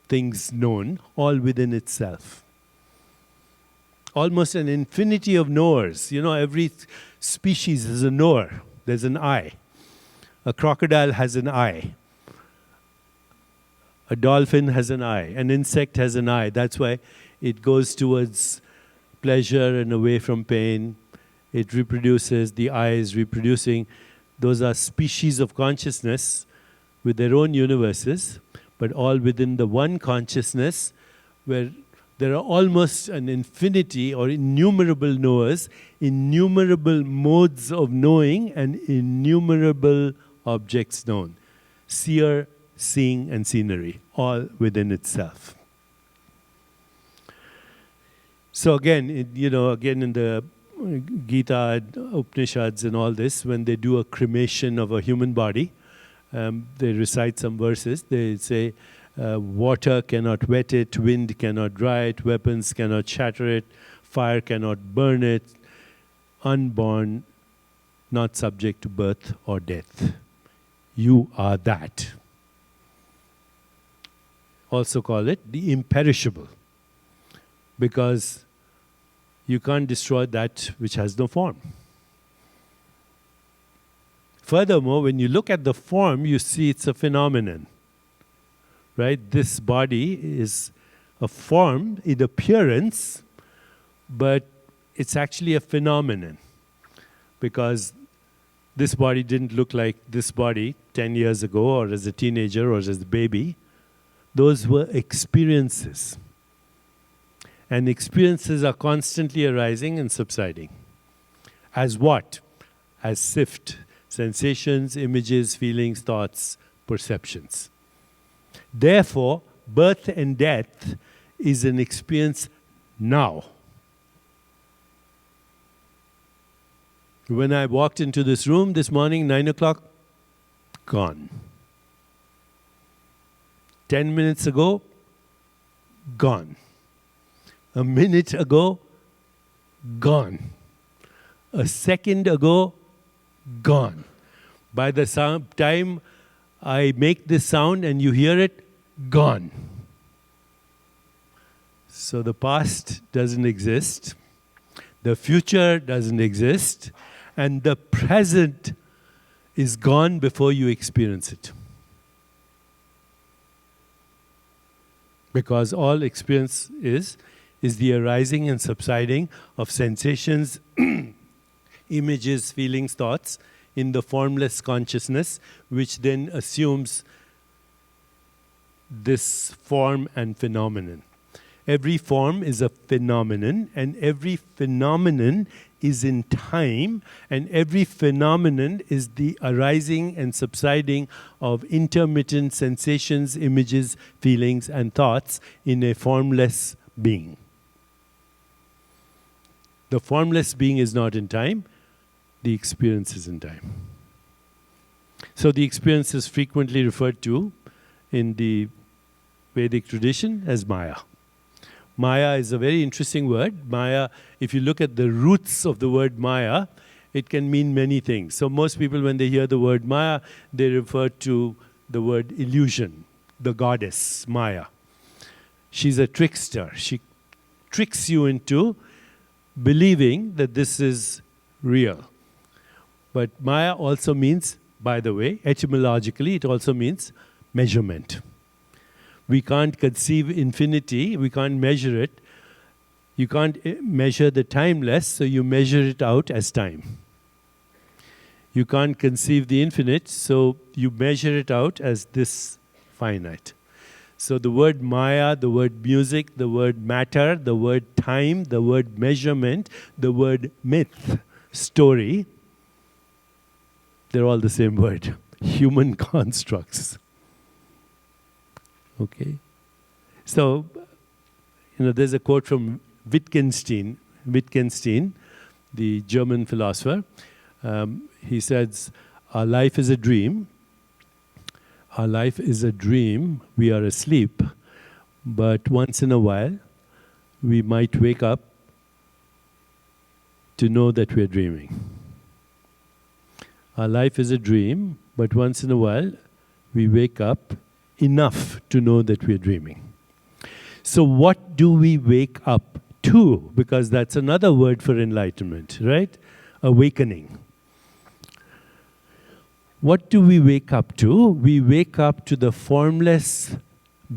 things known, all within itself. Almost an infinity of knowers. You know, every species is a knower. There's an I. A crocodile has an eye. A dolphin has an eye. An insect has an eye. That's why it goes towards pleasure and away from pain. It reproduces. The eye is reproducing. Those are species of consciousness with their own universes, but all within the one consciousness where there are almost an infinity or innumerable knowers, innumerable modes of knowing, and innumerable objects known. Seer, seeing, and scenery, all within itself. So again, again in the Gita, Upanishads and all this, when they do a cremation of a human body, they recite some verses. They say, water cannot wet it, wind cannot dry it, weapons cannot shatter it, fire cannot burn it, unborn, not subject to birth or death. You are that. Also call it the imperishable, because you can't destroy that which has no form. Furthermore, when you look at the form, you see it's a phenomenon. Right? This body is a form in appearance, but it's actually a phenomenon, because this body didn't look like this body 10 years ago, or as a teenager, or as a baby. Those were experiences. And experiences are constantly arising and subsiding. As what? As sift. Sensations, images, feelings, thoughts, perceptions. Therefore, birth and death is an experience now. When I walked into this room this morning, 9 o'clock, gone. 10 minutes ago, gone. A minute ago, gone. A second ago, gone. By the time I make this sound and you hear it, gone. So the past doesn't exist, the future doesn't exist, and the present is gone before you experience it. Because all experience is the arising and subsiding of sensations, images, feelings, thoughts in the formless consciousness, which then assumes this form and phenomenon. Every form is a phenomenon, and every phenomenon is in time, and every phenomenon is the arising and subsiding of intermittent sensations, images, feelings, and thoughts in a formless being. The formless being is not in time, the experience is in time. So the experience is frequently referred to in the Vedic tradition as Maya. Maya is a very interesting word. Maya, if you look at the roots of the word Maya, it can mean many things. So most people, when they hear the word Maya, they refer to the word illusion, the goddess Maya. She's a trickster. She tricks you into believing that this is real. But Maya also means, by the way, etymologically, it also means measurement. We can't conceive infinity, we can't measure it. You can't measure the timeless, so you measure it out as time. You can't conceive the infinite, so you measure it out as this finite. So the word Maya, the word music, the word matter, the word time, the word measurement, the word myth, story, they're all the same word. Human constructs. Okay? So, there's a quote from Wittgenstein, the German philosopher. He says, our life is a dream. Our life is a dream. We are asleep. But once in a while, we might wake up to know that we're dreaming. Our life is a dream, but once in a while, we wake up enough to know that we're dreaming. So what do we wake up to? Because that's another word for enlightenment, right? Awakening. What do we wake up to? We wake up to the formless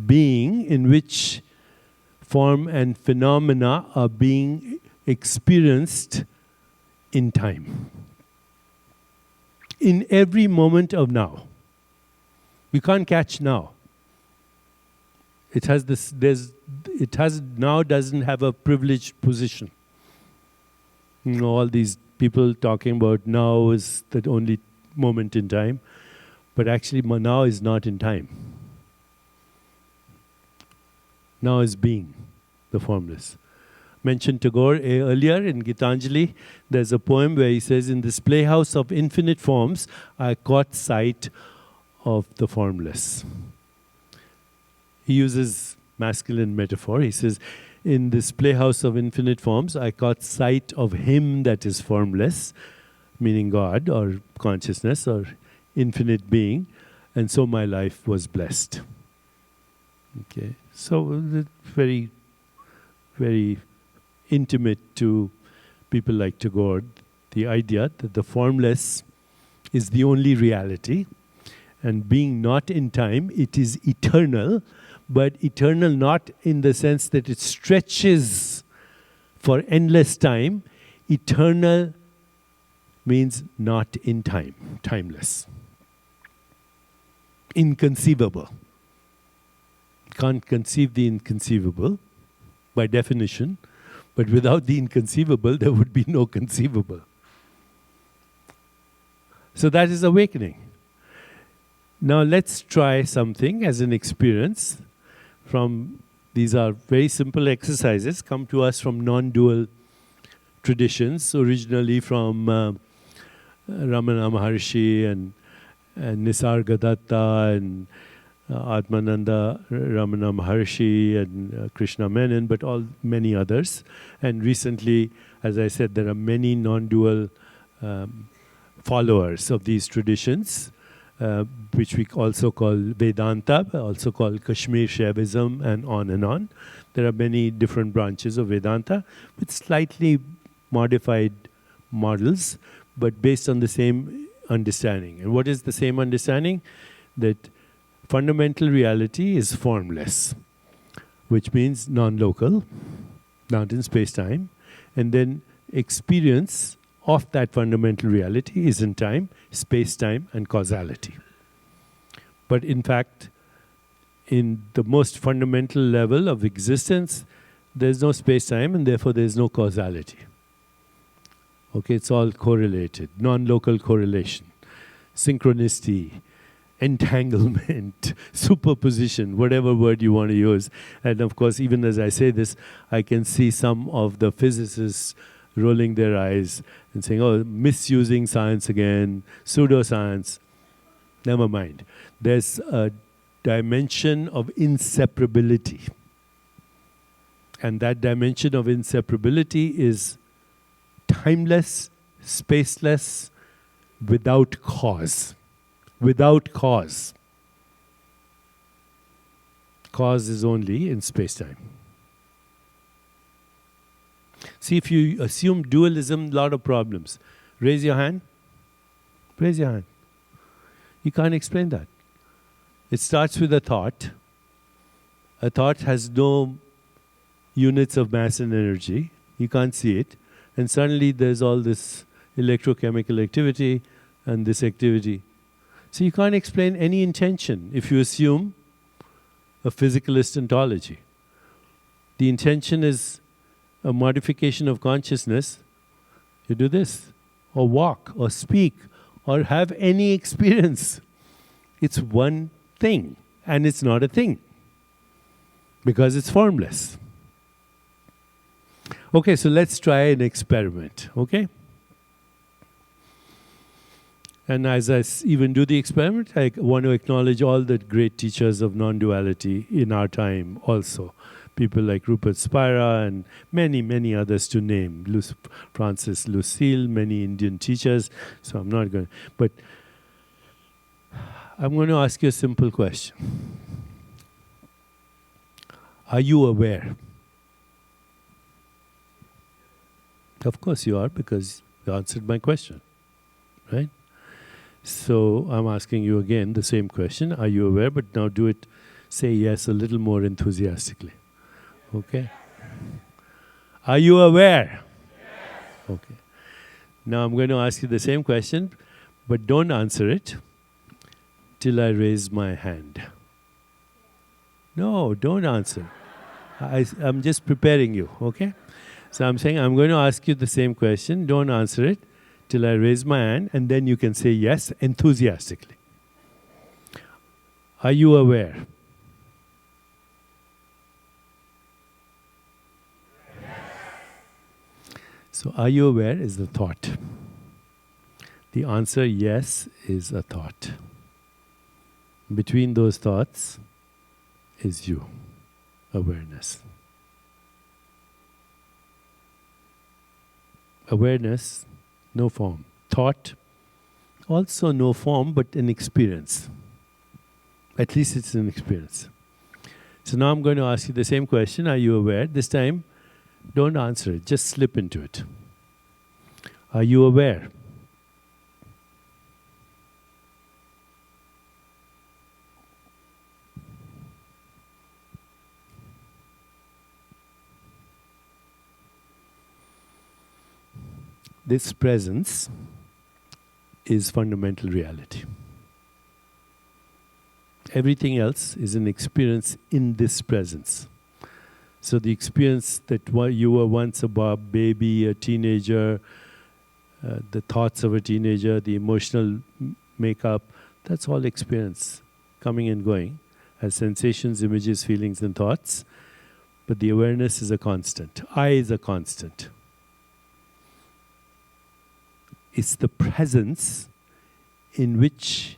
being in which form and phenomena are being experienced in time. In every moment of now. You can't catch now. It now doesn't have a privileged position. All these people talking about now is the only moment in time, but actually now is not in time. Now is being, the formless. Mentioned Tagore earlier in Gitanjali, there's a poem where he says, in this playhouse of infinite forms, I caught sight of the formless. He uses masculine metaphor. He says, in this playhouse of infinite forms, I caught sight of him that is formless, meaning God or consciousness or infinite being, and so my life was blessed. Okay, so it's very, very intimate to people like Tagore, the idea that the formless is the only reality, and being not in time, it is eternal, but eternal not in the sense that it stretches for endless time. Eternal means not in time, timeless. Inconceivable. Can't conceive the inconceivable by definition, but without the inconceivable, there would be no conceivable. So that is awakening. Now let's try something as an experience from, these are very simple exercises, come to us from non-dual traditions, originally from Ramana Maharshi and Nisargadatta and Atmananda Ramana Maharshi and Krishna Menon, but many others. And recently, as I said, there are many non-dual followers of these traditions, which we also call Vedanta, also called Kashmir Shaivism, and on and on. There are many different branches of Vedanta with slightly modified models, but based on the same understanding. And what is the same understanding? That fundamental reality is formless, which means non-local, not in space-time, and then experience of that fundamental reality is in time, space-time, and causality. But in fact, in the most fundamental level of existence, there's no space-time, and therefore there's no causality. Okay, it's all correlated, non-local correlation, synchronicity, entanglement, superposition, whatever word you want to use. And of course, even as I say this, I can see some of the physicists rolling their eyes and saying, oh, misusing science again, pseudoscience. Never mind. There's a dimension of inseparability. And that dimension of inseparability is timeless, spaceless, without cause. Without cause. Cause is only in space-time. See, if you assume dualism, a lot of problems. Raise your hand. Raise your hand. You can't explain that. It starts with a thought. A thought has no units of mass and energy. You can't see it. And suddenly there's all this electrochemical activity and this activity. So you can't explain any intention if you assume a physicalist ontology. The intention is a modification of consciousness. You do this, or walk, or speak, or have any experience. It's one thing, and it's not a thing, because it's formless. Okay, so let's try an experiment, okay? And as I even do the experiment, I want to acknowledge all the great teachers of non-duality in our time also. People like Rupert Spira and many, many others to name. Francis Lucille, many Indian teachers. So I'm not going to... But I'm going to ask you a simple question. Are you aware? Of course you are, because you answered my question, right? So I'm asking you again the same question. Are you aware? But now do it, say yes a little more enthusiastically. Okay? Are you aware? Yes. Okay. Now I'm going to ask you the same question, but don't answer it till I raise my hand. No, don't answer. I'm just preparing you, okay? So I'm saying I'm going to ask you the same question. Don't answer it till I raise my hand, and then you can say yes enthusiastically. Are you aware? Yes. So are you aware is the thought. The answer yes is a thought. Between those thoughts is you, awareness. Awareness, no form. Thought, also no form but an experience. At least it's an experience. So now I'm going to ask you the same question. Are you aware? This time, don't answer it. Just slip into it. Are you aware? This presence is fundamental reality. Everything else is an experience in this presence. So the experience that you were once a baby, a teenager, the thoughts of a teenager, the emotional makeup, that's all experience coming and going as sensations, images, feelings and thoughts. But the awareness is a constant. I is a constant. It's the presence in which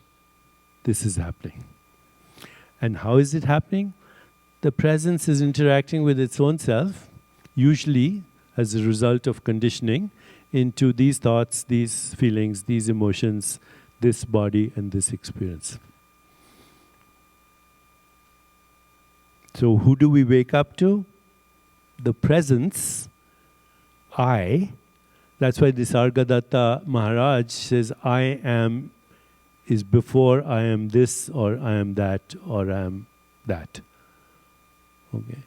this is happening. And how is it happening? The presence is interacting with its own self, usually as a result of conditioning into these thoughts, these feelings, these emotions, this body and this experience. So who do we wake up to? The presence, I. That's why this Argadatta Maharaj says, I am is before I am this or I am that or I am that. Okay.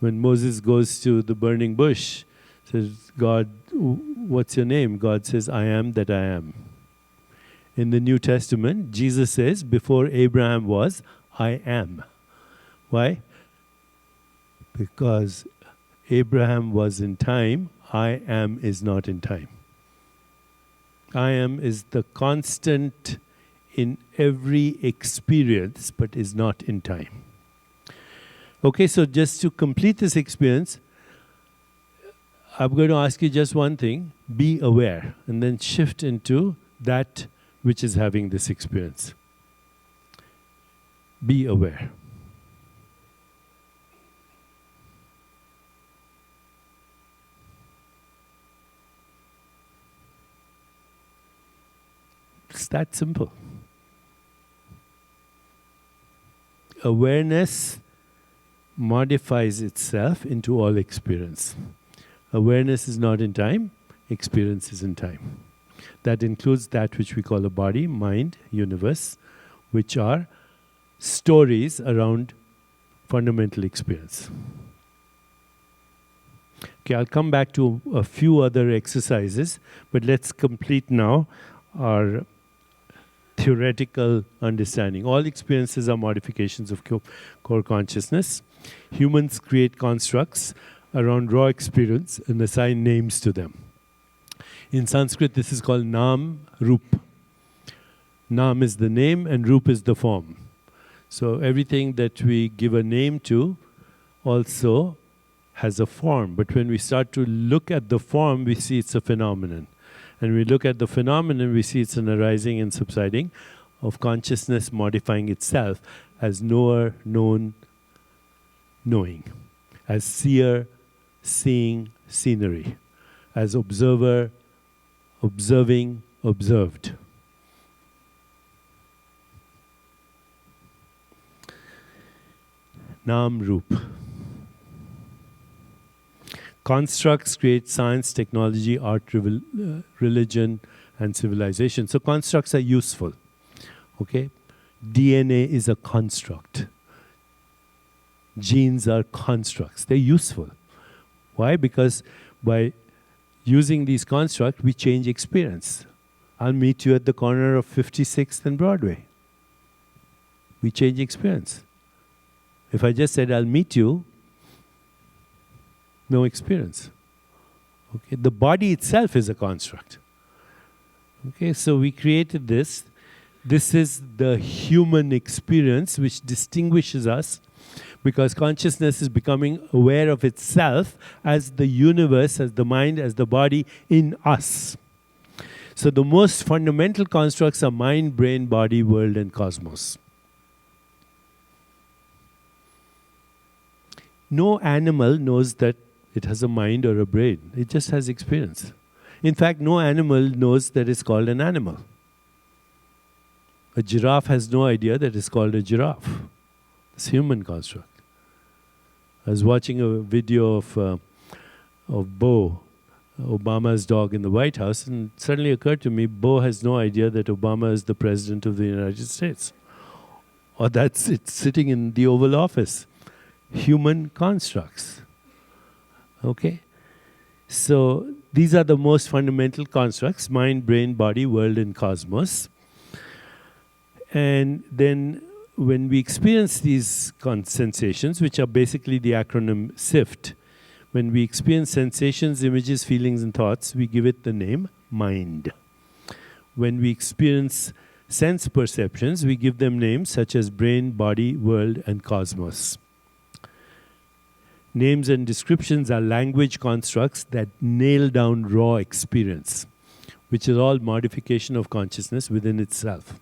When Moses goes to the burning bush, says, God, what's your name? God says, I am that I am. In the New Testament, Jesus says, before Abraham was, I am. Why? Because Abraham was in time, I am is not in time. I am is the constant in every experience, but is not in time. Okay, so just to complete this experience, I'm going to ask you just one thing. Be aware, and then shift into that which is having this experience. Be aware. It's that simple. Awareness modifies itself into all experience. Awareness is not in time, experience is in time. That includes that which we call a body, mind, universe, which are stories around fundamental experience. Okay, I'll come back to a few other exercises, but let's complete now our theoretical understanding. All experiences are modifications of core consciousness. Humans create constructs around raw experience and assign names to them. In Sanskrit, this is called Nam Rup. Nam is the name and Rup is the form. So everything that we give a name to also has a form. But when we start to look at the form, we see it's a phenomenon. And we look at the phenomenon, we see it's an arising and subsiding of consciousness modifying itself as knower, known, knowing, as seer, seeing, scenery, as observer, observing, observed. Nam Rup. Constructs create science, technology, art, religion, and civilization. So constructs are useful. Okay? DNA is a construct. Genes are constructs. They're useful. Why? Because by using these constructs, we change experience. I'll meet you at the corner of 56th and Broadway. We change experience. If I just said, I'll meet you, no experience. Okay, the body itself is a construct. Okay, so we created this. This is the human experience which distinguishes us, because consciousness is becoming aware of itself as the universe, as the mind, as the body in us. So the most fundamental constructs are mind, brain, body, world, and cosmos. No animal knows that it has a mind or a brain. It just has experience. In fact, no animal knows that it's called an animal. A giraffe has no idea that it's called a giraffe. It's a human construct. I was watching a video of Bo, Obama's dog in the White House, and it suddenly occurred to me, Bo has no idea that Obama is the President of the United States. Or that's it sitting in the Oval Office. Human constructs. Okay? So these are the most fundamental constructs: mind, brain, body, world, and cosmos. And then when we experience these sensations, which are basically the acronym SIFT, when we experience sensations, images, feelings, and thoughts, we give it the name mind. When we experience sense perceptions, we give them names such as brain, body, world, and cosmos. Names and descriptions are language constructs that nail down raw experience, which is all modification of consciousness within itself.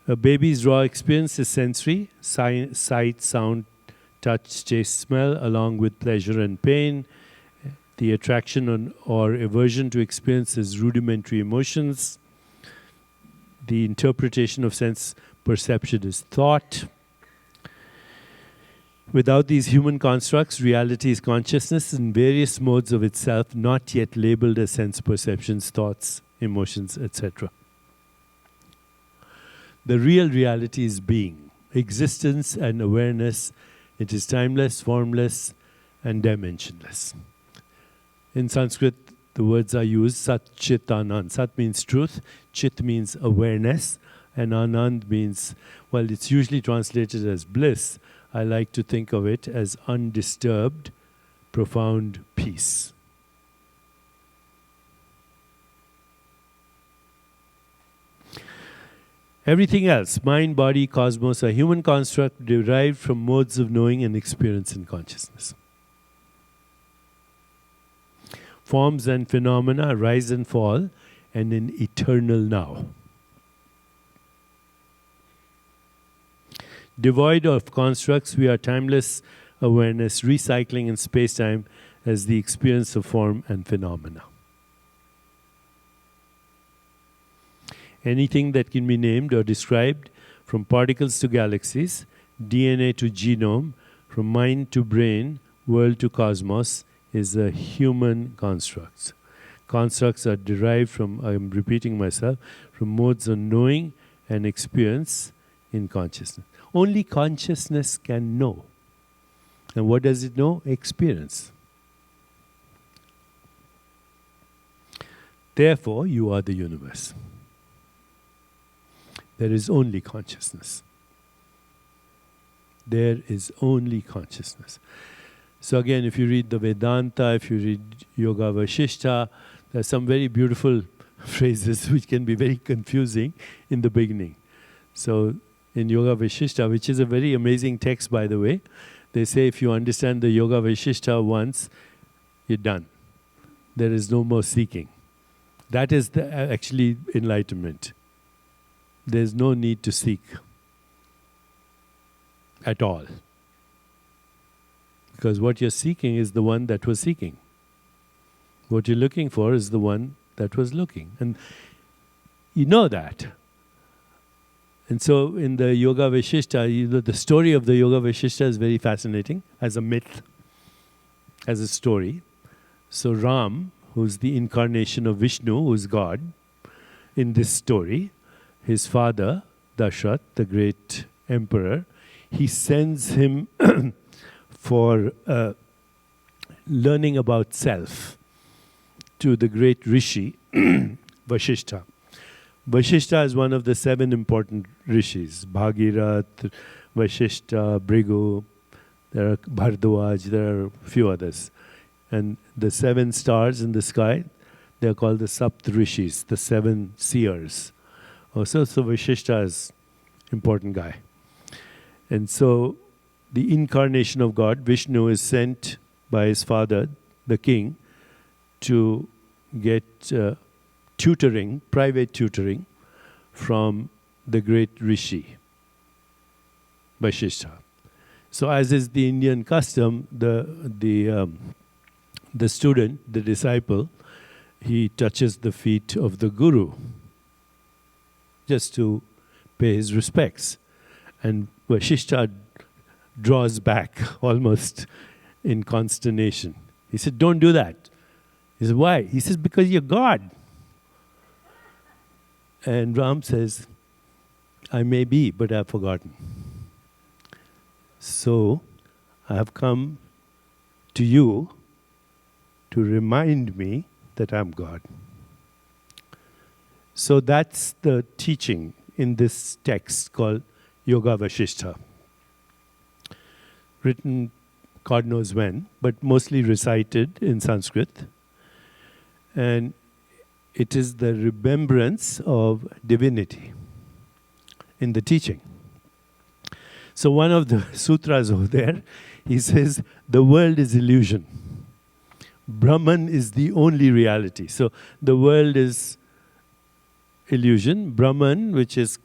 A baby's raw experience is sensory: sight, sound, touch, taste, smell, along with pleasure and pain. The attraction or aversion to experience is rudimentary emotions. The interpretation of sense perception is thought. Without these human constructs, reality is consciousness in various modes of itself, not yet labeled as sense perceptions, thoughts, emotions, etc. The real reality is being, existence and awareness. It is timeless, formless, and dimensionless. In Sanskrit, the words are used: Sat, Chit, Anand. Sat means truth, Chit means awareness, and Anand means, well, it's usually translated as bliss. I like to think of it as undisturbed, profound peace. Everything else, mind, body, cosmos, are human construct derived from modes of knowing and experience in consciousness. Forms and phenomena rise and fall, and in eternal now. Devoid of constructs, we are timeless awareness, recycling in space-time as the experience of form and phenomena. Anything that can be named or described, from particles to galaxies, DNA to genome, from mind to brain, world to cosmos, is a human construct. Constructs are derived from, I'm repeating myself, from modes of knowing and experience in consciousness. Only consciousness can know. And what does it know? Experience. Therefore, you are the universe. There is only consciousness. There is only consciousness. So again, if you read the Vedanta, if you read Yoga Vasishta, there are some very beautiful phrases which can be very confusing in the beginning. So in Yoga Vasishta, which is a very amazing text, by the way, they say if you understand the Yoga Vasishta once, you're done. There is no more seeking. That is the actually enlightenment. There's no need to seek at all. Because what you're seeking is the one that was seeking. What you're looking for is the one that was looking. And you know that. And so in the Yoga Vasishta, the story of the Yoga Vasishta is very fascinating as a myth, as a story. So Ram, who's the incarnation of Vishnu, who's God, in this story, his father, Dashrath, the great emperor, he sends him for learning about self to the great rishi, Vasishta. Vasishta is one of the 7 important rishis. Bhagirath, Vasishta, Bhrigu, there are Bhardwaj, there are a few others. And the 7 stars in the sky, they are called the Sapt Rishis, the 7 seers. Also, so Vasishta is an important guy. And so the incarnation of God, Vishnu, is sent by his father, the king, to get tutoring, private tutoring, from the great rishi, Vasishta. So as is the Indian custom, the student, the disciple, he touches the feet of the guru. just to pay his respects. And Vashishta draws back almost in consternation. He said, don't do that. He said, why? He says, because you're God. And Ram says, I may be, but I've forgotten. So, I have come to you to remind me that I'm God. So that's the teaching in this text called Yoga Vasishtha. Written God knows when, but mostly recited in Sanskrit. And it is the remembrance of divinity in the teaching. So one of the sutras over there, he says, the world is illusion. Brahman is the only reality. So the world is illusion. Brahman, which is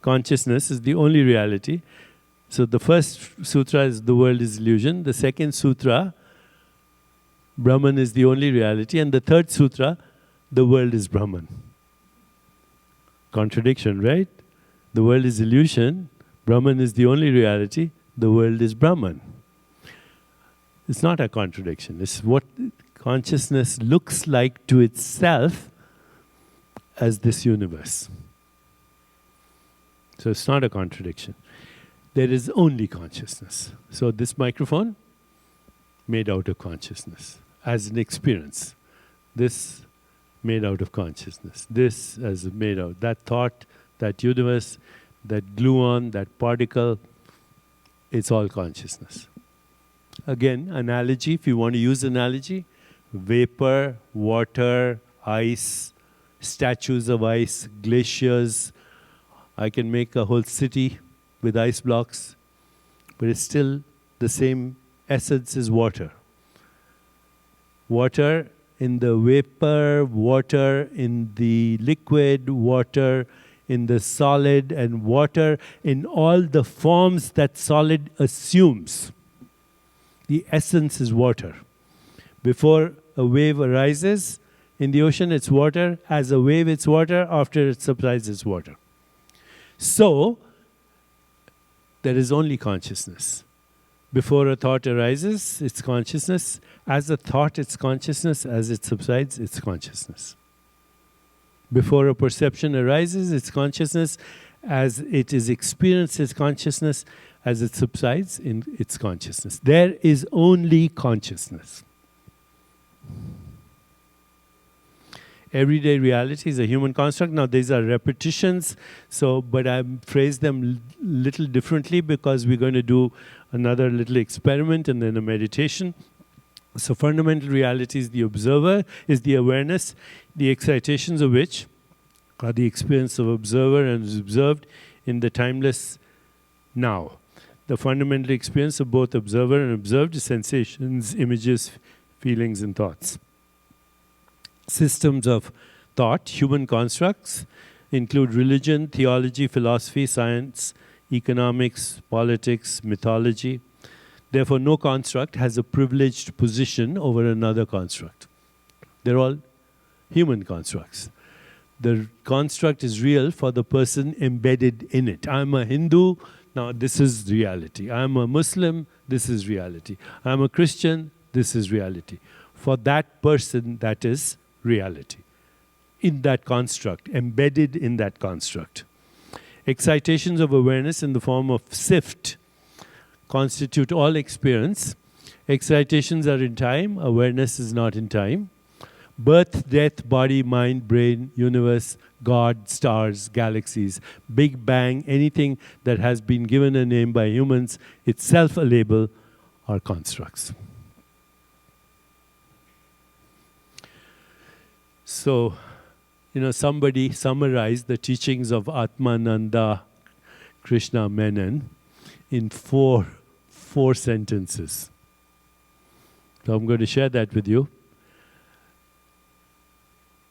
consciousness, is the only reality. So the first sutra is the world is illusion. The second sutra, Brahman is the only reality. And the third sutra, the world is Brahman. Contradiction, right? The world is illusion. Brahman is the only reality. The world is Brahman. It's not a contradiction. It's what consciousness looks like to itself as this universe. So it's not a contradiction. There is only consciousness. So this microphone, made out of consciousness, as an experience. This, made out of consciousness. This, as made out. That thought, that universe, that gluon, that particle, it's all consciousness. Again, analogy, if you want to use analogy, vapor, water, ice, statues of ice, glaciers. I can make a whole city with ice blocks, but it's still the same essence as water. Water in the vapor, water in the liquid, water in the solid, and water in all the forms that solid assumes. The essence is water. Before a wave arises in the ocean, it's water. As a wave, it's water. After it subsides, it's water. So, there is only consciousness. Before a thought arises, it's consciousness. As a thought, it's consciousness. As it subsides, it's consciousness. Before a perception arises, it's consciousness. As it is experienced, it's consciousness. As it subsides, it's consciousness. There is only consciousness. Everyday reality is a human construct. Now, these are repetitions, but I phrase them little differently because we're going to do another little experiment and then a meditation. So, fundamental reality is the observer, is the awareness, the excitations of which are the experience of observer and is observed in the timeless now. The fundamental experience of both observer and observed is sensations, images, feelings, and thoughts. Systems of thought, human constructs, include religion, theology, philosophy, science, economics, politics, mythology. Therefore, no construct has a privileged position over another construct. They're all human constructs. The construct is real for the person embedded in it. I'm a Hindu, now this is reality. I'm a Muslim, this is reality. I'm a Christian, this is reality. For that person, that is reality. In that construct, embedded in that construct. Excitations of awareness in the form of sift constitute all experience. Excitations are in time, awareness is not in time. Birth, death, body, mind, brain, universe, God, stars, galaxies, Big Bang, anything that has been given a name by humans, itself a label, are constructs. So, somebody summarized the teachings of Atmananda Krishna Menon in four sentences. So I'm going to share that with you.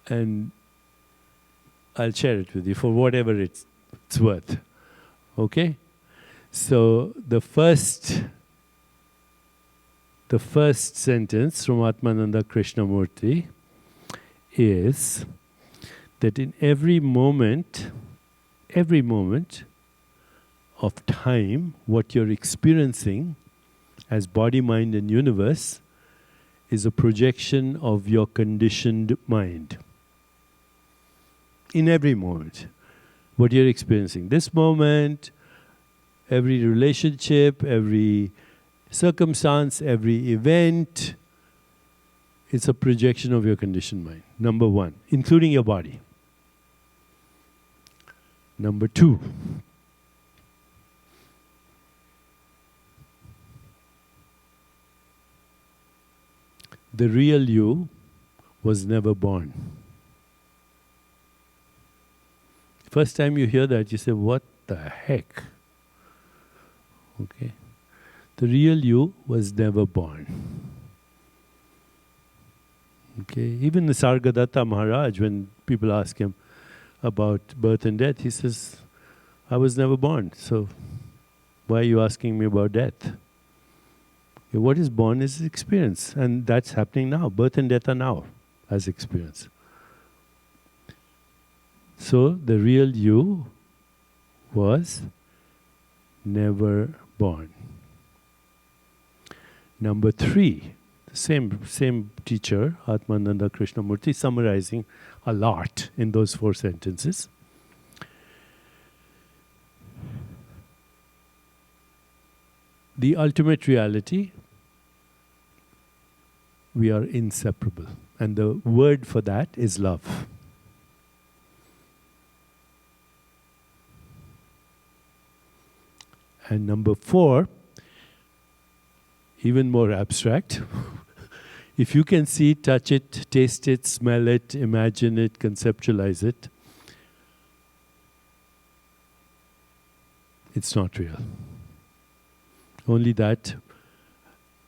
And I'll share it with you for whatever it's worth. Okay? So the first sentence from Atmananda Krishnamurti is that in every moment every moment of time, what you're experiencing as body, mind, and universe is a projection of your conditioned mind. In every moment, what you're experiencing. This moment, every relationship, every circumstance, every event, it's a projection of your conditioned mind. Number one, including your body. Number two, the real you was never born. First time you hear that, you say, what the heck? Okay. The real you was never born. Okay. Even the Sargadatta Maharaj, when people ask him about birth and death, he says, I was never born, so why are you asking me about death? Okay, what is born is experience, and that's happening now. Birth and death are now as experience. So the real you was never born. Number three, the same teacher, Atmananda Krishnamurti, summarizing a lot in those 4 sentences. The ultimate reality, we are inseparable. And the word for that is love. And number 4, even more abstract, if you can see, touch it, taste it, smell it, imagine it, conceptualize it, it's not real. Only that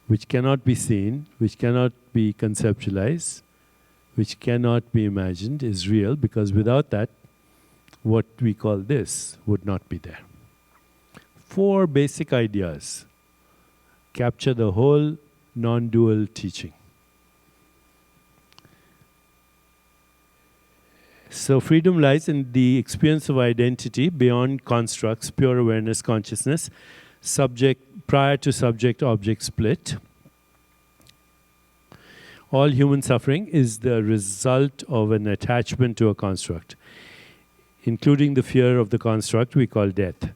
which cannot be seen, which cannot be conceptualized, which cannot be imagined is real, because without that, what we call this would not be there. 4 basic ideas capture the whole non-dual teaching. So freedom lies in the experience of identity beyond constructs, pure awareness, consciousness, prior to subject-object split. All human suffering is the result of an attachment to a construct, including the fear of the construct we call death.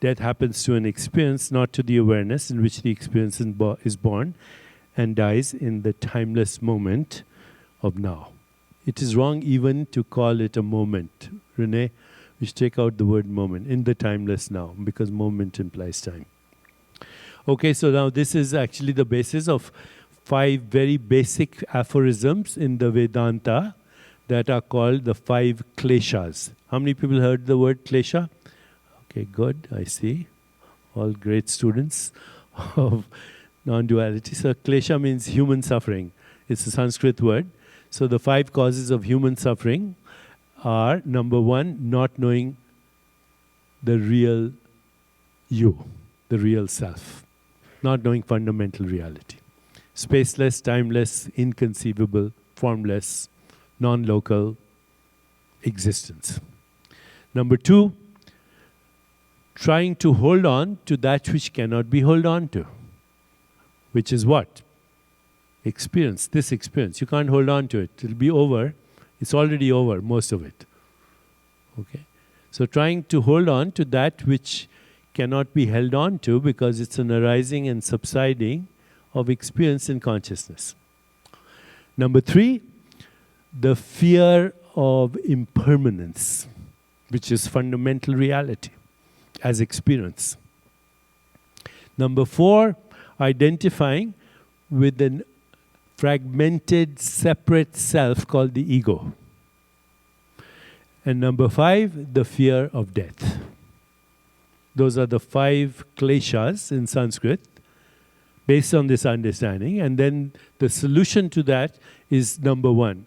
Death happens to an experience, not to the awareness in which the experience is born and dies in the timeless moment of now. It is wrong even to call it a moment. Renee, we should take out the word moment, in the timeless now, because moment implies time. Okay, so now this is actually the basis of 5 very basic aphorisms in the Vedanta that are called the 5 kleshas. How many people heard the word klesha? Okay, good, I see. All great students of non-duality. So klesha means human suffering. It's a Sanskrit word. So the 5 causes of human suffering are, number 1, not knowing the real you, the real self. Not knowing fundamental reality. Spaceless, timeless, inconceivable, formless, non-local existence. Number 2, trying to hold on to that which cannot be held on to. Which is what? Experience, this experience. You can't hold on to it. It'll be over. It's already over, most of it. Okay? So trying to hold on to that which cannot be held on to because it's an arising and subsiding of experience in consciousness. Number 3, the fear of impermanence, which is fundamental reality as experience. Number 4, identifying with an fragmented, separate self called the ego. And number 5, the fear of death. Those are the 5 kleshas in Sanskrit based on this understanding. And then the solution to that is number 1.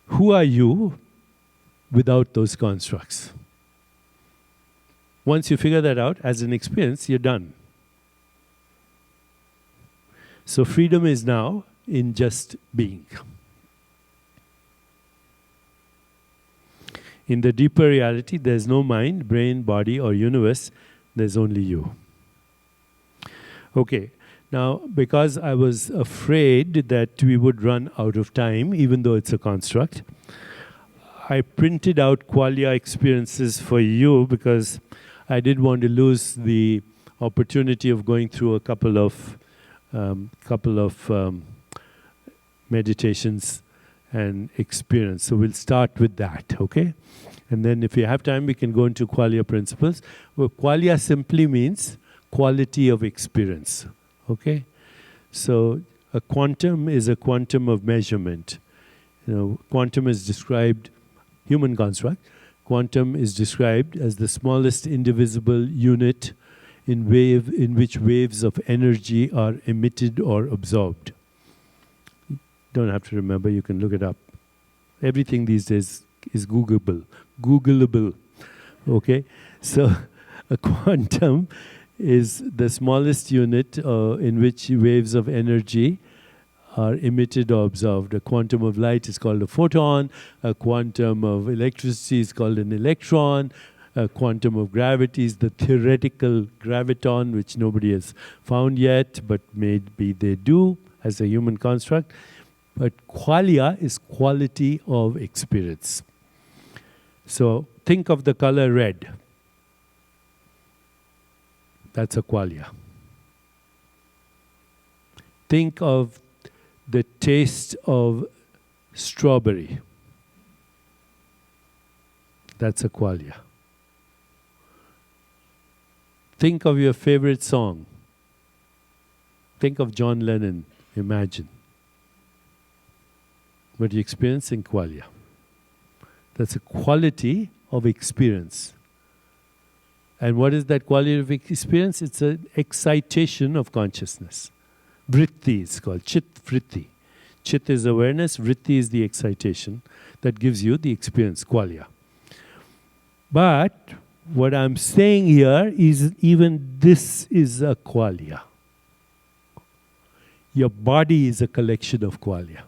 Who are you without those constructs? Once you figure that out as an experience, you're done. So freedom is now in just being. In the deeper reality, there's no mind, brain, body, or universe. There's only you. Okay. Now, because I was afraid that we would run out of time, even though it's a construct, I printed out qualia experiences for you because I did want to lose the opportunity of going through a couple of meditations and experience. So we'll start with that, okay? And then if you have time, we can go into qualia principles. Well, qualia simply means quality of experience, okay? So a quantum is a quantum of measurement. You know, quantum is described, human construct, quantum is described as the smallest indivisible unit in which waves of energy are emitted or absorbed. Don't have to remember, you can look it up. Everything these days is Googleable, okay? So a quantum is the smallest unit in which waves of energy are emitted or absorbed. A quantum of light is called a photon, a quantum of electricity is called an electron, a quantum of gravity is the theoretical graviton, which nobody has found yet, but maybe they do as a human construct. But qualia is quality of experience. So think of the color red. That's a qualia. Think of the taste of strawberry. That's a qualia. Think of your favorite song. Think of John Lennon, Imagine. What you experience in qualia. That's a quality of experience. And what is that quality of experience? It's an excitation of consciousness. Vritti is called, chit vritti. Chit is awareness, vritti is the excitation that gives you the experience, qualia. But what I'm saying here is even this is a qualia. Your body is a collection of qualia.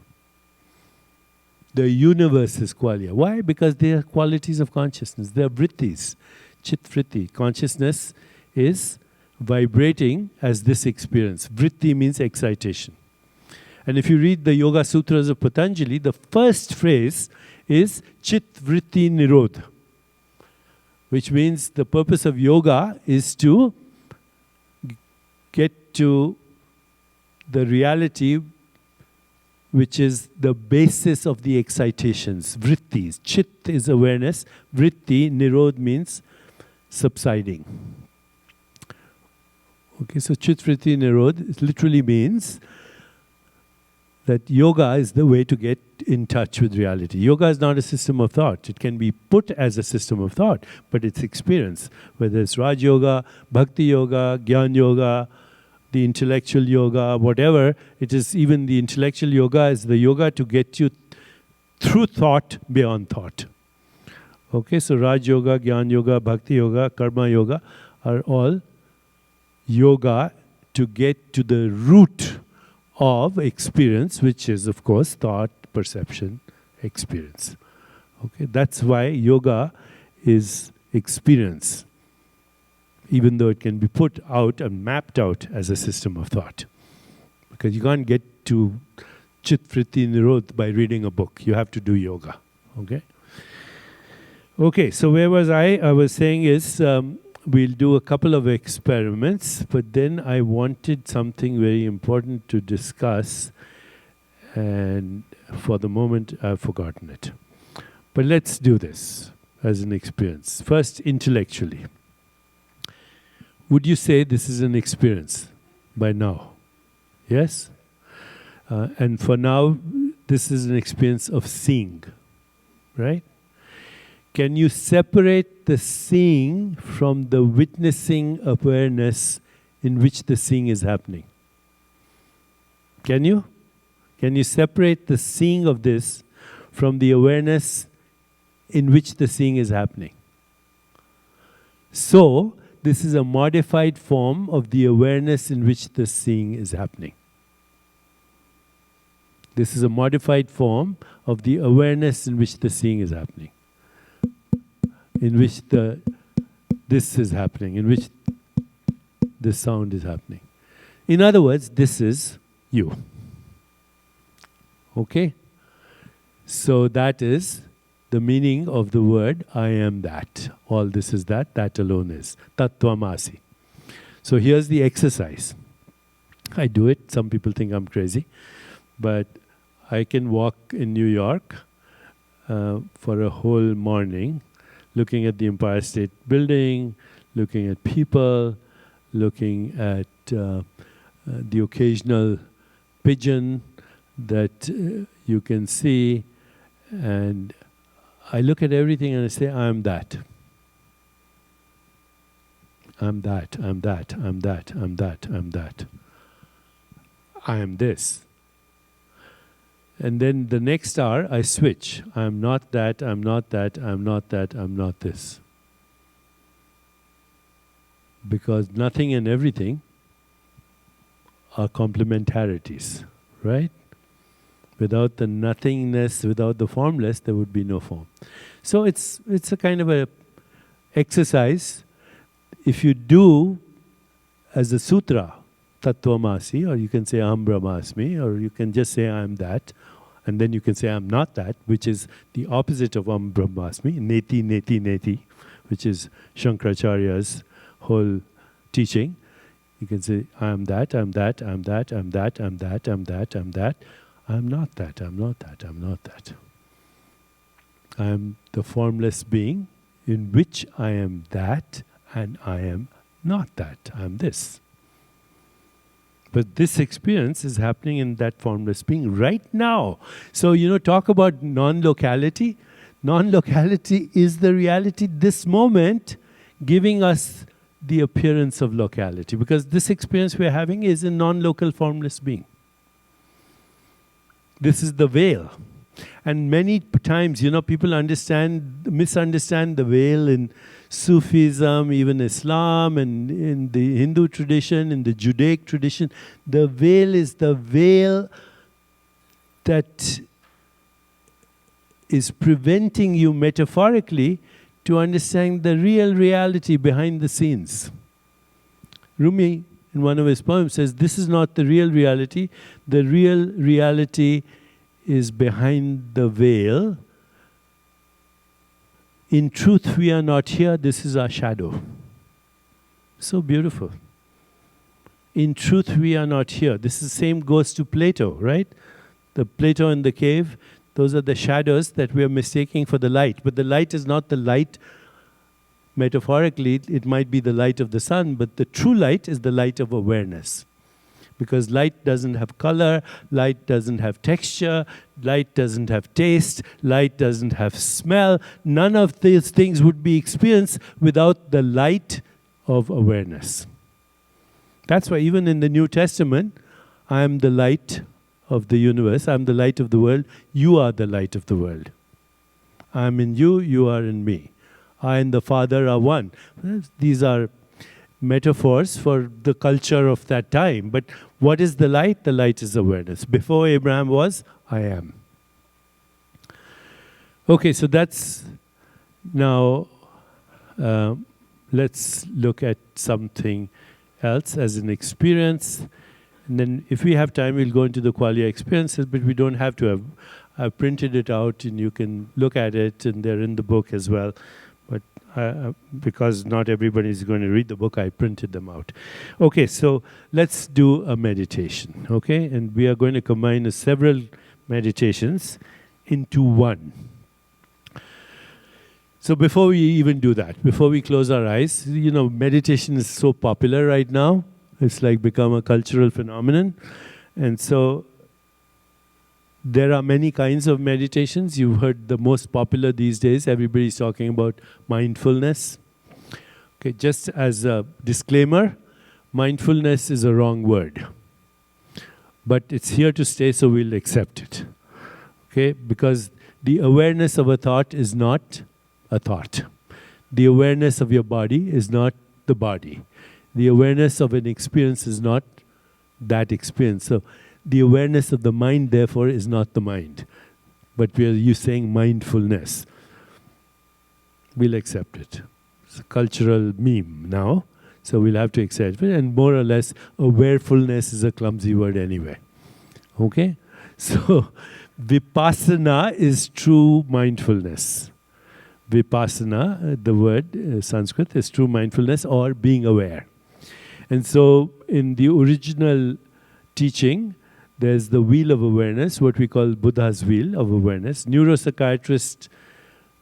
The universe is qualia. Why? Because they are qualities of consciousness. They are vrittis. Chit vritti. Consciousness is vibrating as this experience. Vritti means excitation. And if you read the Yoga Sutras of Patanjali, the first phrase is Chit vritti nirodha, which means the purpose of yoga is to get to the reality which is the basis of the excitations, vrittis. Chit is awareness, vritti, nirod means subsiding. Okay, so chit vritti nirod literally means that yoga is the way to get in touch with reality. Yoga is not a system of thought. It can be put as a system of thought, but it's experience. Whether it's Raj Yoga, Bhakti Yoga, Gyan Yoga, the intellectual yoga, whatever, it is even the intellectual yoga is the yoga to get you through thought beyond thought. Okay, so Raj Yoga, Gyan Yoga, Bhakti Yoga, Karma Yoga are all yoga to get to the root of experience, which is, of course, thought, perception, experience. Okay, that's why yoga is experience, even though it can be put out and mapped out as a system of thought. Because you can't get to Chit Vritti Nirodh by reading a book. You have to do yoga. Okay? Okay, so where was I? I was saying is, we'll do a couple of experiments, but then I wanted something very important to discuss, and for the moment I've forgotten it. But let's do this as an experience. First, intellectually. Would you say this is an experience by now? Yes? And for now, this is an experience of seeing, right? Can you separate the seeing from the witnessing awareness in which the seeing is happening? Can you? Can you separate the seeing of this from the awareness in which the seeing is happening? So, this is a modified form of the awareness in which the seeing is happening. This is a modified form of the awareness in which the seeing is happening. in which this is happening, in which this sound is happening. In other words, this is you. Okay? So that is the meaning of the word I am that. All this is that alone is. Tattvamasi. So here's the exercise. I do it, some people think I'm crazy, but I can walk in New York for a whole morning, looking at the Empire State Building, looking at people, looking at the occasional pigeon that you can see, and I look at everything and I say, I'm that. I'm that, I'm that, I'm that, I'm that, I'm that. I am this. And then the next hour I switch. I'm not that, I'm not that, I'm not that, I'm not this. Because nothing and everything are complementarities, right? Without the nothingness, without the formless, there would be no form. So it's a kind of a exercise. If you do as a sutra, Tattvamasi, or you can say Aham Brahmasmi, or you can just say I'm that, and then you can say I'm not that, which is the opposite of Aham Brahmasmi, Neti, Neti, Neti, which is Shankaracharya's whole teaching. You can say I'm that, I'm that, I'm that, I'm that, I'm that, I'm that, I'm that. I'm not that, I'm not that, I'm not that. I am the formless being in which I am that and I am not that. I am this. But this experience is happening in that formless being right now. So, talk about non-locality. Non-locality is the reality this moment, giving us the appearance of locality. Because this experience we're having is a non-local formless being. This is the veil. And many times, people misunderstand the veil in Sufism, even Islam, and in the Hindu tradition, in the Judaic tradition. The veil is the veil that is preventing you metaphorically to understand the real reality behind the scenes. Rumi, in one of his poems, says, this is not the real reality. The real reality is behind the veil. In truth, we are not here. This is our shadow. So beautiful. In truth, we are not here. This is the same goes to Plato, right? The Plato in the cave, those are the shadows that we are mistaking for the light. But the light is not the light. Metaphorically, it might be the light of the sun, but the true light is the light of awareness. Because light doesn't have color, light doesn't have texture, light doesn't have taste, light doesn't have smell. None of these things would be experienced without the light of awareness. That's why even in the New Testament, I am the light of the universe, I am the light of the world, you are the light of the world. I am in you, you are in me. I and the Father are one. These are metaphors for the culture of that time. But what is the light? The light is awareness. Before Abraham was, I am. Okay, so that's now, let's look at something else as an experience. And then if we have time, we'll go into the Qualia experiences, but we don't have to have. I've printed it out and you can look at it, and they're in the book as well. But because not everybody is going to read the book, I printed them out. Okay, so let's do a meditation, okay? And we are going to combine several meditations into one. So before we even do that, before we close our eyes, meditation is so popular right now. It's like become a cultural phenomenon. And so there are many kinds of meditations. You've heard the most popular these days. Everybody's talking about mindfulness. Okay, just as a disclaimer, mindfulness is a wrong word. But it's here to stay, so we'll accept it. Okay, because the awareness of a thought is not a thought. The awareness of your body is not the body. The awareness of an experience is not that experience. So the awareness of the mind, therefore, is not the mind. But we are saying mindfulness. We'll accept it. It's a cultural meme now, so we'll have to accept it. And more or less, awarefulness is a clumsy word anyway. Okay? So, vipassana is true mindfulness. Vipassana, the word Sanskrit, is true mindfulness or being aware. And so, in the original teaching, there's the wheel of awareness, what we call Buddha's wheel of awareness. Neuropsychiatrist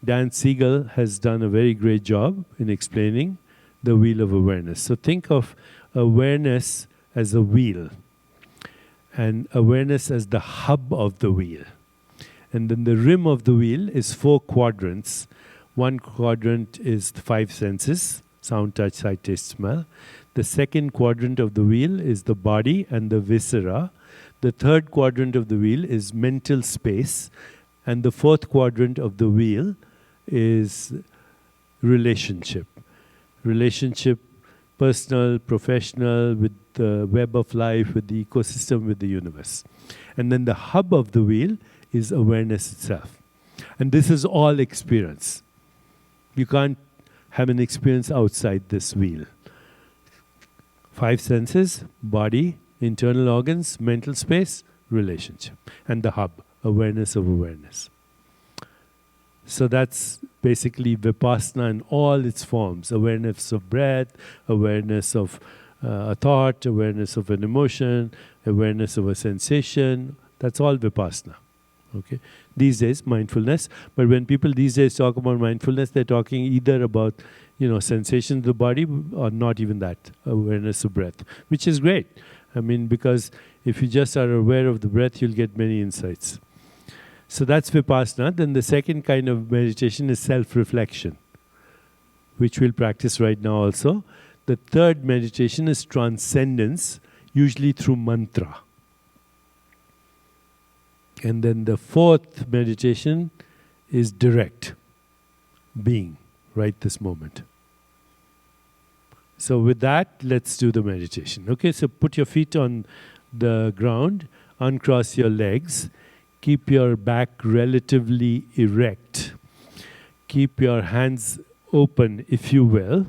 Dan Siegel has done a very great job in explaining the wheel of awareness. So think of awareness as a wheel, and awareness as the hub of the wheel. And then the rim of the wheel is 4 quadrants. One quadrant is the 5 senses, sound, touch, sight, taste, smell. The second quadrant of the wheel is the body and the viscera. The third quadrant of the wheel is mental space. And the fourth quadrant of the wheel is relationship. Relationship, personal, professional, with the web of life, with the ecosystem, with the universe. And then the hub of the wheel is awareness itself. And this is all experience. You can't have an experience outside this wheel. 5 senses, body, internal organs, mental space, relationship. And the hub, awareness of awareness. So that's basically Vipassana in all its forms. Awareness of breath, awareness of a thought, awareness of an emotion, awareness of a sensation. That's all Vipassana. Okay. These days, mindfulness. But when people these days talk about mindfulness, they're talking either about, sensations of the body or not even that, awareness of breath, which is great. I mean, because if you just are aware of the breath, you'll get many insights. So that's Vipassana. Then the second kind of meditation is self-reflection, which we'll practice right now also. The third meditation is transcendence, usually through mantra. And then the fourth meditation is direct, being, right this moment. So with that, let's do the meditation. Okay, so put your feet on the ground, uncross your legs, keep your back relatively erect. Keep your hands open, if you will,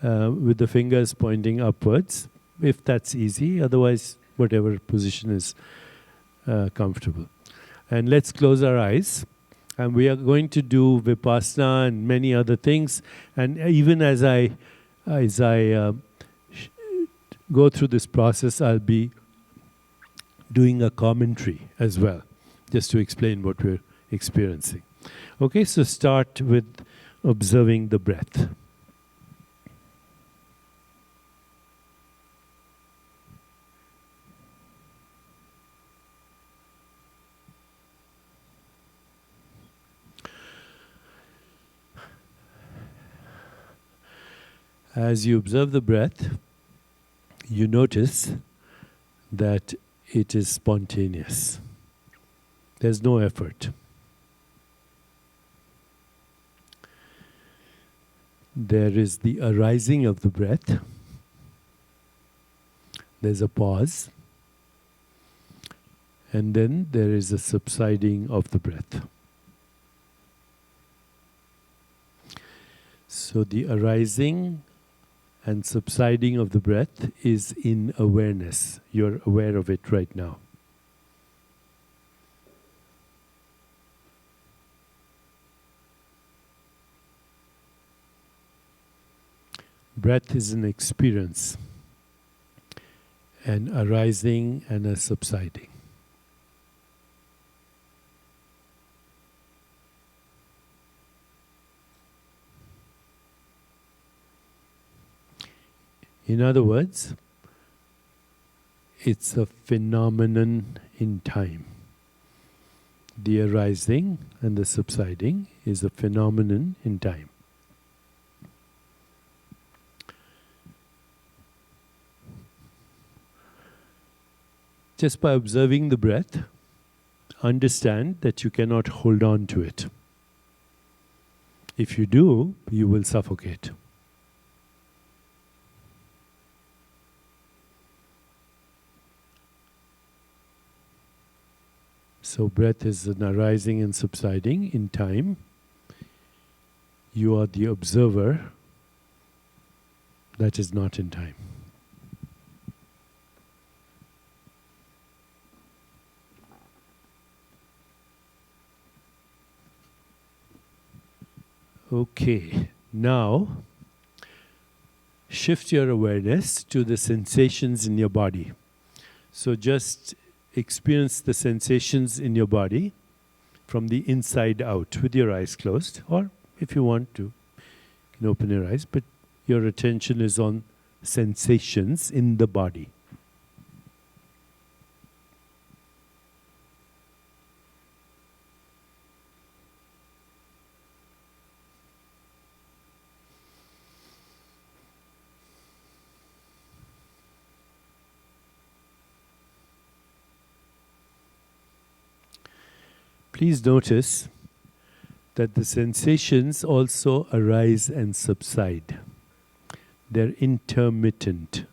with the fingers pointing upwards, if that's easy. Otherwise, whatever position is comfortable. And let's close our eyes. And we are going to do Vipassana and many other things. And even as I go through this process, I'll be doing a commentary as well, just to explain what we're experiencing. Okay, so start with observing the breath. As you observe the breath, you notice that it is spontaneous. There's no effort. There is the arising of the breath. There's a pause. And then there is a subsiding of the breath. So the arising and subsiding of the breath is in awareness. You're aware of it right now. Breath is an experience, an arising and a subsiding. In other words, it's a phenomenon in time. The arising and the subsiding is a phenomenon in time. Just by observing the breath, understand that you cannot hold on to it. If you do, you will suffocate. So breath is an arising and subsiding in time. you are the observer that is not in time. Okay, now shift your awareness to the sensations in your body. So just experience the sensations in your body from the inside out with your eyes closed, or if you want to, you can open your eyes, but your attention is on sensations in the body. Please notice that the sensations also arise and subside. They're intermittent.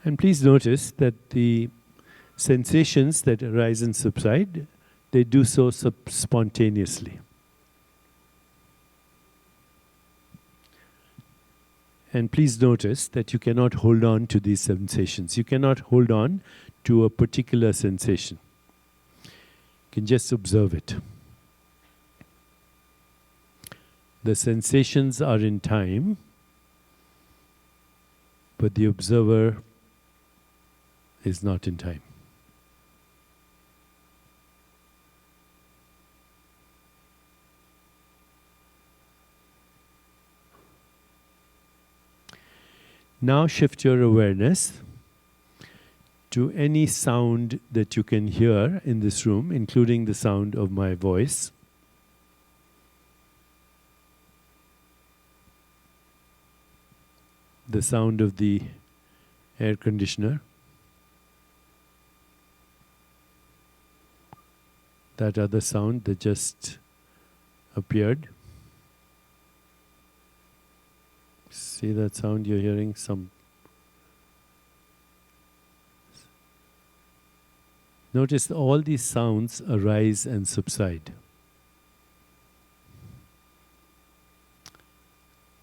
And please notice that the sensations that arise and subside, they do so spontaneously. And please notice that you cannot hold on to these sensations. You cannot hold on to a particular sensation. You can just observe it. The sensations are in time, but the observer is not in time. Now shift your awareness to any sound that you can hear in this room, including the sound of my voice. The sound of the air conditioner. That other sound that just appeared. See that sound you're hearing? Notice all these sounds arise and subside.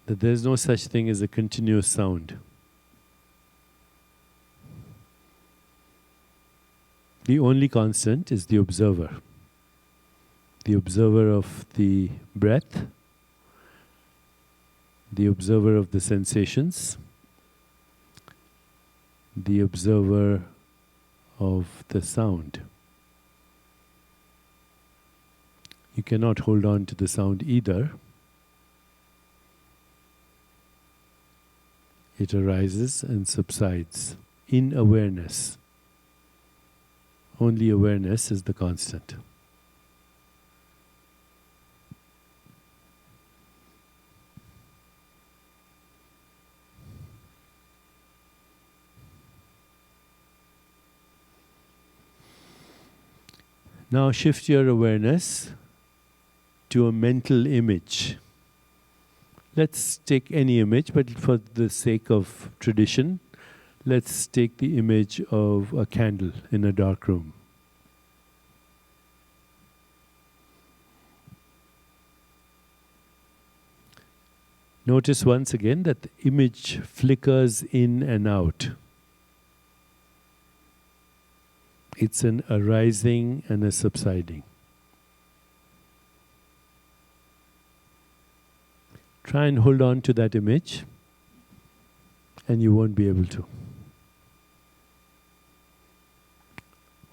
That there's no such thing as a continuous sound. The only constant is the observer. The observer of the breath, the observer of the sensations, the observer of the sound. You cannot hold on to the sound either. It arises and subsides in awareness. Only awareness is the constant. Now shift your awareness to a mental image. Let's take any image, but for the sake of tradition, let's take the image of a candle in a dark room. Notice once again that the image flickers in and out. It's an arising and a subsiding. Try and hold on to that image, and you won't be able to.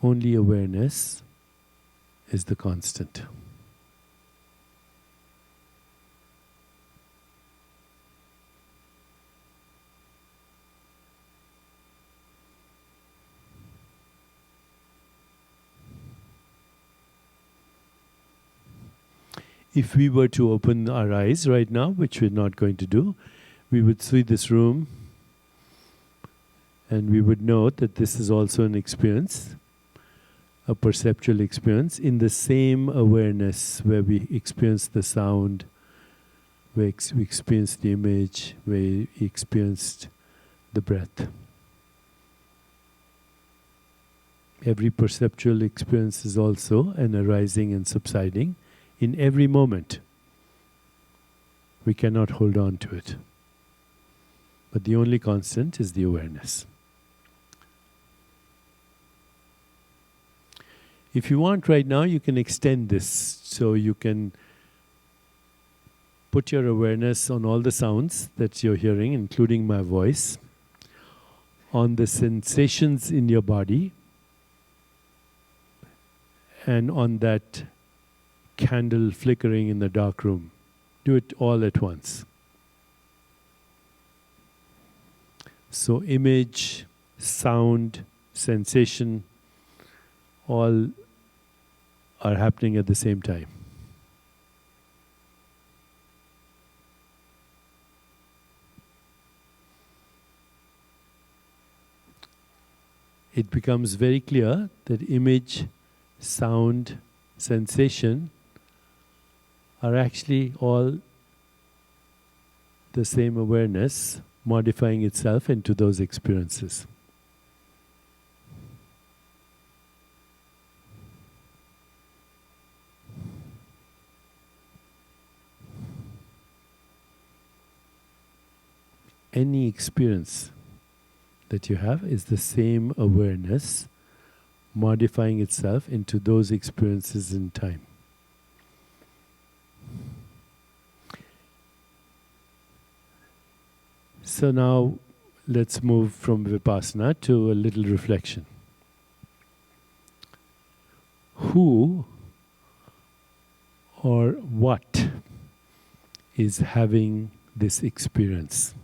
Only awareness is the constant. If we were to open our eyes right now, which we're not going to do, we would see this room and we would know that this is also an experience, a perceptual experience, in the same awareness where we experience the sound, where we experience the image, where we experienced the breath. Every perceptual experience is also an arising and subsiding in every moment. We cannot hold on to it. But the only constant is the awareness. If you want right now, you can extend this. So you can put your awareness on all the sounds that you're hearing, including my voice, on the sensations in your body, and on that candle flickering in the dark room. Do it all at once. So image, sound, sensation, all are happening at the same time. It becomes very clear that image, sound, sensation are actually all the same awareness modifying itself into those experiences. Any experience that you have is the same awareness modifying itself into those experiences in time. So now let's move from Vipassana to a little reflection. Who or what is having this experience?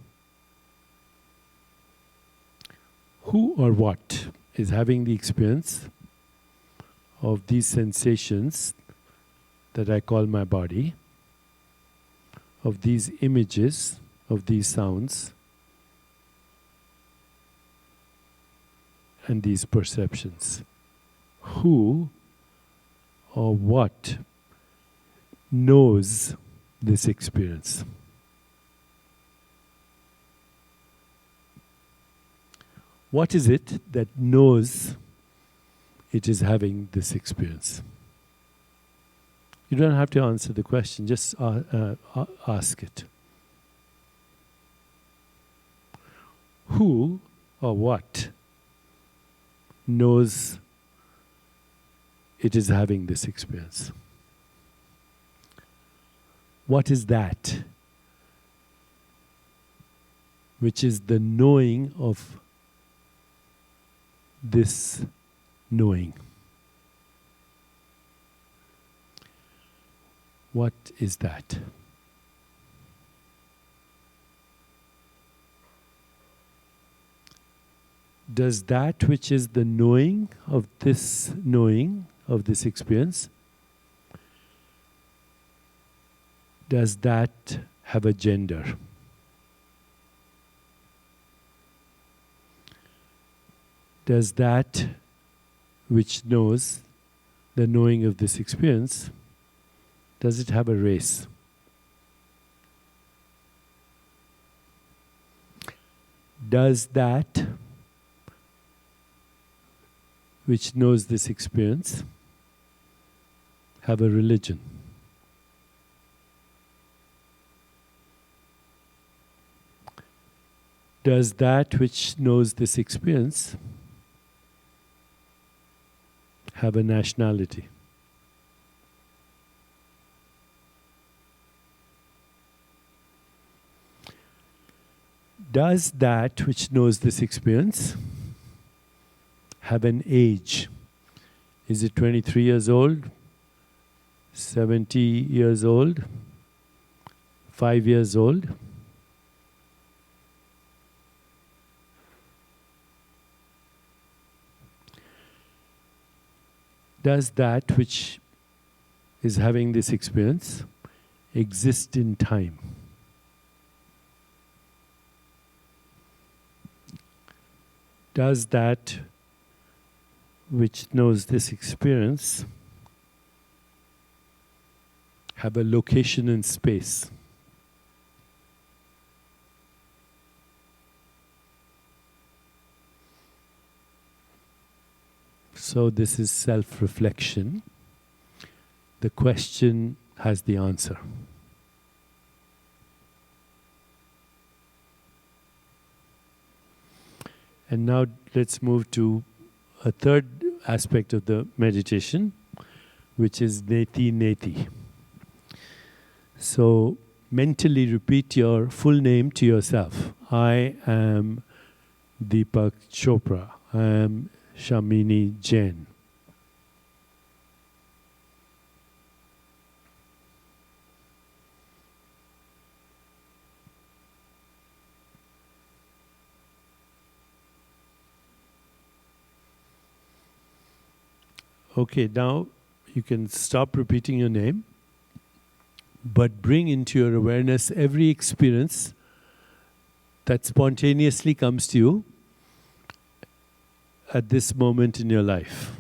Who or what is having the experience of these sensations that I call my body, of these images, of these sounds, and these perceptions? Who or what knows this experience? What is it that knows it is having this experience? You don't have to answer the question, just ask it. Who or what knows it is having this experience? What is that which is the knowing of this knowing? What is that? Does that which is the knowing of this experience, does that have a gender? Does that which knows the knowing of this experience, does it have a race? Does that which knows this experience have a religion? Does that which knows this experience have a nationality? Does that which knows this experience have an age? Is it 23 years old, 70 years old, 5 years old? Does that which is having this experience exist in time? Does that which knows this experience have a location in space? So this is self-reflection. The question has the answer. And now let's move to a third aspect of the meditation, which is neti neti. So mentally repeat your full name to yourself. I am Deepak Chopra. I am Shamini Jain. Okay, now you can stop repeating your name, but bring into your awareness every experience that spontaneously comes to you at this moment in your life.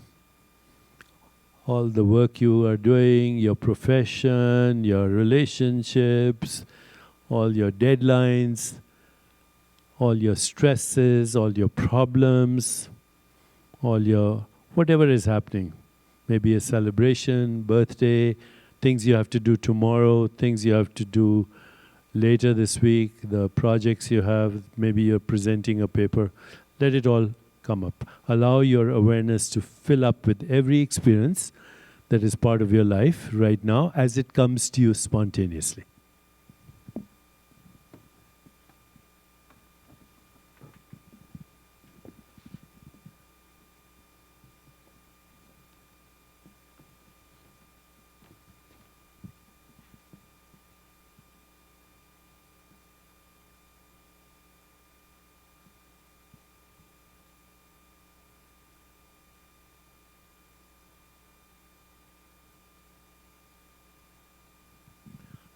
All the work you are doing, your profession, your relationships, all your deadlines, all your stresses, all your problems, all your whatever is happening. Maybe a celebration, birthday, things you have to do tomorrow, things you have to do later this week, the projects you have, maybe you're presenting a paper. Let it all come up. Allow your awareness to fill up with every experience that is part of your life right now as it comes to you spontaneously.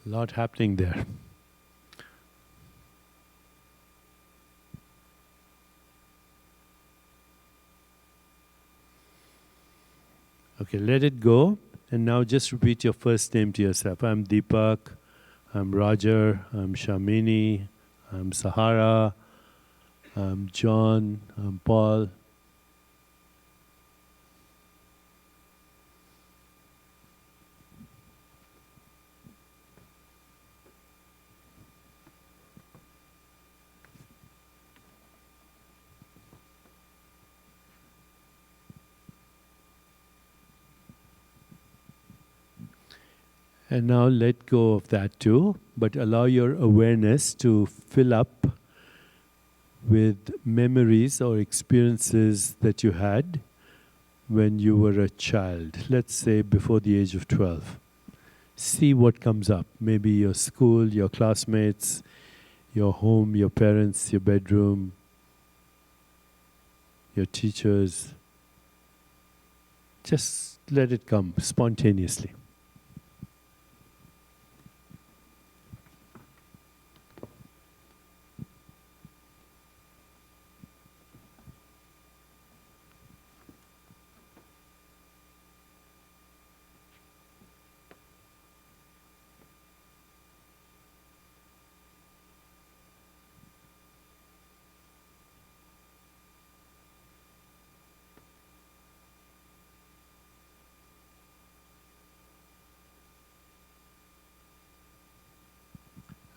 A lot happening there. Okay, let it go. And now just repeat your first name to yourself. I'm Deepak, I'm Roger, I'm Shamini, I'm Sahara, I'm John, I'm Paul. And now let go of that too, but allow your awareness to fill up with memories or experiences that you had when you were a child, let's say before the age of 12. See what comes up. Maybe your school, your classmates, your home, your parents, your bedroom, your teachers. Just let it come spontaneously.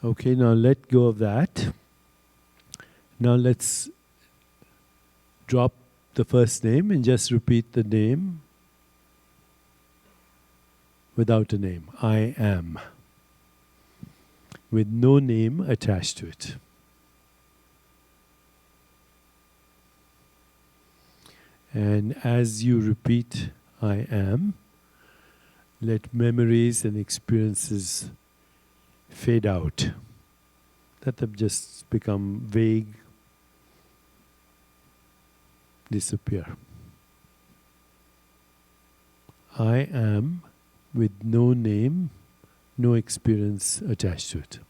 Okay, now let go of that. Now let's drop the first name and just repeat the name without a name. I am. With no name attached to it. And as you repeat I am, let memories and experiences fade out. Let them just become vague, disappear. I am with no name, no experience attached to it.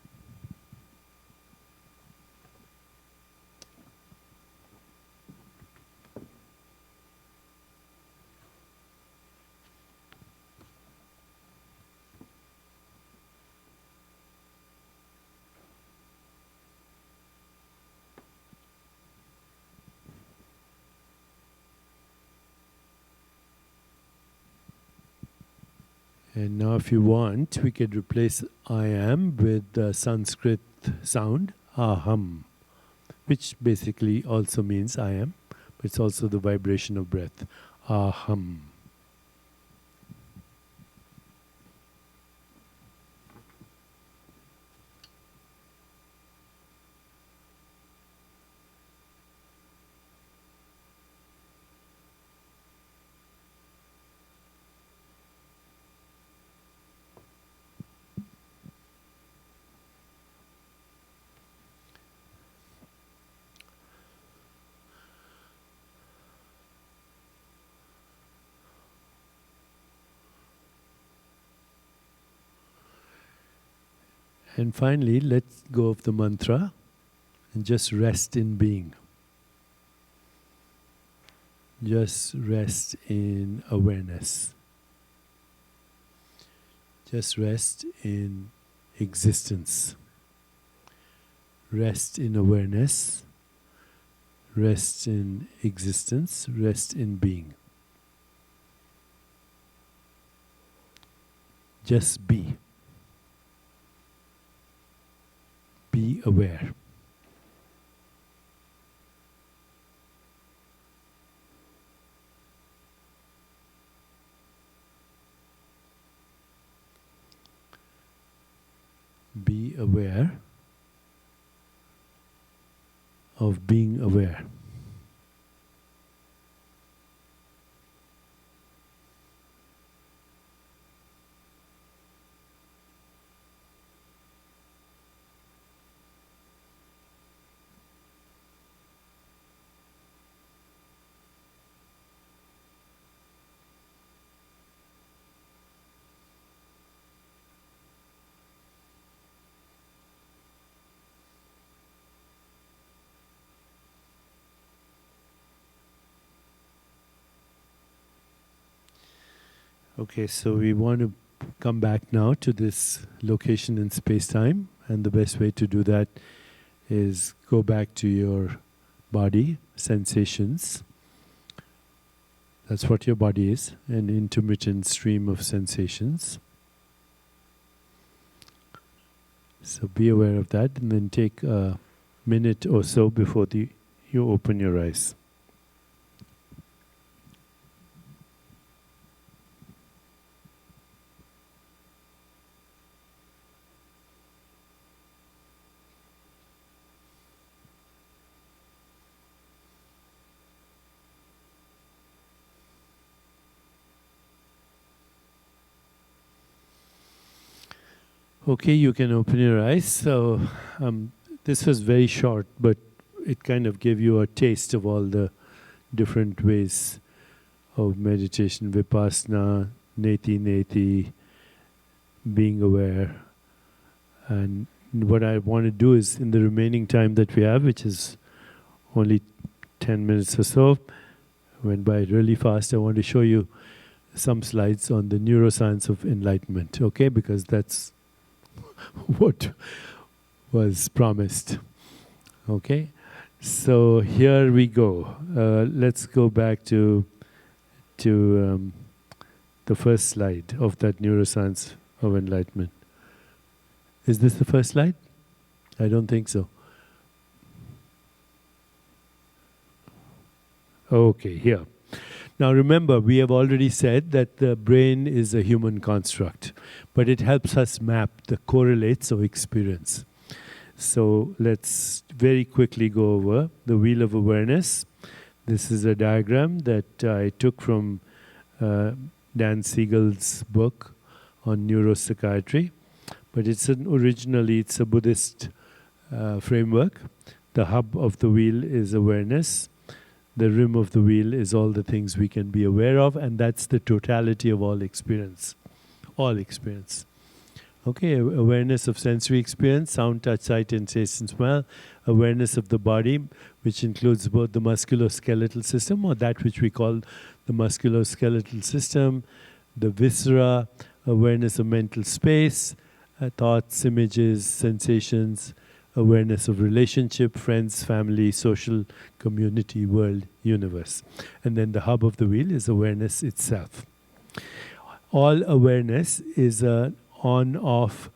And now if you want, we could replace I am with the Sanskrit sound, aham, which basically also means I am, but it's also the vibration of breath, aham. And finally, let's go of the mantra and just rest in being. Just rest in awareness. Just rest in existence. Rest in awareness. Rest in existence. Rest in being. Just be. Be aware. Be aware of being aware. Okay, so we want to come back now to this location in space-time, and the best way to do that is go back to your body, sensations. That's what your body is, an intermittent stream of sensations. So be aware of that, and then take a minute or so before you open your eyes. Okay, you can open your eyes. So this was very short, but it kind of gave you a taste of all the different ways of meditation, vipassana, neti, being aware. And what I want to do is, in the remaining time that we have, which is only 10 minutes or so, went by really fast, I want to show you some slides on the neuroscience of enlightenment, okay? Because that's what was promised. Okay, so here we go. Let's go back to the first slide of that neuroscience of enlightenment. Is this the first slide? I don't think so. Okay, here. Now remember, we have already said that the brain is a human construct, but it helps us map the correlates of experience. So let's very quickly go over the wheel of awareness. This is a diagram that I took from Dan Siegel's book on neuropsychiatry, but originally it's a Buddhist framework. The hub of the wheel is awareness. The rim of the wheel is all the things we can be aware of, and that's the totality of all experience. All experience. Okay, awareness of sensory experience, sound, touch, sight, and taste and smell. Awareness of the body, which includes both the musculoskeletal system, or that which we call the musculoskeletal system, the viscera, awareness of mental space, thoughts, images, sensations, awareness of relationship, friends, family, social, community, world, universe. And then the hub of the wheel is awareness itself. all awareness is an on-off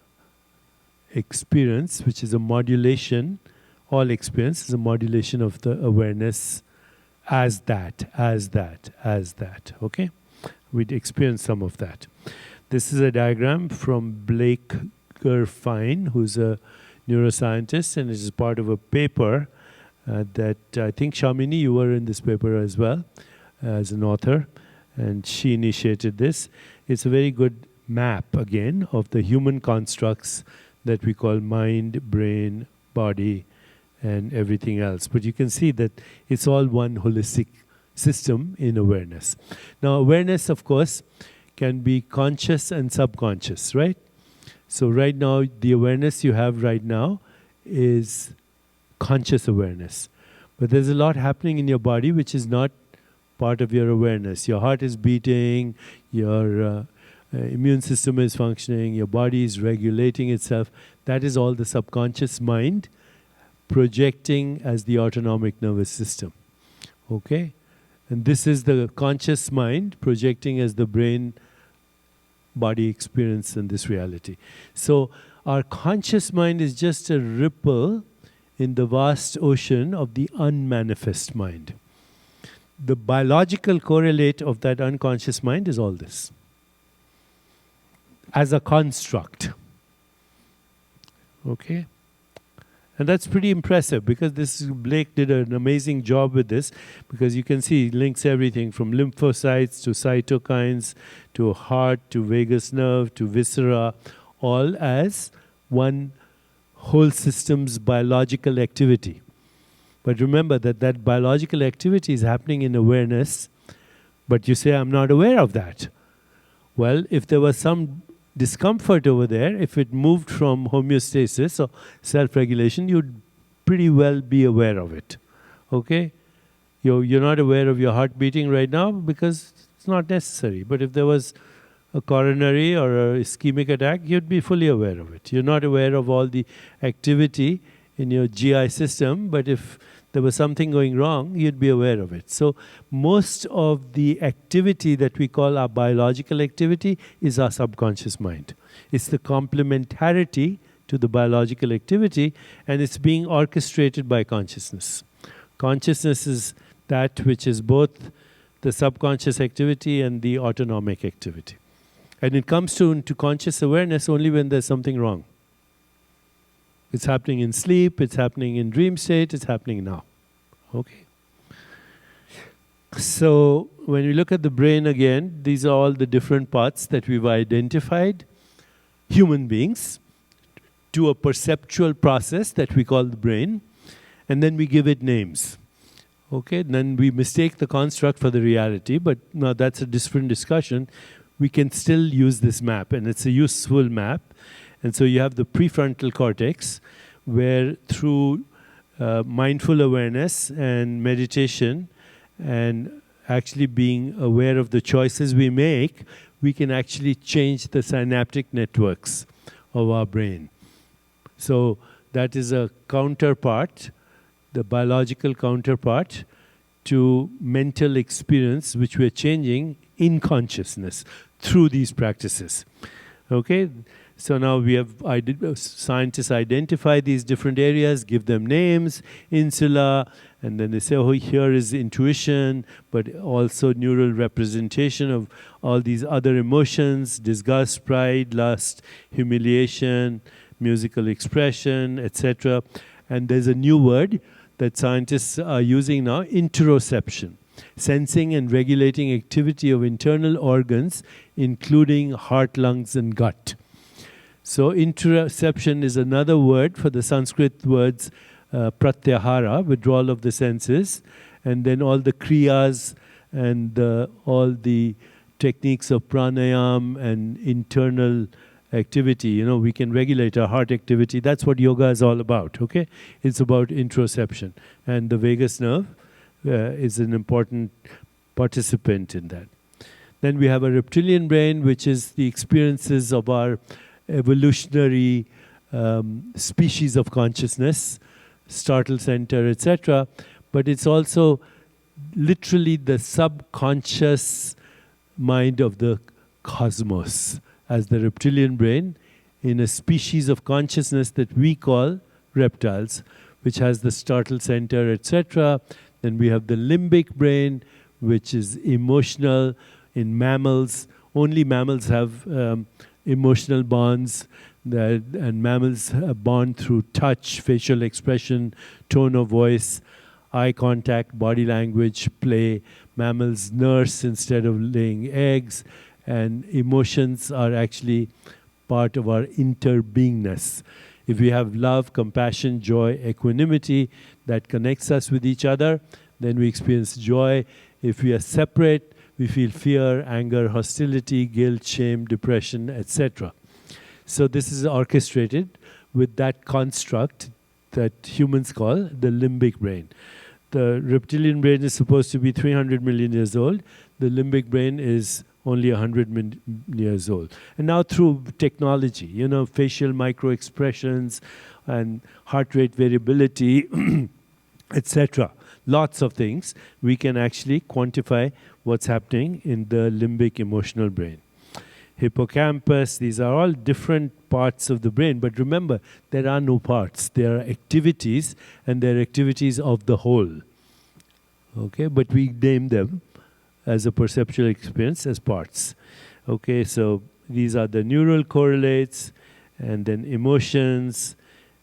experience, which is a modulation. All experience is a modulation of the awareness as that. Okay? We'd experience some of that. This is a diagram from Blake Gerfine, who's a neuroscientist, and it is part of a paper that I think, Shamini, you were in this paper as well as an author, and she initiated this. It's a very good map, again, of the human constructs that we call mind, brain, body, and everything else. But you can see that it's all one holistic system in awareness. Now, awareness, of course, can be conscious and subconscious, right? So right now, the awareness you have right now is conscious awareness. But there's a lot happening in your body which is not part of your awareness. Your heart is beating, your immune system is functioning, your body is regulating itself. That is all the subconscious mind projecting as the autonomic nervous system. Okay? And this is the conscious mind projecting as the brain body experience in this reality. So our conscious mind is just a ripple in the vast ocean of the unmanifest mind. The biological correlate of that unconscious mind is all this, as a construct. Okay? And that's pretty impressive, because Blake did an amazing job with this, because you can see he links everything from lymphocytes to cytokines to heart to vagus nerve to viscera, all as one whole system's biological activity. But remember that biological activity is happening in awareness, but you say, I'm not aware of that. Well, if there was some discomfort over there, if it moved from homeostasis or self-regulation, you'd pretty well be aware of it. Okay? You're not aware of your heart beating right now because it's not necessary. But if there was a coronary or a ischemic attack, you'd be fully aware of it. You're not aware of all the activity in your GI system, but if there was something going wrong, you'd be aware of it. So most of the activity that we call our biological activity is our subconscious mind. It's the complementarity to the biological activity, and it's being orchestrated by consciousness. Consciousness is that which is both the subconscious activity and the autonomic activity. And it comes to conscious awareness only when there's something wrong. It's happening in sleep, it's happening in dream state, it's happening now. Okay? So when we look at the brain again, these are all the different parts that we've identified, human beings, to a perceptual process that we call the brain, and then we give it names. Okay? Then we mistake the construct for the reality, but now that's a different discussion. We can still use this map, and it's a useful map. And so you have the prefrontal cortex, where through mindful awareness and meditation and actually being aware of the choices we make, we can actually change the synaptic networks of our brain. So that is a counterpart, the biological counterpart to mental experience, which we're changing in consciousness through these practices. Okay? So now we have scientists identify these different areas, give them names, insula, and then they say, oh, here is intuition, but also neural representation of all these other emotions, disgust, pride, lust, humiliation, musical expression, etc. And there's a new word that scientists are using now, interoception. Sensing and regulating activity of internal organs, including heart, lungs, and gut. So interoception is another word for the Sanskrit words pratyahara, withdrawal of the senses, and then all the kriyas and all the techniques of pranayam and internal activity. You know, we can regulate our heart activity. That's what yoga is all about, okay? It's about interoception. And the vagus nerve is an important participant in that. Then we have a reptilian brain, which is the experiences of our evolutionary species of consciousness, startle center, etc. But it's also literally the subconscious mind of the cosmos as the reptilian brain in a species of consciousness that we call reptiles, which has the startle center, etc. Then we have the limbic brain, which is emotional in mammals. Only mammals have emotional bonds, and mammals bond through touch, facial expression, tone of voice, eye contact, body language, play. Mammals nurse instead of laying eggs, and emotions are actually part of our interbeingness. If we have love, compassion, joy, equanimity that connects us with each other, then we experience joy. If we are separate, we feel fear, anger, hostility, guilt, shame, depression, etc. So this is orchestrated with that construct that humans call the limbic brain. The reptilian brain is supposed to be 300 million years old. The limbic brain is only 100 years old. And now through technology, facial micro-expressions and heart rate variability, etc., lots of things, we can actually quantify what's happening in the limbic emotional brain. Hippocampus, these are all different parts of the brain, but remember, there are no parts. There are activities, and they're activities of the whole. Okay, but we name them as a perceptual experience as parts. Okay, so these are the neural correlates, and then emotions,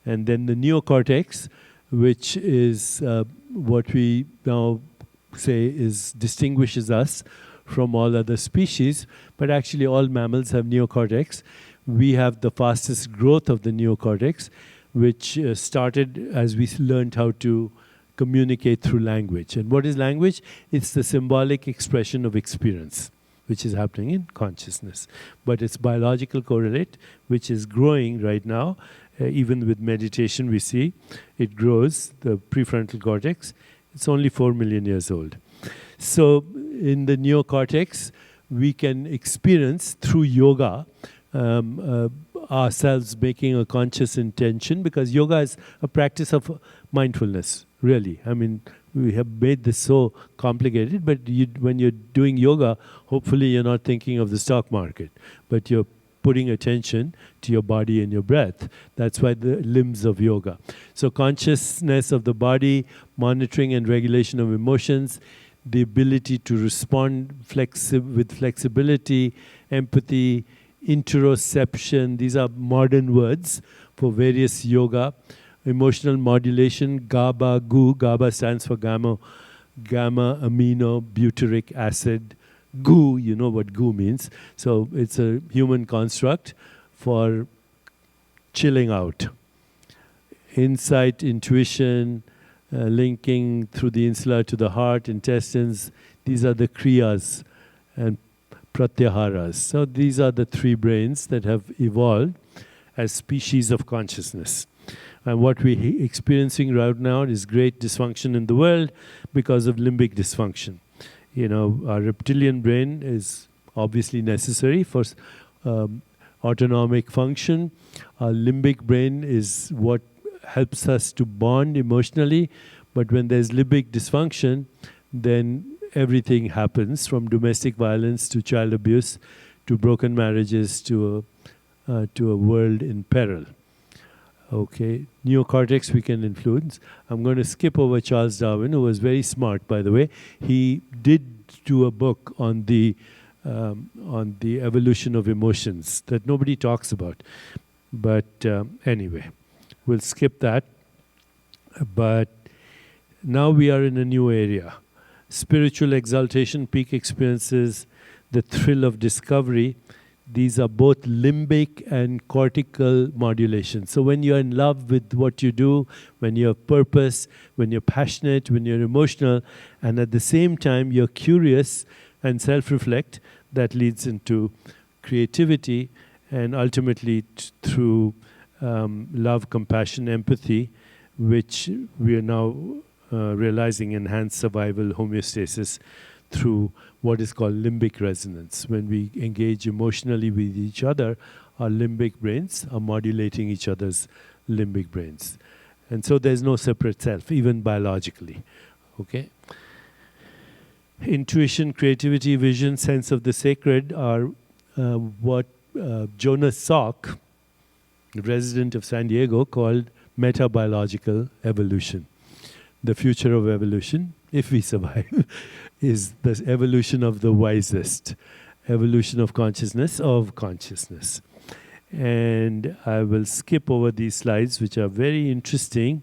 and then the neocortex, which is what we now say distinguishes us from all other species, but actually all mammals have neocortex. We have the fastest growth of the neocortex, which started as we learned how to communicate through language. And what is language? It's the symbolic expression of experience, which is happening in consciousness. But it's biological correlate, which is growing right now. Even with meditation, we see it grows, the prefrontal cortex. It's only 4 million years old. So in the neocortex, we can experience through yoga ourselves making a conscious intention, because yoga is a practice of mindfulness, really. I mean, we have made this so complicated, but when you're doing yoga, hopefully you're not thinking of the stock market, but you're putting attention to your body and your breath. That's why the limbs of yoga. So consciousness of the body, monitoring and regulation of emotions, the ability to respond with flexibility, empathy, interoception. These are modern words for various yoga. Emotional modulation, GABA, GU. GABA stands for gamma amino butyric acid. GU, you know what GU means. So it's a human construct for chilling out. Insight, intuition, linking through the insula to the heart, intestines. These are the kriyas and pratyaharas. So these are the three brains that have evolved as species of consciousness. And what we're experiencing right now is great dysfunction in the world because of limbic dysfunction. Our reptilian brain is obviously necessary for autonomic function. Our limbic brain is what helps us to bond emotionally, but when there's limbic dysfunction, then everything happens, from domestic violence to child abuse to broken marriages to a world in peril. Okay, neocortex we can influence. I'm going to skip over Charles Darwin, who was very smart, by the way. He did do a book on the evolution of emotions that nobody talks about. But anyway, we'll skip that. But now we are in a new area. Spiritual exaltation, peak experiences, the thrill of discovery. These are both limbic and cortical modulation. So when you're in love with what you do, when you have purpose, when you're passionate, when you're emotional, and at the same time you're curious and self-reflect, that leads into creativity, and ultimately through love, compassion, empathy, which we are now realizing enhance survival homeostasis through what is called limbic resonance. When we engage emotionally with each other, our limbic brains are modulating each other's limbic brains. And so there's no separate self, even biologically. Okay? Intuition, creativity, vision, sense of the sacred are what Jonas Salk, resident of San Diego, called metabiological evolution. The future of evolution, if we survive, is the evolution of the wisest, evolution of consciousness. And I will skip over these slides, which are very interesting,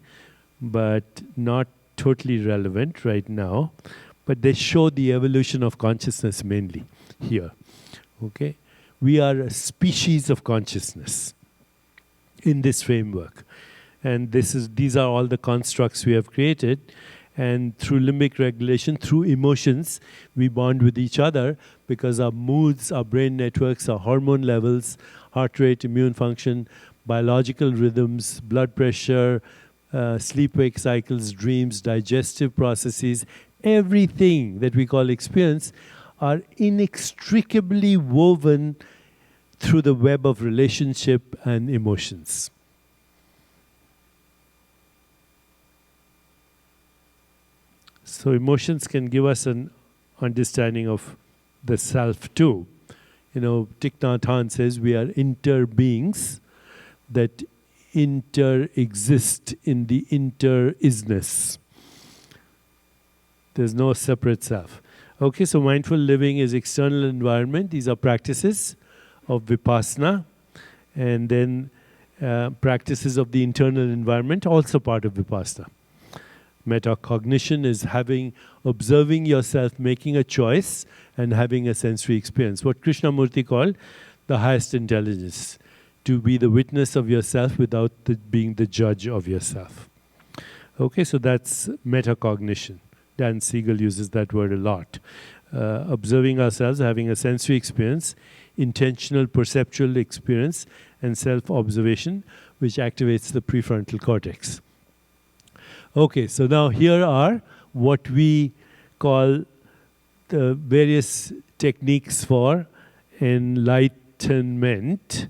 but not totally relevant right now. But they show the evolution of consciousness mainly here. Okay? We are a species of consciousness in this framework. And these are all the constructs we have created. And through limbic regulation, through emotions, we bond with each other because our moods, our brain networks, our hormone levels, heart rate, immune function, biological rhythms, blood pressure, sleep-wake cycles, dreams, digestive processes, everything that we call experience are inextricably woven through the web of relationship and emotions. So emotions can give us an understanding of the self too. You know, Thich Nhat Hanh says we are interbeings that inter-exist in the inter-isness. There's no separate self. Okay, so mindful living is external environment. These are practices of vipassana. And then practices of the internal environment, also part of vipassana. Metacognition is observing yourself, making a choice, and having a sensory experience. What Krishnamurti called the highest intelligence. To be the witness of yourself without being the judge of yourself. Okay, so that's metacognition. Dan Siegel uses that word a lot. Observing ourselves, having a sensory experience, intentional perceptual experience, and self-observation, which activates the prefrontal cortex. Okay, so now here are what we call the various techniques for enlightenment,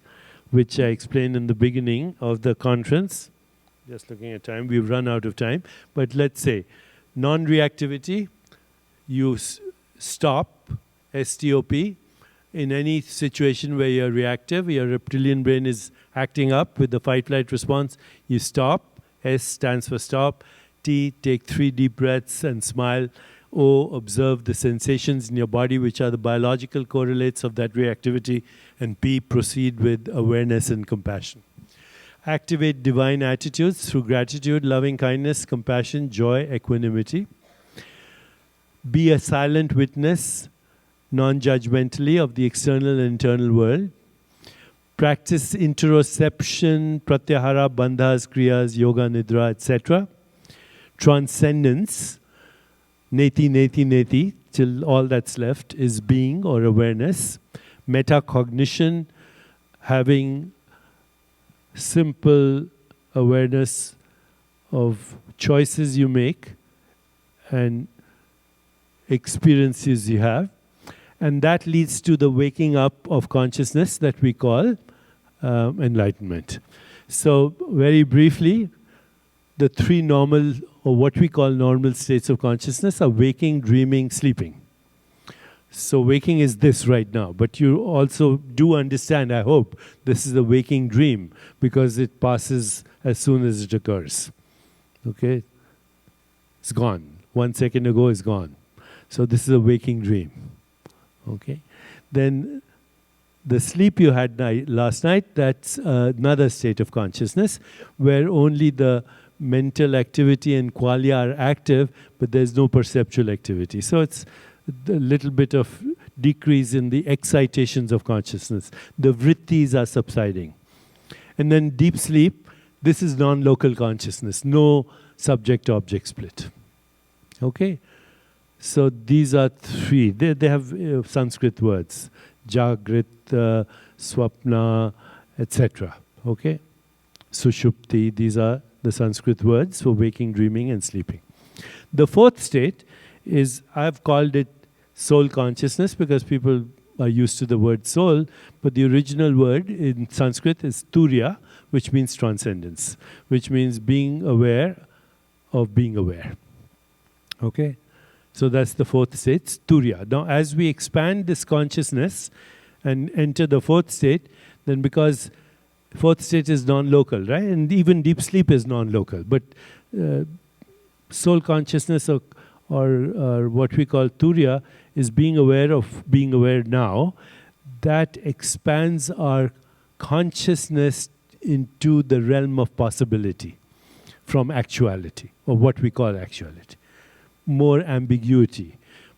which I explained in the beginning of the conference. Just looking at time, we've run out of time. But let's say, non-reactivity, you stop, S-T-O-P, in any situation where you're reactive, your reptilian brain is acting up with the fight-flight response, you stop. S stands for stop. T, take 3 deep breaths and smile. O, observe the sensations in your body, which are the biological correlates of that reactivity. And P, proceed with awareness and compassion. Activate divine attitudes through gratitude, loving kindness, compassion, joy, equanimity. Be a silent witness, non-judgmentally, of the external and internal world. Practice interoception, pratyahara, bandhas, kriyas, yoga, nidra, etc. Transcendence, neti, neti, neti, till all that's left is being or awareness. Metacognition, having simple awareness of choices you make and experiences you have. And that leads to the waking up of consciousness that we call enlightenment. So very briefly, the 3 normal, or what we call normal states of consciousness are waking, dreaming, sleeping. So waking is this right now, but you also do understand, I hope, this is a waking dream because it passes as soon as it occurs. Okay? It's gone. 1 second ago, it's gone. So this is a waking dream. Okay? Then the sleep you had last night, that's another state of consciousness where only the mental activity and qualia are active, but there's no perceptual activity. So it's a little bit of decrease in the excitations of consciousness. The vrittis are subsiding. And then deep sleep, this is non-local consciousness, no subject-object split. Okay? So these are 3. They have Sanskrit words. Jagrit, Swapna, etc. Okay? Sushupti, these are the Sanskrit words for waking, dreaming, and sleeping. The 4th state is, I've called it soul consciousness because people are used to the word soul, but the original word in Sanskrit is turiya, which means transcendence, which means being aware of being aware. Okay? So that's the 4th state, turiya. Now, as we expand this consciousness, and enter the fourth state, then because fourth state is non-local, right? And even deep sleep is non-local. But soul consciousness or what we call turiya is being aware of being aware now. That expands our consciousness into the realm of possibility from actuality, or what we call actuality. More ambiguity,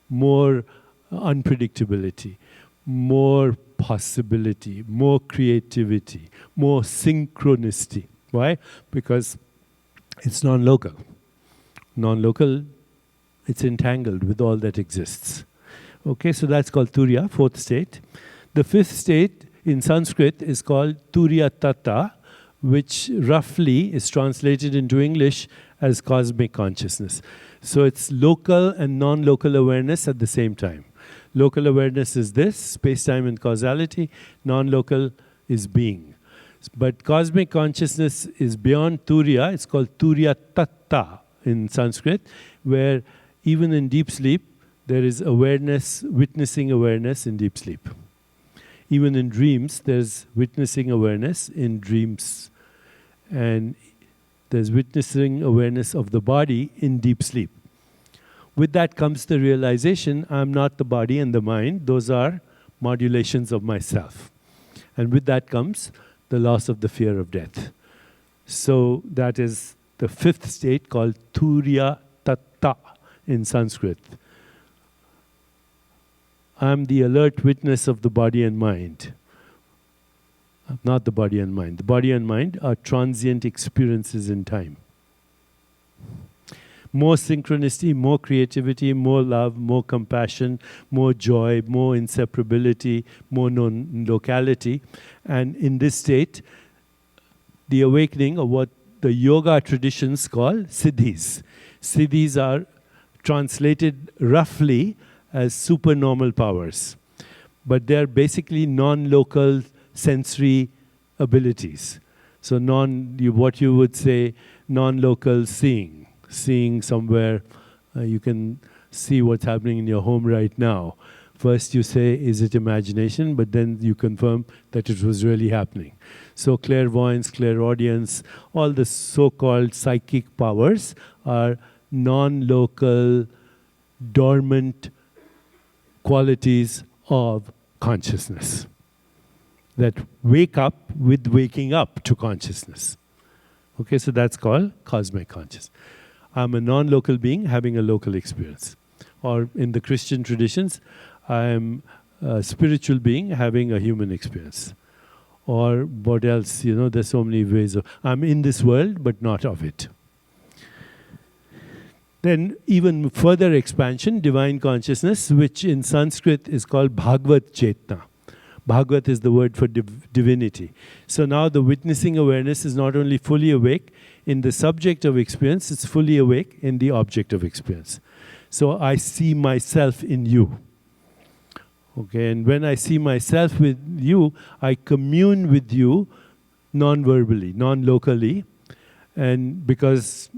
more unpredictability, more possibility, more creativity, more synchronicity. Why? Because it's non-local. Non-local, it's entangled with all that exists. Okay, so that's called turiya, fourth state. The fifth state in Sanskrit is called turiya tatta, which roughly is translated into English as cosmic consciousness. So it's local and non-local awareness at the same time. Local awareness is this, space-time and causality. Non-local is being. But cosmic consciousness is beyond turiya. It's called turiya tatta in Sanskrit, where even in deep sleep, there is awareness, witnessing awareness in deep sleep. Even in dreams, there's witnessing awareness in dreams. And there's witnessing awareness of the body in deep sleep. With that comes the realization, I'm not the body and the mind. Those are modulations of myself. And with that comes the loss of the fear of death. So that is the fifth state called turiya tatta in Sanskrit. I'm the alert witness of the body and mind. Not the body and mind. The body and mind are transient experiences in time. More synchronicity, more creativity, more love, more compassion, more joy, more inseparability, more non-locality. And in this state, the awakening of what the yoga traditions call siddhis. Siddhis are translated roughly as supernormal powers. But they're basically non-local sensory abilities. So what you would say, non-local seeing. Seeing somewhere, you can see what's happening in your home right now. First you say, is it imagination? But then you confirm that it was really happening. So clairvoyance, clairaudience, all the so-called psychic powers are non-local, dormant qualities of consciousness that wake up with waking up to consciousness. Okay, so that's called cosmic consciousness. I'm a non-local being having a local experience. Or in the Christian traditions, I'm a spiritual being having a human experience. Or what else? You know, there's so many ways of, I'm in this world, but not of it. Then even further expansion, divine consciousness, which in Sanskrit is called Bhagavad Chetna. Bhagavad is the word for divinity. So now the witnessing awareness is not only fully awake in the subject of experience, it's fully awake in the object of experience. So I see myself in you. Okay, and when I see myself with you, I commune with you non-verbally, non-locally, and because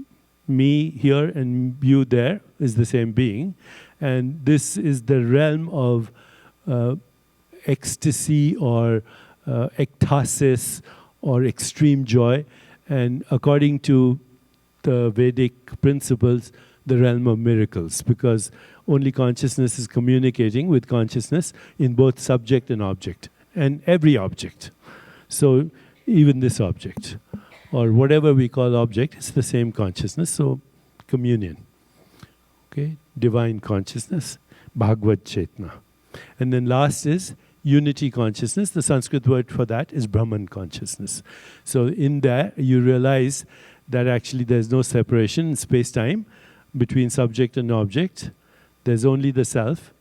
me here and you there is the same being, and this is the realm of ecstasy or ecstasis or extreme joy, and according to the Vedic principles, the realm of miracles, because only consciousness is communicating with consciousness in both subject and object, and every object. So even this object, or whatever we call object, it's the same consciousness, so communion. Okay, divine consciousness, Bhagavad Chetna. And then last is unity consciousness. The Sanskrit word for that is Brahman consciousness. So in that, you realize that actually there's no separation in space-time between subject and object. There's only the self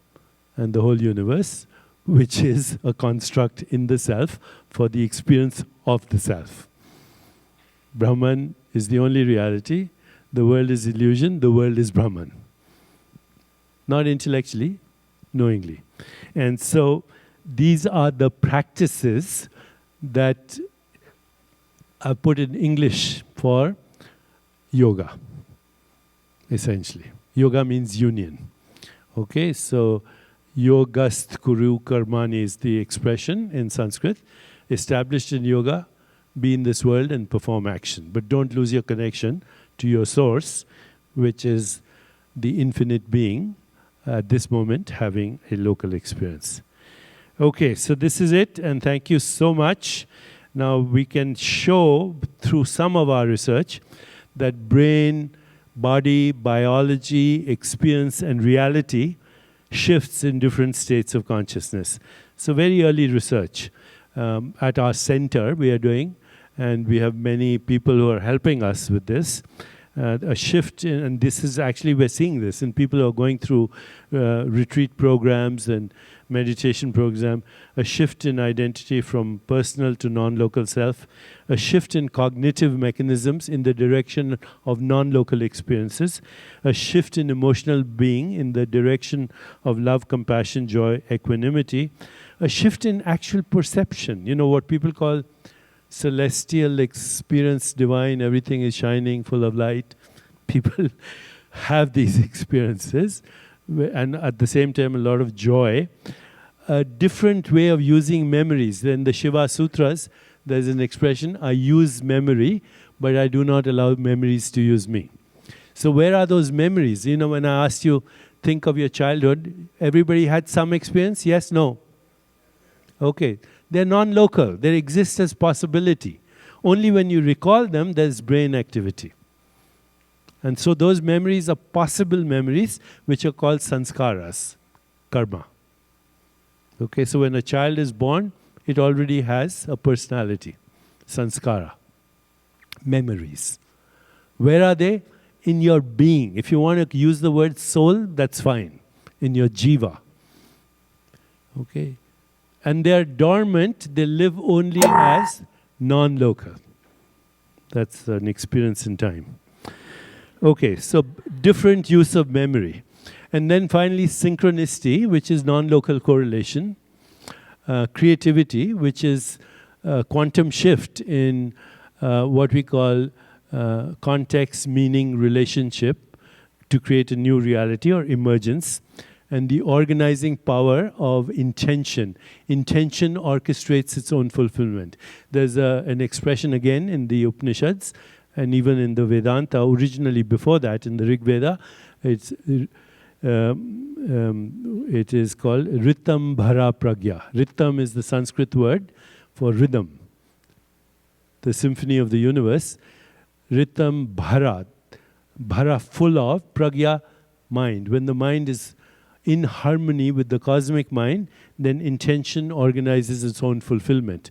and the whole universe, which is a construct in the self for the experience of the self. Brahman is the only reality. The world is illusion. The world is Brahman. Not intellectually, knowingly. And so these are the practices that I put in English for yoga, essentially. Yoga means union. Okay, so Yogast kuru karmani is the expression in Sanskrit. Established in yoga, be in this world and perform action. But don't lose your connection to your source, which is the infinite being at this moment having a local experience. Okay, so this is it, and thank you so much. Now we can show through some of our research that brain, body, biology, experience, and reality shifts in different states of consciousness. So very early research at our center we are doing, and we have many people who are helping us with this. A shift in, and this is actually, we're seeing this in people who are going through retreat programs and meditation program, a shift in identity from personal to non-local self, a shift in cognitive mechanisms in the direction of non-local experiences, a shift in emotional being in the direction of love, compassion, joy, equanimity, a shift in actual perception, you know, what people call celestial experience, divine, everything is shining, full of light. People have these experiences, and at the same time a lot of joy. A different way of using memories. In the Shiva Sutras, there's an expression, I use memory, but I do not allow memories to use me. So where are those memories? You know, when I asked you, think of your childhood, everybody had some experience? Yes, no? Okay. They're non-local. They exist as possibility. Only when you recall them, there's brain activity. And so those memories are possible memories, which are called sanskaras, karma. Okay, so when a child is born, it already has a personality, sanskara, memories. Where are they? In your being. If you want to use the word soul, that's fine. In your jiva. Okay. And they are dormant, they live only as non-local. That's an experience in time. Okay, so different use of memory. And then finally synchronicity, which is non-local correlation. Creativity, which is quantum shift in what we call context, meaning, relationship to create a new reality or emergence. And the organizing power of intention. Intention orchestrates its own fulfillment. There's an expression again in the Upanishads and even in the Vedanta, originally before that in the Rig Veda, it is called Ritam Bhara Pragya. Ritam is the Sanskrit word for rhythm, the symphony of the universe. Ritam Bhara, Bhara full of, Pragya mind. When the mind is in harmony with the cosmic mind, then intention organizes its own fulfillment,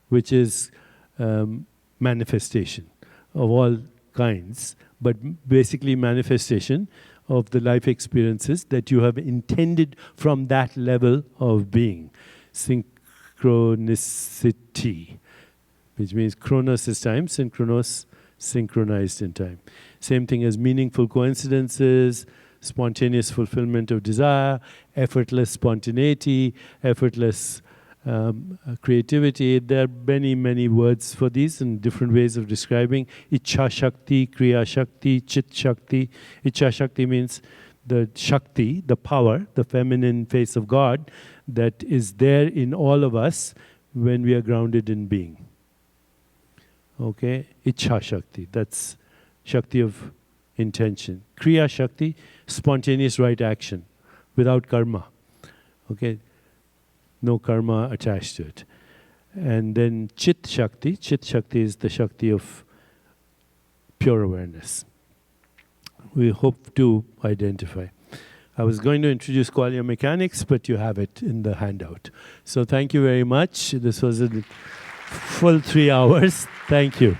which is manifestation of all kinds, but basically manifestation of the life experiences that you have intended from that level of being. Synchronicity, which means chronos is time, synchronos, synchronized in time. Same thing as meaningful coincidences, spontaneous fulfillment of desire, effortless spontaneity, effortless creativity. There are many, many words for these and different ways of describing. Ichha Shakti, Kriya Shakti, Chit Shakti. Ichha Shakti means the Shakti, the power, the feminine face of God that is there in all of us when we are grounded in being. Okay? Ichha Shakti, that's Shakti of intention. Kriya Shakti, spontaneous right action without karma. Okay? No karma attached to it. And then Chit Shakti is the Shakti of pure awareness. We hope to identify. I was going to introduce Qualia Mechanics, but you have it in the handout. So thank you very much. This was a full 3 hours. Thank you.